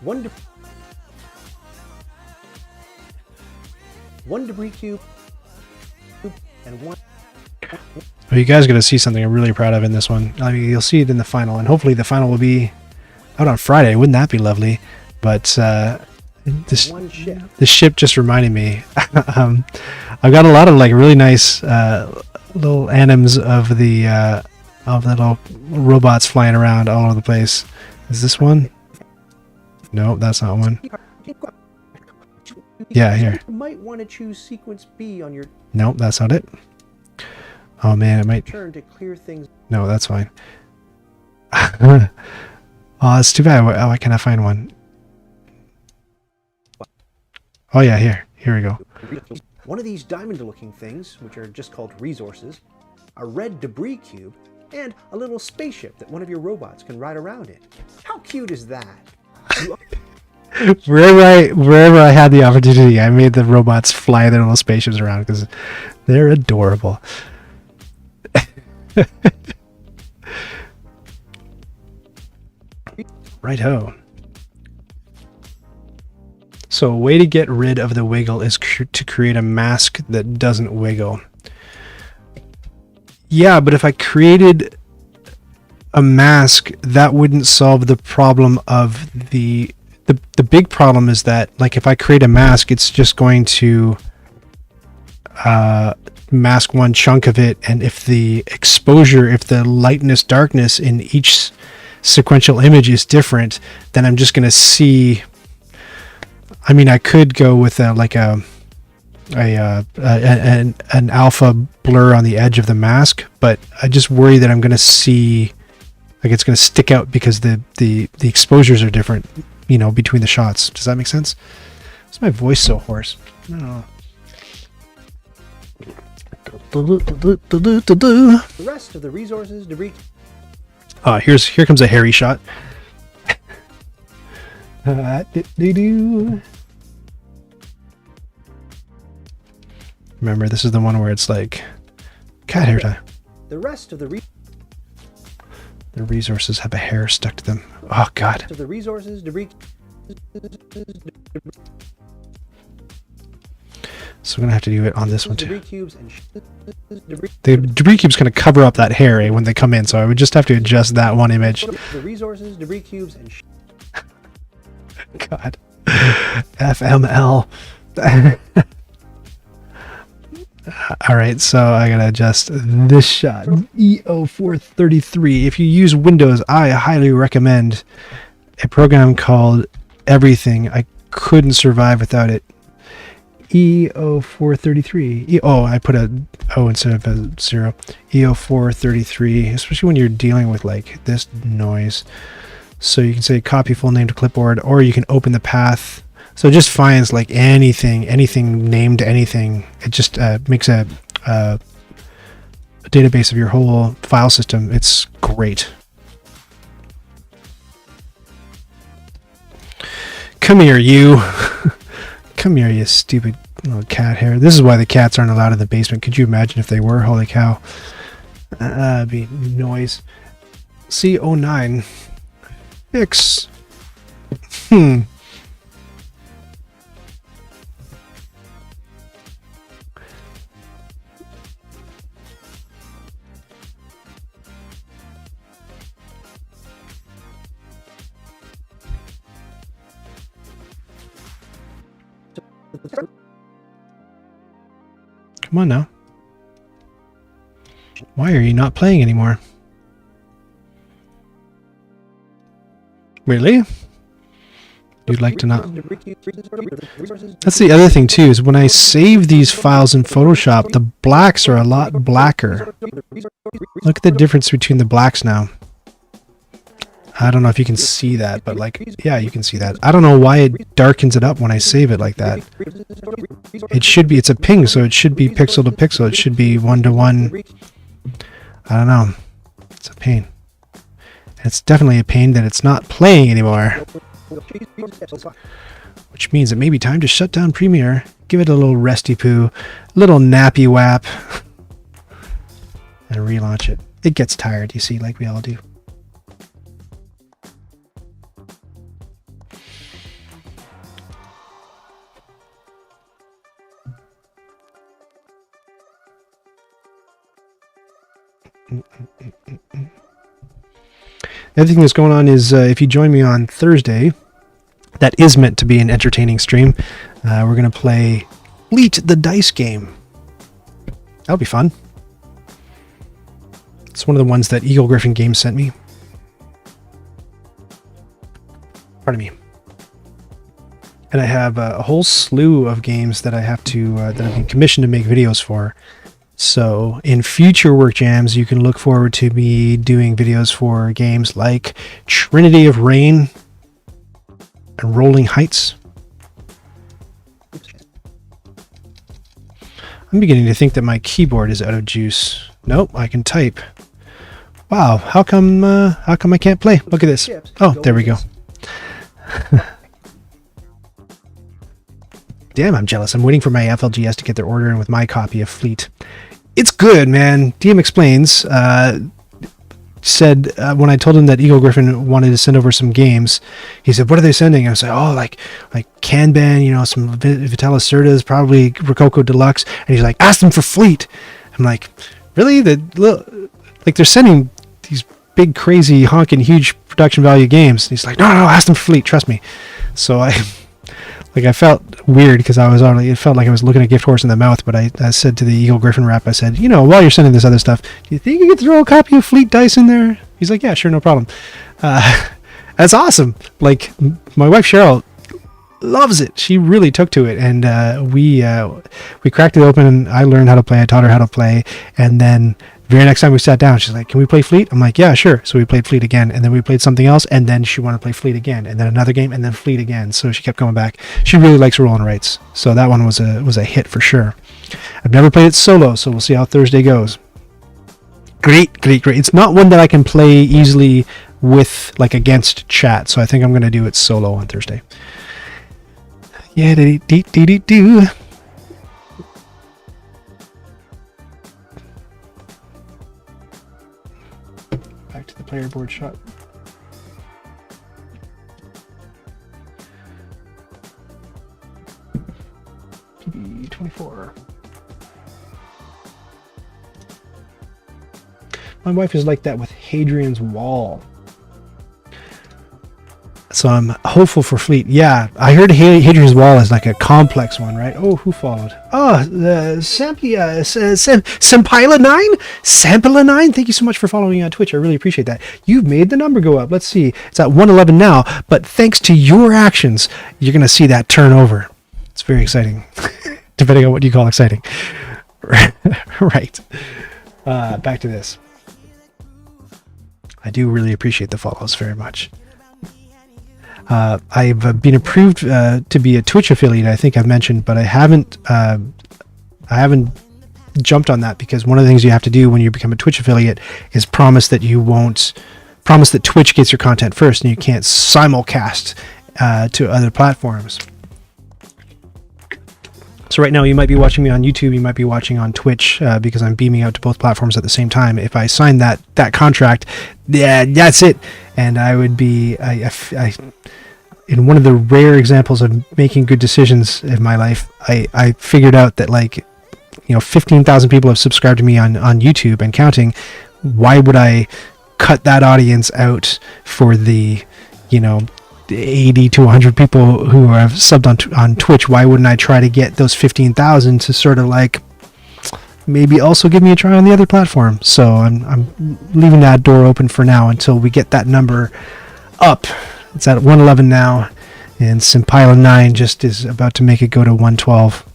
Speaker 1: one debris cube, and one.
Speaker 2: Well, you guys are going to see something I'm really proud of in this one. I mean, you'll see it in the final, and hopefully the final will be out on Friday. Wouldn't that be lovely? But this ship just reminded me. I've got a lot of like really nice little anims of the little robots flying around all over the place. Is this one? No, that's not one. Yeah, here.
Speaker 1: You might want to choose sequence B on your
Speaker 2: Nope, that's not it. Oh man, it might
Speaker 1: turn to clear things.
Speaker 2: No, that's fine. Oh, that's too bad. Why can't I find one? Oh yeah, here we go.
Speaker 1: One of these diamond-looking things, which are just called resources, a red debris cube, and a little spaceship that one of your robots can ride around in. How cute is that?
Speaker 2: Wherever I had the opportunity, I made the robots fly their little spaceships around because they're adorable. Right-ho. So a way to get rid of the wiggle is to create a mask that doesn't wiggle. Yeah, but if I created a mask, that wouldn't solve the problem of the big problem is that, like, if I create a mask, it's just going to mask one chunk of it, and if the exposure, if the lightness, darkness in each sequential image is different, then I'm just going to see. I mean, I could go with an alpha blur on the edge of the mask, but I just worry that I'm going to see, like, it's going to stick out because the exposures are different, you know, between the shots. Does that make sense? Why's my voice so hoarse? I don't know.
Speaker 1: The rest of the resources, debris.
Speaker 2: Here comes a hairy shot. Remember, this is the one where it's like cat hair time.
Speaker 1: The rest of the
Speaker 2: resources have a hair stuck to them. Oh god.
Speaker 1: resources, debris.
Speaker 2: So we're gonna have to do it on this one too.
Speaker 1: Debris cubes and
Speaker 2: The debris cube's gonna cover up that hair when they come in, so I would just have to adjust that one image.
Speaker 1: the resources, debris cubes, and
Speaker 2: God. FML. Alright, so I gotta adjust this shot. EO433. If you use Windows, I highly recommend a program called Everything. I couldn't survive without it. EO433. Oh, I put a O instead of a 0. EO433, especially when you're dealing with like this noise. So you can say copy full name to clipboard, or you can open the path. So it just finds like anything named anything. It just makes a database of your whole file system. It's great. Come here, you. Come here, you stupid little cat hair. This is why the cats aren't allowed in the basement. Could you imagine if they were? Holy cow. That'd be noise. C09. Fix. Come on now. Why are you not playing anymore? Really? You'd like to not? That's the other thing too, is when I save these files in Photoshop, the blacks are a lot blacker. Look at the difference between the blacks now. I don't know if you can see that, but like, yeah, you can see that. I don't know why it darkens it up when I save it like that. It should be, it's a ping, so it should be pixel to pixel. It should be 1 to 1. I don't know. It's a pain. And it's definitely a pain that it's not playing anymore. Which means it may be time to shut down Premiere, give it a little resty poo, a little nappy wap, and relaunch it. It gets tired, you see, like we all do. The other thing that's going on is if you join me on Thursday, that is meant to be an entertaining stream. We're going to play Fleet the Dice game. That'll be fun. It's one of the ones that Eagle Griffin Games sent me. Pardon me. And I have a whole slew of games that I have to that I've been commissioned to make videos for. So in future work jams, you can look forward to me doing videos for games like Trinity of Rain and Rolling Heights. I'm beginning to think that my keyboard is out of juice. Nope, I can type. Wow, how come I can't play? Look at this. Oh, there we go. Damn, I'm jealous. I'm waiting for my FLGS to get their order in with my copy of Fleet. It's good, man. DM Explains said when I told him that Eagle Griffin wanted to send over some games, he said, "What are they sending?" I was like, "Oh, like Kanban, you know, some Vitella Cerdas, probably Rococo Deluxe." And he's like, "Ask them for Fleet." I'm like, "Really? Like they're sending these big, crazy, honking, huge production value games?" And he's like, "No, ask them for Fleet. Trust me." So I felt weird because it felt like I was looking a gift horse in the mouth, but I said to the Eagle Griffin rep, I said, while you're sending this other stuff, do you think you could throw a copy of Fleet Dice in there? He's like, yeah, sure, no problem. That's awesome. Like, my wife Cheryl loves it. She really took to it, and we cracked it open, and I learned how to play. I taught her how to play, and then very next time we sat down, she's like, "Can we play Fleet?" I'm like, "Yeah, sure." So we played Fleet again, and then we played something else, and then she wanted to play Fleet again, and then another game, and then Fleet again. So she kept coming back. She really likes roll and writes, so that one was a hit for sure. I've never played it solo, so we'll see how Thursday goes. Great. It's not one that I can play easily with against chat, so I think I'm gonna do it solo on Thursday. Yeah, do. player board shot. PB24. My wife is like that with Hadrian's Wall. So I'm hopeful for Fleet. Yeah, I heard Hadrian's Wall is like a complex one, right? Oh, who followed? Oh, Sampila9? Sampila9? Thank you so much for following on Twitch. I really appreciate that. You've made the number go up. Let's see. It's at 111 now, but thanks to your actions, you're going to see that turn over. It's very exciting, depending on what you call exciting. Right. Back to this. I do really appreciate the follows very much. I've been approved to be a Twitch affiliate. I think I've mentioned, but I haven't jumped on that because one of the things you have to do when you become a Twitch affiliate is promise that Twitch gets your content first, and you can't simulcast to other platforms. So right now you might be watching me on YouTube, you might be watching on Twitch because I'm beaming out to both platforms at the same time. If I signed that contract, yeah, that's it. And I would be in one of the rare examples of making good decisions in my life, I figured out that 15,000 people have subscribed to me on YouTube and counting. Why would I cut that audience out for the 80 to 100 people who have subbed on Twitch? Why wouldn't I try to get those 15,000 to sort of maybe also give me a try on the other platform? So I'm leaving that door open for now until we get that number up. It's at 111 now, and Sampila9 just is about to make it go to 112.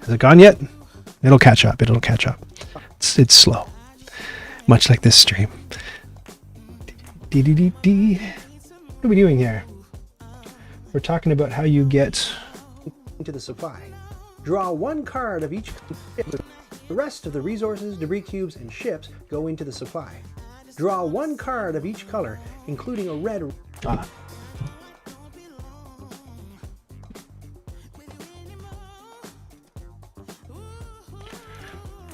Speaker 2: Has it gone yet? It'll catch up. It's slow, much like this stream. What are we doing here? We're talking about how you get
Speaker 1: into the supply. Draw one card of each. The rest of the resources, debris cubes, and ships go into the supply. Draw one card of each color, including a red.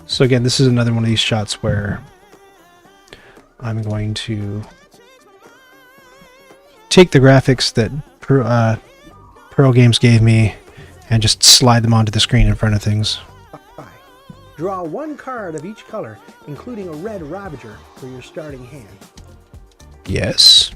Speaker 2: So again, this is another one of these shots where I'm going to take the graphics that Pearl Games gave me and just slide them onto the screen in front of things.
Speaker 1: Draw one card of each color, including a red Ravager for your starting hand.
Speaker 2: Yes.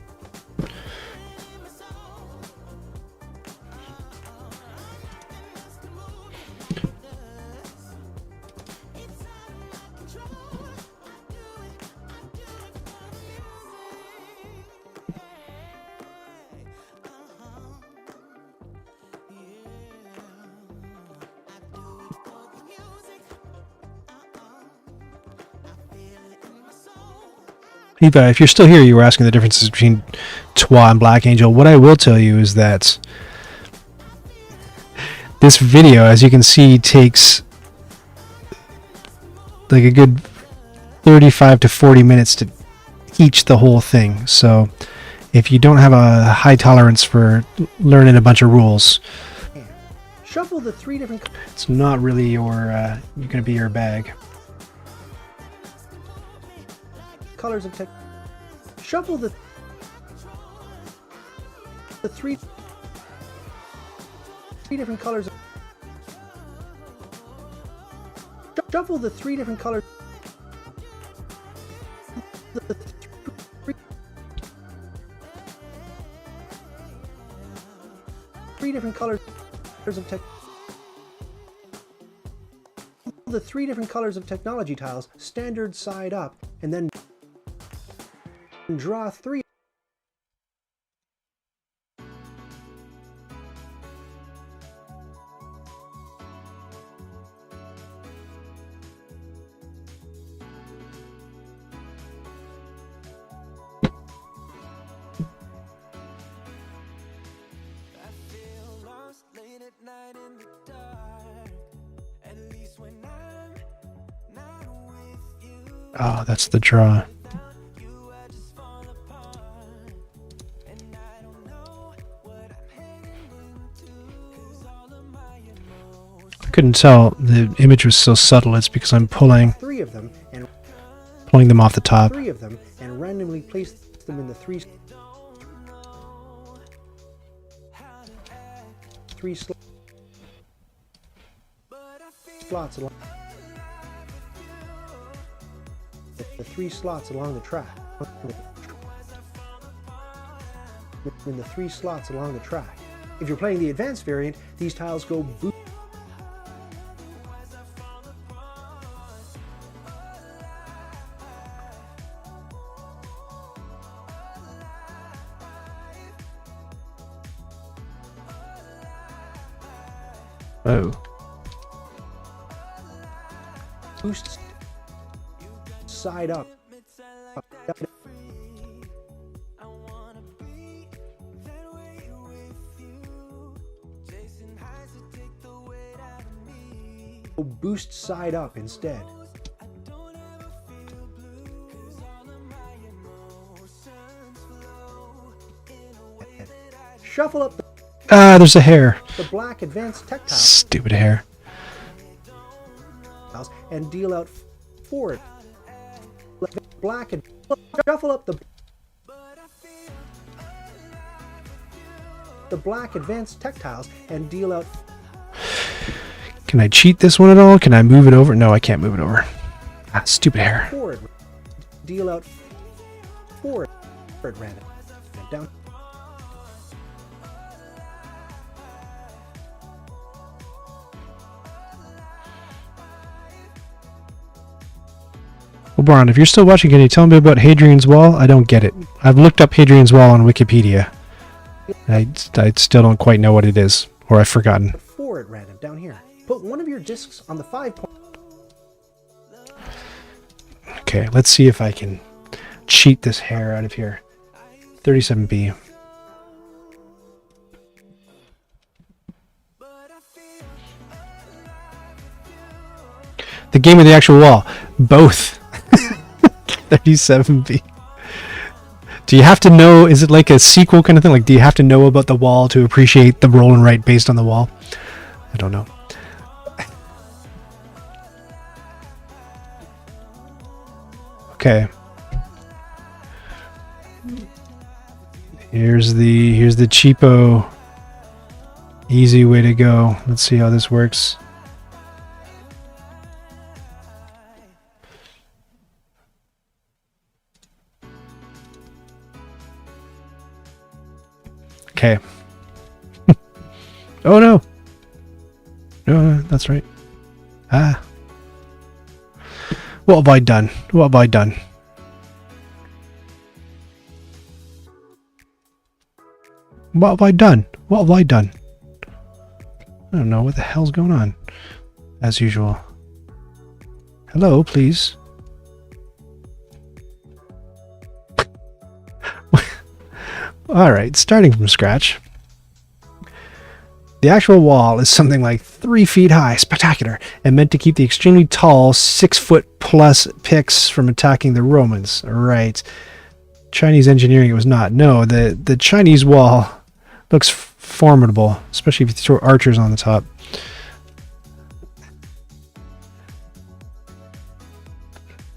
Speaker 2: Eva, if you're still here, you were asking the differences between Twa and Black Angel. What I will tell you is that this video, as you can see, takes like a good 35 to 40 minutes to teach the whole thing. So if you don't have a high tolerance for learning a bunch of rules,
Speaker 1: Shuffle the three different.
Speaker 2: It's not really going to be your bag.
Speaker 1: Colors of tech. Shuffle the three different colors. Shuffle the three different colors. Three different colors of tech. The three different colors of technology tiles, standard side up, and then draw three.
Speaker 2: Oh, that's the draw. I couldn't tell. The image was so subtle. It's because I'm pulling
Speaker 1: Three of them and
Speaker 2: them off the top.
Speaker 1: Three of them and randomly place them in the three slots along the three slots along the track. In the three slots along the track. If you're playing the advanced variant, these tiles go boot.
Speaker 2: Oh.
Speaker 1: Boosts side up. Boost side up instead. Shuffle up
Speaker 2: There's a hair.
Speaker 1: the black advanced tech tiles
Speaker 2: Stupid hair.
Speaker 1: and deal out 4 black and shuffle up the black advanced tech tiles and deal out.
Speaker 2: Can I cheat this one at all? Can I move it over? No, I can't move it over. Ah, stupid hair.
Speaker 1: Forward. Deal out 4 at random. Down.
Speaker 2: Well, Brian, if you're still watching, can you tell me about Hadrian's Wall? I don't get it. I've looked up Hadrian's Wall on Wikipedia. I still don't quite know what it is, or I've forgotten.
Speaker 1: 4 at random down here. Put one of your discs on the 5 point.
Speaker 2: Okay, let's see if I can cheat this hair out of here. 37B. The game or the actual wall? Both. 37B. Do you have to know, is it like a sequel kind of thing? Like, do you have to know about the wall to appreciate the roll and write based on the wall? I don't know. Okay. Here's the cheapo easy way to go. Let's see how this works. Okay. Oh no. No, that's right. Ah. What have I done? What have I done? What have I done? What have I done? I don't know what the hell's going on. As usual. Hello, please. Alright, starting from scratch. The actual wall is something like 3 feet high, spectacular, and meant to keep the extremely tall 6-foot plus Picts from attacking the Romans. Right. Chinese engineering it was not. No, the Chinese wall looks formidable, especially if you throw archers on the top.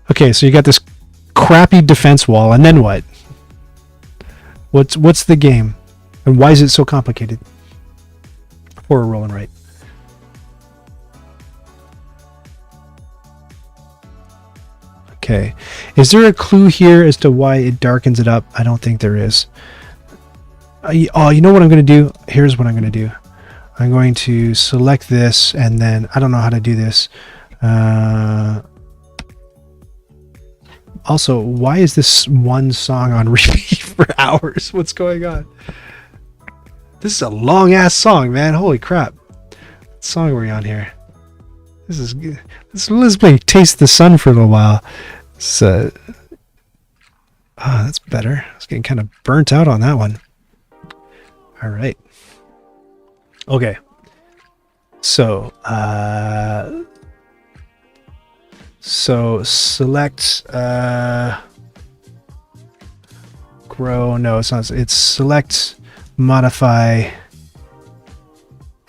Speaker 2: Okay, so you got this crappy defense wall, and then what? What's the game? And why is it so complicated? For a roll and write. Okay. Is there a clue here as to why it darkens it up? I don't think there is. Oh, you know what I'm going to do? Here's what I'm going to do. I'm going to select this, and then I don't know how to do this. Also, why is this one song on repeat for hours? What's going on? This is a long ass song, man. Holy crap. What song are we on here? This is good. Let's play Taste the Sun for a little while. That's better. I was getting kind of burnt out on that one. All right. Okay. So, select grow. No, it's not. It's select, modify,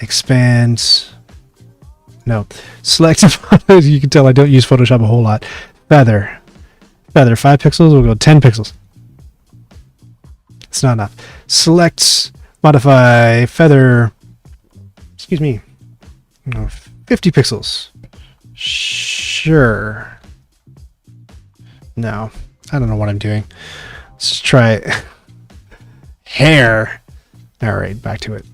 Speaker 2: expand. No, select. You can tell I don't use Photoshop a whole lot. Feather 5 pixels. We'll go 10 pixels. It's not enough. Select, modify, feather. Excuse me. No, 50 pixels. Sure. No, I don't know what I'm doing. Let's just try it. Hair. All right, back to it.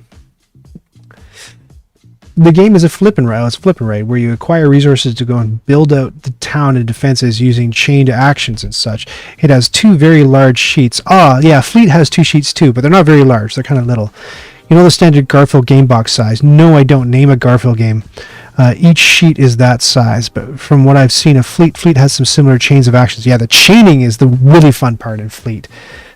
Speaker 2: The game is a flip and write. It's flip and write, where you acquire resources to go and build out the town and defenses using chained actions and such. It has 2 very large sheets. Ah, yeah, Fleet has 2 sheets too, but they're not very large. They're kind of little. You know the standard Garfield game box size? No, I don't. Name a Garfield game. Each sheet is that size, but from what I've seen of Fleet has some similar chains of actions. Yeah, the chaining is the really fun part in Fleet.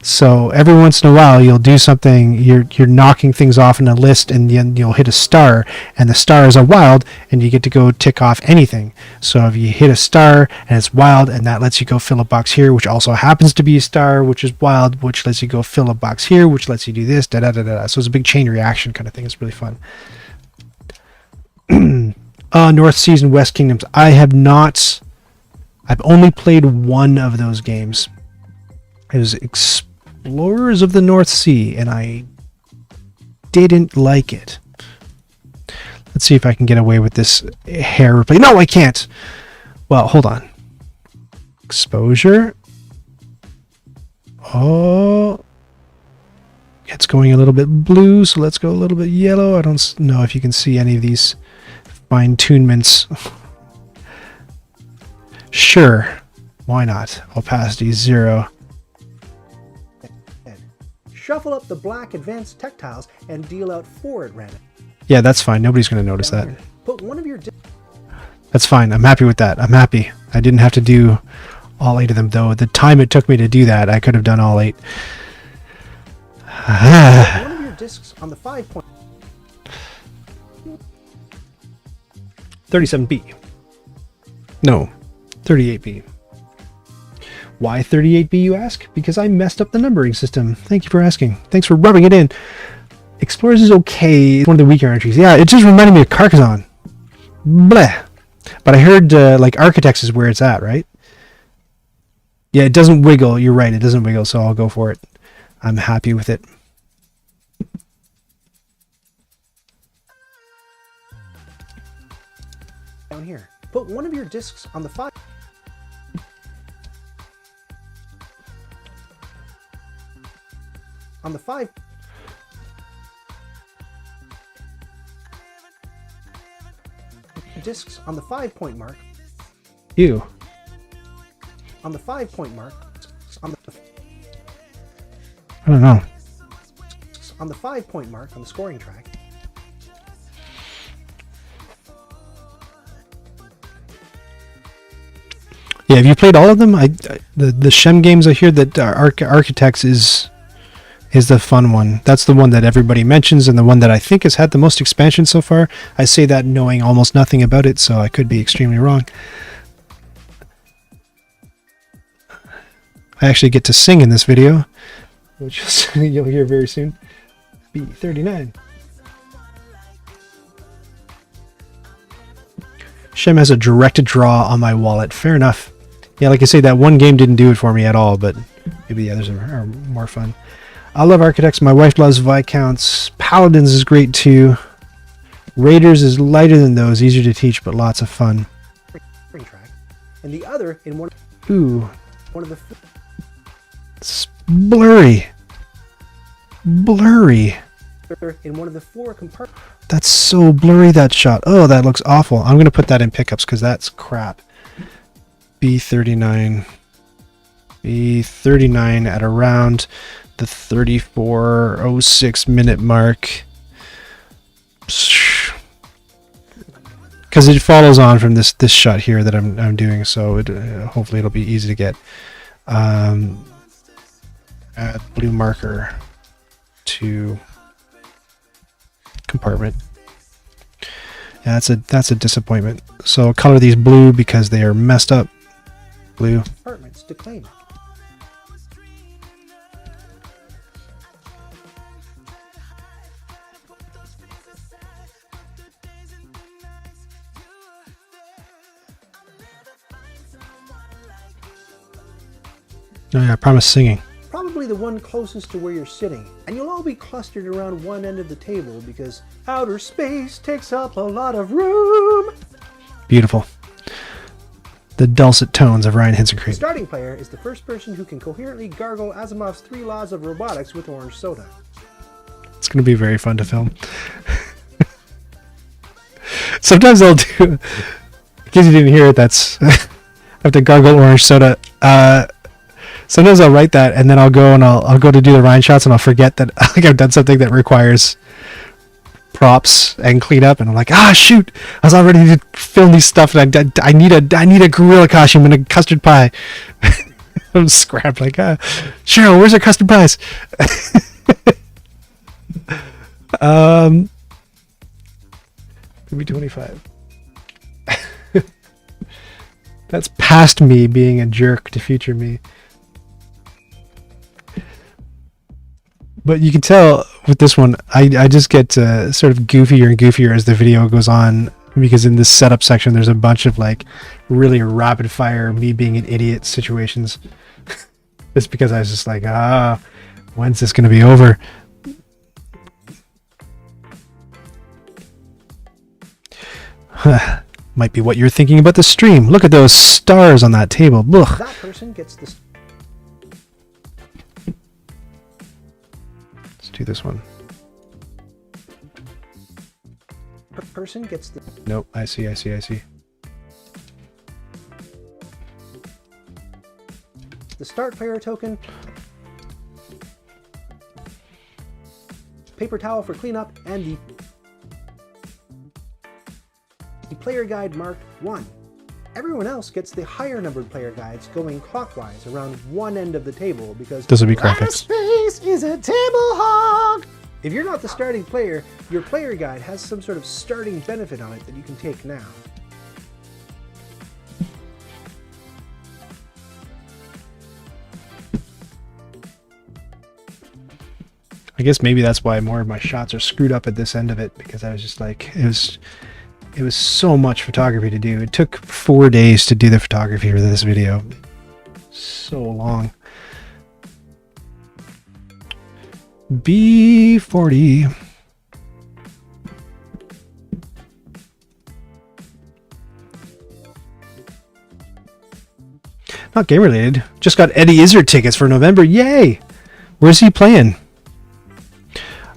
Speaker 2: So every once in a while, you'll do something, you're knocking things off in a list, and then you'll hit a star, and the star is a wild, and you get to go tick off anything. So if you hit a star, and it's wild, and that lets you go fill a box here, which also happens to be a star, which is wild, which lets you go fill a box here, which lets you do this, da-da-da-da-da. So it's a big chain reaction kind of thing. It's really fun. North Seas and West Kingdoms. I've only played one of those games. It was Explorers of the North Sea, and I didn't like it. Let's see if I can get away with this hair replay. No, I can't. Well, hold on. Exposure. Oh, it's going a little bit blue, so let's go a little bit yellow. I don't know if you can see any of these fine-tunements. Sure, why not? Opacity 0.
Speaker 1: Shuffle up the black advanced tech tiles and deal out 4 at random.
Speaker 2: Yeah, that's fine. Nobody's going to notice that.
Speaker 1: Put one of your...
Speaker 2: That's fine. I'm happy with that. I'm happy. I didn't have to do all 8 of them, though. The time it took me to do that, I could have done all 8.
Speaker 1: One of your discs on the 5 point...
Speaker 2: 37B. No, 38B. Why 38B, you ask? Because I messed up the numbering system. Thank you for asking. Thanks for rubbing it in. Explorers is okay. It's one of the weaker entries. Yeah, it just reminded me of Carcassonne. Bleh. But I heard like Architects is where it's at, right? Yeah, it doesn't wiggle. You're right. It doesn't wiggle, so I'll go for it. I'm happy with it.
Speaker 1: Down here. Put one of your discs on the 5... On the 5... discs on the 5 point mark.
Speaker 2: You.
Speaker 1: On the 5 point mark. On the...
Speaker 2: I don't know.
Speaker 1: On the 5 point mark on the scoring track.
Speaker 2: Yeah, have you played all of them? The Shem games, I hear that Architects is the fun one. That's the one that everybody mentions, and the one that I think has had the most expansion so far. I say that knowing almost nothing about it, so I could be extremely wrong. I actually get to sing in this video, which you'll hear very soon. B39. Shem has a direct draw on my wallet. Fair enough. Yeah, like I say, that one game didn't do it for me at all, but maybe the others are more fun. I love Architects. My wife loves Viscounts. Paladins is great too. Raiders is lighter than those, easier to teach, but lots of fun.
Speaker 1: Track. And the other in one of the...
Speaker 2: It's blurry. Blurry.
Speaker 1: In one of the 4 compartments.
Speaker 2: That's so blurry, that shot. Oh, that looks awful. I'm going to put that in pickups because that's crap. B39. B39 at around the 34:06 minute mark. Because it follows on from this shot here that I'm doing, so hopefully it'll be easy to get. Add blue marker to compartment. Yeah, that's a disappointment. So color these blue because they are messed up. Blue.
Speaker 1: Compartments to claim.
Speaker 2: Oh yeah, I promise singing.
Speaker 1: Probably the one closest to where you're sitting, and you'll all be clustered around one end of the table because outer space takes up a lot of room.
Speaker 2: Beautiful. The dulcet tones of Ryan
Speaker 1: The
Speaker 2: Hinsencrate.
Speaker 1: starting player is the first person who can coherently gargle Asimov's 3 laws of robotics with orange soda.
Speaker 2: It's going to be very fun to film. Sometimes I'll do, in case you didn't hear it, that's, I have to gargle orange soda. Sometimes I'll write that and then I'll go and I'll go to do the Ryan shots and I'll forget that like I've done something that requires props and cleanup, and I'm like, shoot, I was all ready to film these stuff, and I need a gorilla costume and a custard pie. I'm scrapped like, Cheryl, where's our custard pies? Maybe 25. That's past me being a jerk to future me. But you can tell with this one, I just get sort of goofier and goofier as the video goes on, because in this setup section, there's a bunch of like really rapid fire me being an idiot situations. It's because I was just like, when's this going to be over? Might be what you're thinking about the stream. Look at those stars on that table. Ugh.
Speaker 1: That person gets the...
Speaker 2: Let's do this one.
Speaker 1: person gets the...
Speaker 2: Nope, I see.
Speaker 1: The start player token, paper towel for cleanup, and the player guide marked 1. Everyone else gets the higher numbered player guides going clockwise around one end of the table because
Speaker 2: this will be graphics.
Speaker 1: Space is a table hog! If you're not the starting player, your player guide has some sort of starting benefit on it that you can take now.
Speaker 2: I guess maybe that's why more of my shots are screwed up at this end of it, because I was just like, it was so much photography to do. It took 4 days to do the photography for this video. So long. B40. Not game related. Just got Eddie Izzard tickets for November. Yay! Where's he playing?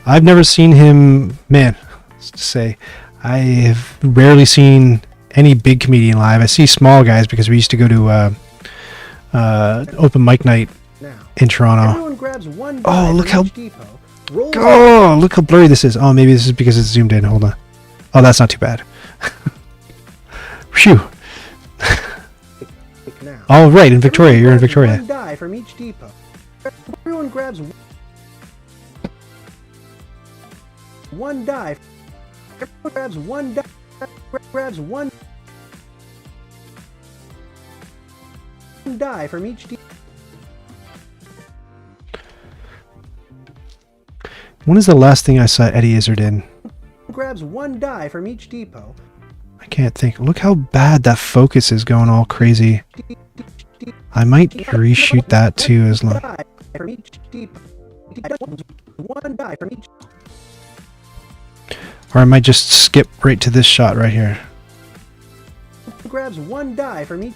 Speaker 2: I've never seen him. Man, let's just say I've rarely seen any big comedian live. I see small guys because we used to go to open mic night in Toronto.
Speaker 1: Everyone grabs one
Speaker 2: Oh, look how
Speaker 1: depot,
Speaker 2: look how blurry this is. Oh, maybe this is because it's zoomed in. Hold on. Oh, that's not too bad. Phew. Oh, right, in Victoria. You're in Victoria.
Speaker 1: One die from each depot. Everyone grabs one die. Everyone grabs one die. Grabs one die from each depot.
Speaker 2: When is the last thing I saw Eddie Izzard in?
Speaker 1: Grabs one die from each depot.
Speaker 2: I can't think. Look how bad that focus is going all crazy. I might reshoot that too as long.
Speaker 1: From each depot. One die from each.
Speaker 2: Or I might just skip right to this shot right here.
Speaker 1: Grabs one die from each.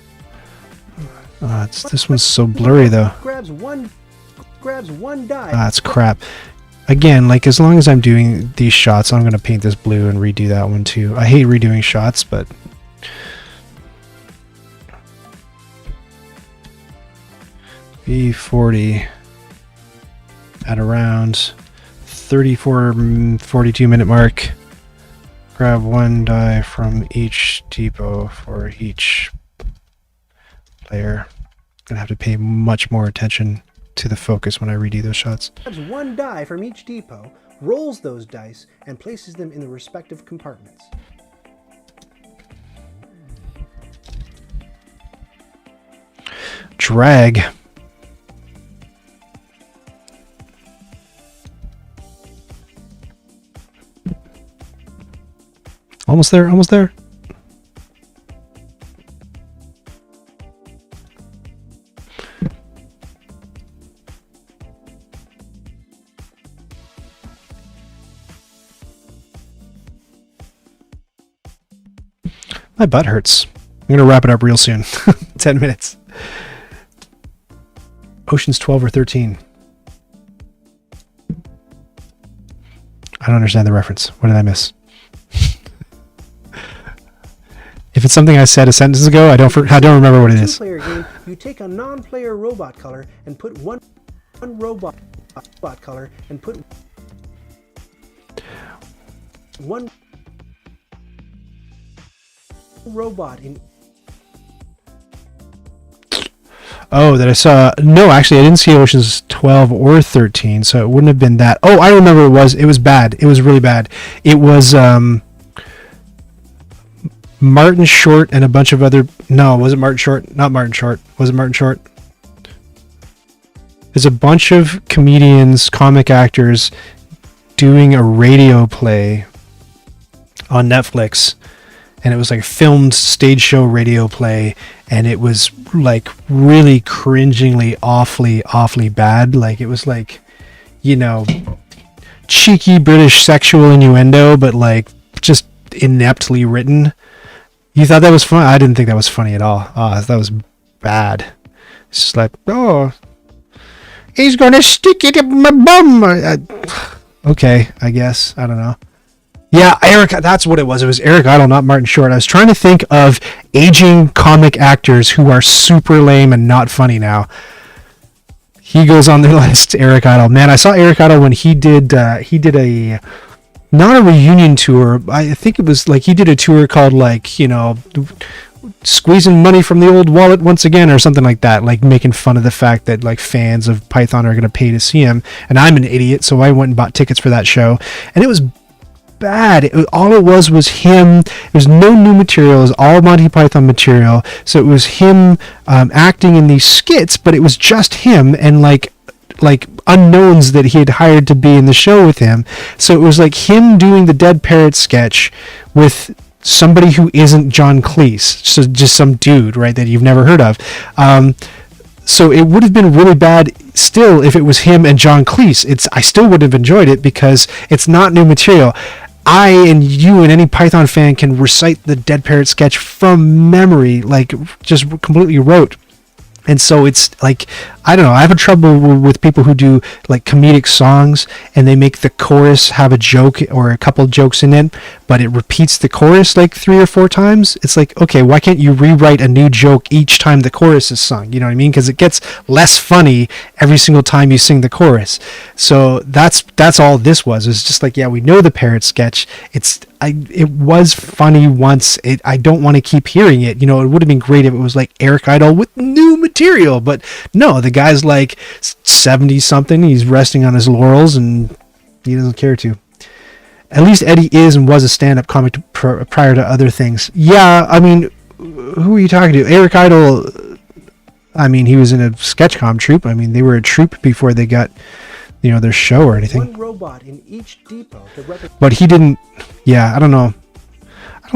Speaker 2: This one's so blurry though.
Speaker 1: Grabs one die.
Speaker 2: That's crap. Again, like as long as I'm doing these shots, I'm gonna paint this blue and redo that one too. I hate redoing shots, but B40 at around 34-42 minute mark. Grab one die from each depot for each player. Gonna have to pay much more attention to the focus when I redo those shots.
Speaker 1: Grabs one die from each depot, rolls those dice, and places them in the respective compartments.
Speaker 2: Drag. Almost there, almost there. My butt hurts. I'm gonna wrap it up real soon. 10 minutes. Ocean's 12 or 13. I don't understand the reference. What did I miss? If it's something I said a sentence ago, I don't remember what it is.
Speaker 1: Two-player game, you take a non-player robot color and put one robot color and put one robot in.
Speaker 2: Oh, that I saw. No, actually, I didn't see Ocean's 12 or 13, so it wouldn't have been that. Oh, I remember it was. It was bad. It was really bad. It was Martin Short and a bunch of other. No, was it Martin Short? Not Martin Short. Was it Martin Short? There's a bunch of comedians, comic actors doing a radio play on Netflix. And it was like a filmed stage show radio play, and it was like really cringingly awfully bad. Like it was like, you know, cheeky British sexual innuendo, but like just ineptly written. You thought that was fun? I didn't think that was funny at all. Oh, that was bad. It's just like, oh, he's gonna stick it in my bum. Okay, I guess. I don't know. Yeah, Eric, that's what it was. It was Eric Idle, not Martin Short. I was trying to think of aging comic actors who are super lame and not funny now. He goes on the list, Eric Idle. Man, I saw Eric Idle when he did a, not a reunion tour. I think it was like he did a tour called like, you know, squeezing money from the old wallet once again or something like that, like making fun of the fact that like fans of Python are going to pay to see him. And I'm an idiot, so I went and bought tickets for that show. And it was bad. All it was him. There was no new material. It was all Monty Python material. So it was him acting in these skits, but it was just him and like unknowns that he had hired to be in the show with him. So it was like him doing the Dead Parrot sketch with somebody who isn't John Cleese. So just some dude, right, that you've never heard of. So it would have been really bad still if it was him and John Cleese. I still would have enjoyed it because it's not new material. I and you and any Python fan can recite the Dead Parrot sketch from memory, like just completely rote. And so it's like, I don't know, I have a trouble with people who do like comedic songs and they make the chorus have a joke or a couple jokes in it, but it repeats the chorus like 3 or 4 times. It's like, okay, why can't you rewrite a new joke each time the chorus is sung? You know what I mean? Because it gets less funny every single time you sing the chorus. So that's all this was. It's just like, yeah, we know the parrot sketch. It was funny once. I don't want to keep hearing it. You know, it would have been great if it was like Eric Idle with new material, but no, the guy's like 70 something. He's resting on his laurels and he doesn't care to. At least Eddie is and was a stand-up comic prior to other things. Yeah, I mean, who are you talking to? Eric Idle, I mean, he was in a sketch-com troupe. I mean, they were a troupe before they got, you know, their show or anything.
Speaker 1: One robot in each depot to
Speaker 2: but he didn't, yeah, I don't know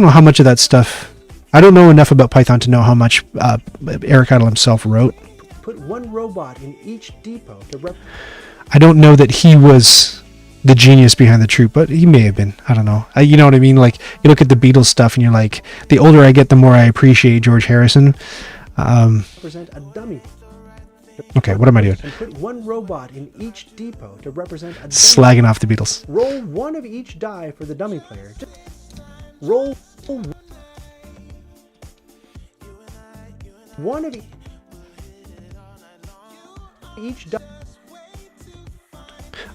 Speaker 2: how much of that stuff, I don't know enough about Python to know how much Eric Idle himself wrote.
Speaker 1: Put one robot in each depot to
Speaker 2: I don't know that he was the genius behind the troupe, but he may have been. I don't know. You know what I mean? Like, you look at the Beatles stuff and you're like, the older I get, the more I appreciate George Harrison.
Speaker 1: represent a dummy.
Speaker 2: Okay, what am I doing?
Speaker 1: And put one robot in each depot to represent a dummy.
Speaker 2: Slagging off the Beatles.
Speaker 1: Roll one of each die for the dummy player. Just roll one of each die.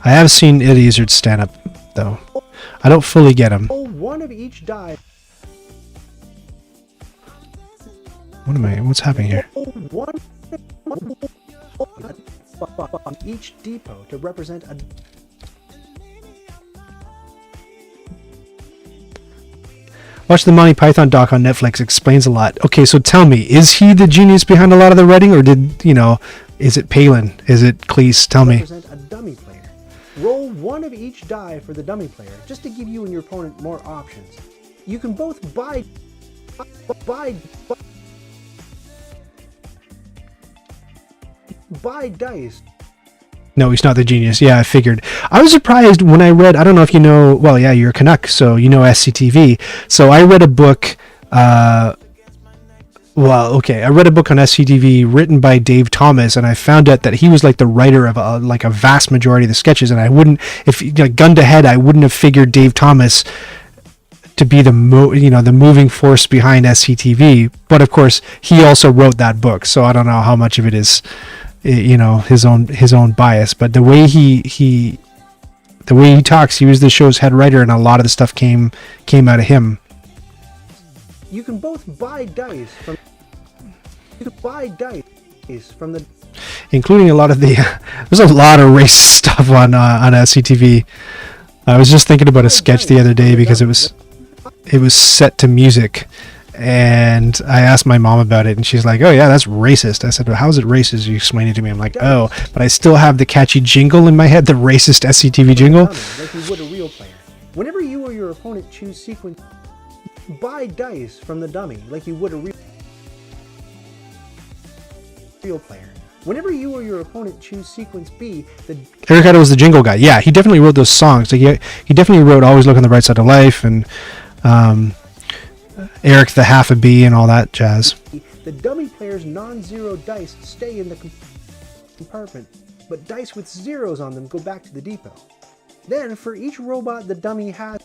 Speaker 2: I have seen Eddie Izzard stand up, though. I don't fully get him.
Speaker 1: Roll one of each die.
Speaker 2: What's happening here?
Speaker 1: One on each depot to represent a.
Speaker 2: Watch the Monty Python doc on Netflix. Explains a lot. Okay, so tell me, is he the genius behind a lot of the writing, or is it Palin? Is it Cleese? Tell me.
Speaker 1: Represent a dummy player. Roll one of each die for the dummy player, just to give you and your opponent more options. You can both buy dice.
Speaker 2: No, he's not the genius. Yeah, I figured. I was surprised when I read, I don't know if you know, well, yeah, you're a Canuck, so you know SCTV. So I read a book Well, okay, I read a book on SCTV written by Dave Thomas, and I found out that he was like the writer of a vast majority of the sketches, and I wouldn't, if like, gun to head, I wouldn't have figured Dave Thomas to be the moving force behind SCTV. But of course, he also wrote that book, so I don't know how much of it is, his own bias. But the way he talks, he was the show's head writer, and a lot of the stuff came out of him.
Speaker 1: You can both buy dice from the,
Speaker 2: including a lot of the there's a lot of racist stuff on SCTV. I was just thinking about a sketch the other day because it was set to music, and I asked my mom about it, and she's like, "Oh yeah, that's racist." I said, "Well, how is it racist?" You explained it to me. I'm like, "Oh, but I still have the catchy jingle in my head, the racist SCTV jingle."
Speaker 1: Like you would a real player. Whenever you or your opponent choose sequence, buy dice from the dummy like you would a real player. Whenever you or your opponent choose sequence B,
Speaker 2: Eric Idle was the jingle guy. Yeah, he definitely wrote those songs. Like he definitely wrote "Always Look on the Bright Side of Life" and Eric the Half a B and all that jazz.
Speaker 1: The dummy player's non-zero dice stay in the compartment, but dice with zeros on them go back to the depot. Then for each robot the dummy has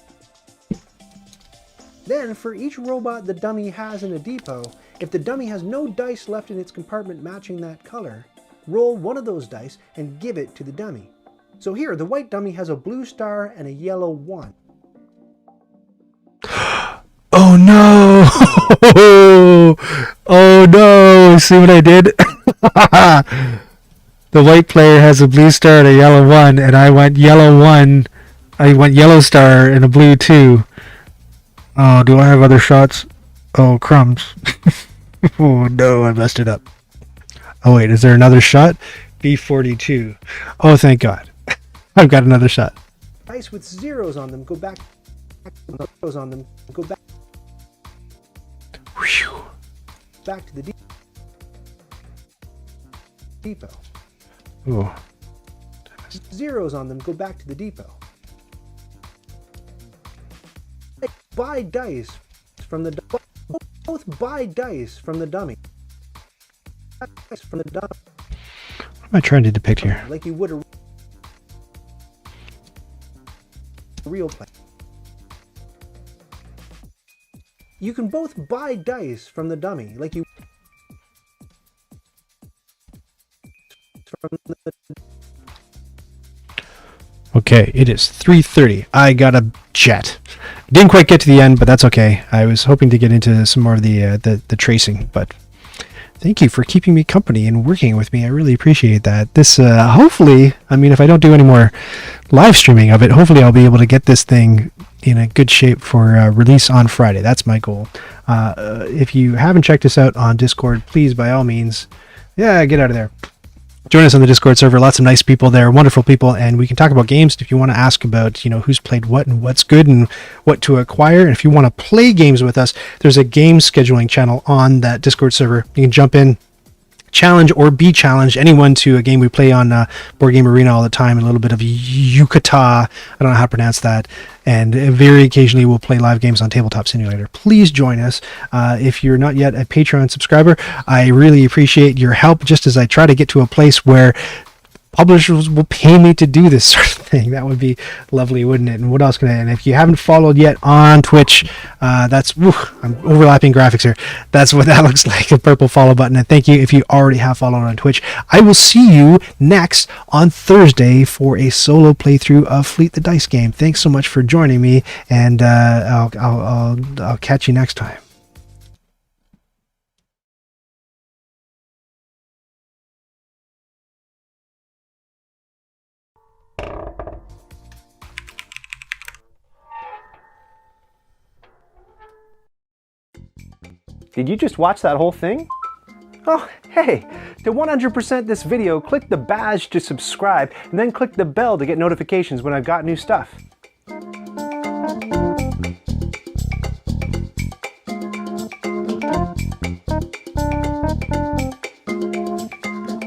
Speaker 1: in a depot, if the dummy has no dice left in its compartment matching that color, roll one of those dice and give it to the dummy. So here, the white dummy has a blue star and a yellow 1.
Speaker 2: Oh no! Oh no! See what I did? The white player has a blue star and a yellow 1, and I went yellow 1. I went yellow star and a blue 2. Oh, do I have other shots? Oh, crumbs. Oh no, I messed it up. Oh wait, is there another shot? B42. Oh, thank God. I've got another shot.
Speaker 1: Dice with zeros on them go back.
Speaker 2: Whew.
Speaker 1: Back to the depot.
Speaker 2: Ooh.
Speaker 1: Zeros on them go back to the depot. Buy dice from the both buy dice from the dummy.
Speaker 2: What am I trying to depict here?
Speaker 1: Like you would a real player. You can both buy dice from the dummy, like you
Speaker 2: Okay, it is 3:30. I got a jet. Didn't quite get to the end, but that's okay. I was hoping to get into some more of the tracing, but thank you for keeping me company and working with me. I really appreciate that. This hopefully, I mean, if I don't do any more live streaming of it, hopefully I'll be able to get this thing in a good shape for release on Friday. That's my goal. If you haven't checked us out on Discord, please, by all means, yeah, get out of there. Join us on the Discord server. Lots of nice people there, wonderful people, and we can talk about games. If you want to ask about, who's played what and what's good and what to acquire, and if you want to play games with us, there's a game scheduling channel on that Discord server. You can jump in, challenge or be challenged, anyone to a game we play on Board Game Arena all the time, and a little bit of Yucata, I don't know how to pronounce that, and very occasionally we'll play live games on Tabletop Simulator. Please join us. If you're not yet a Patreon subscriber, I really appreciate your help, just as I try to get to a place where publishers will pay me to do this sort of thing. That would be lovely, wouldn't it? And what else can I? And if you haven't followed yet on Twitch, I'm overlapping graphics here. That's what that looks like, a purple follow button. And thank you if you already have followed on Twitch. I will see you next on Thursday for a solo playthrough of Fleet the Dice game. Thanks so much for joining me, and I'll catch you next time.
Speaker 1: Did you just watch that whole thing? Oh, hey, to 100% this video, click the badge to subscribe, and then click the bell to get notifications when I've got new stuff.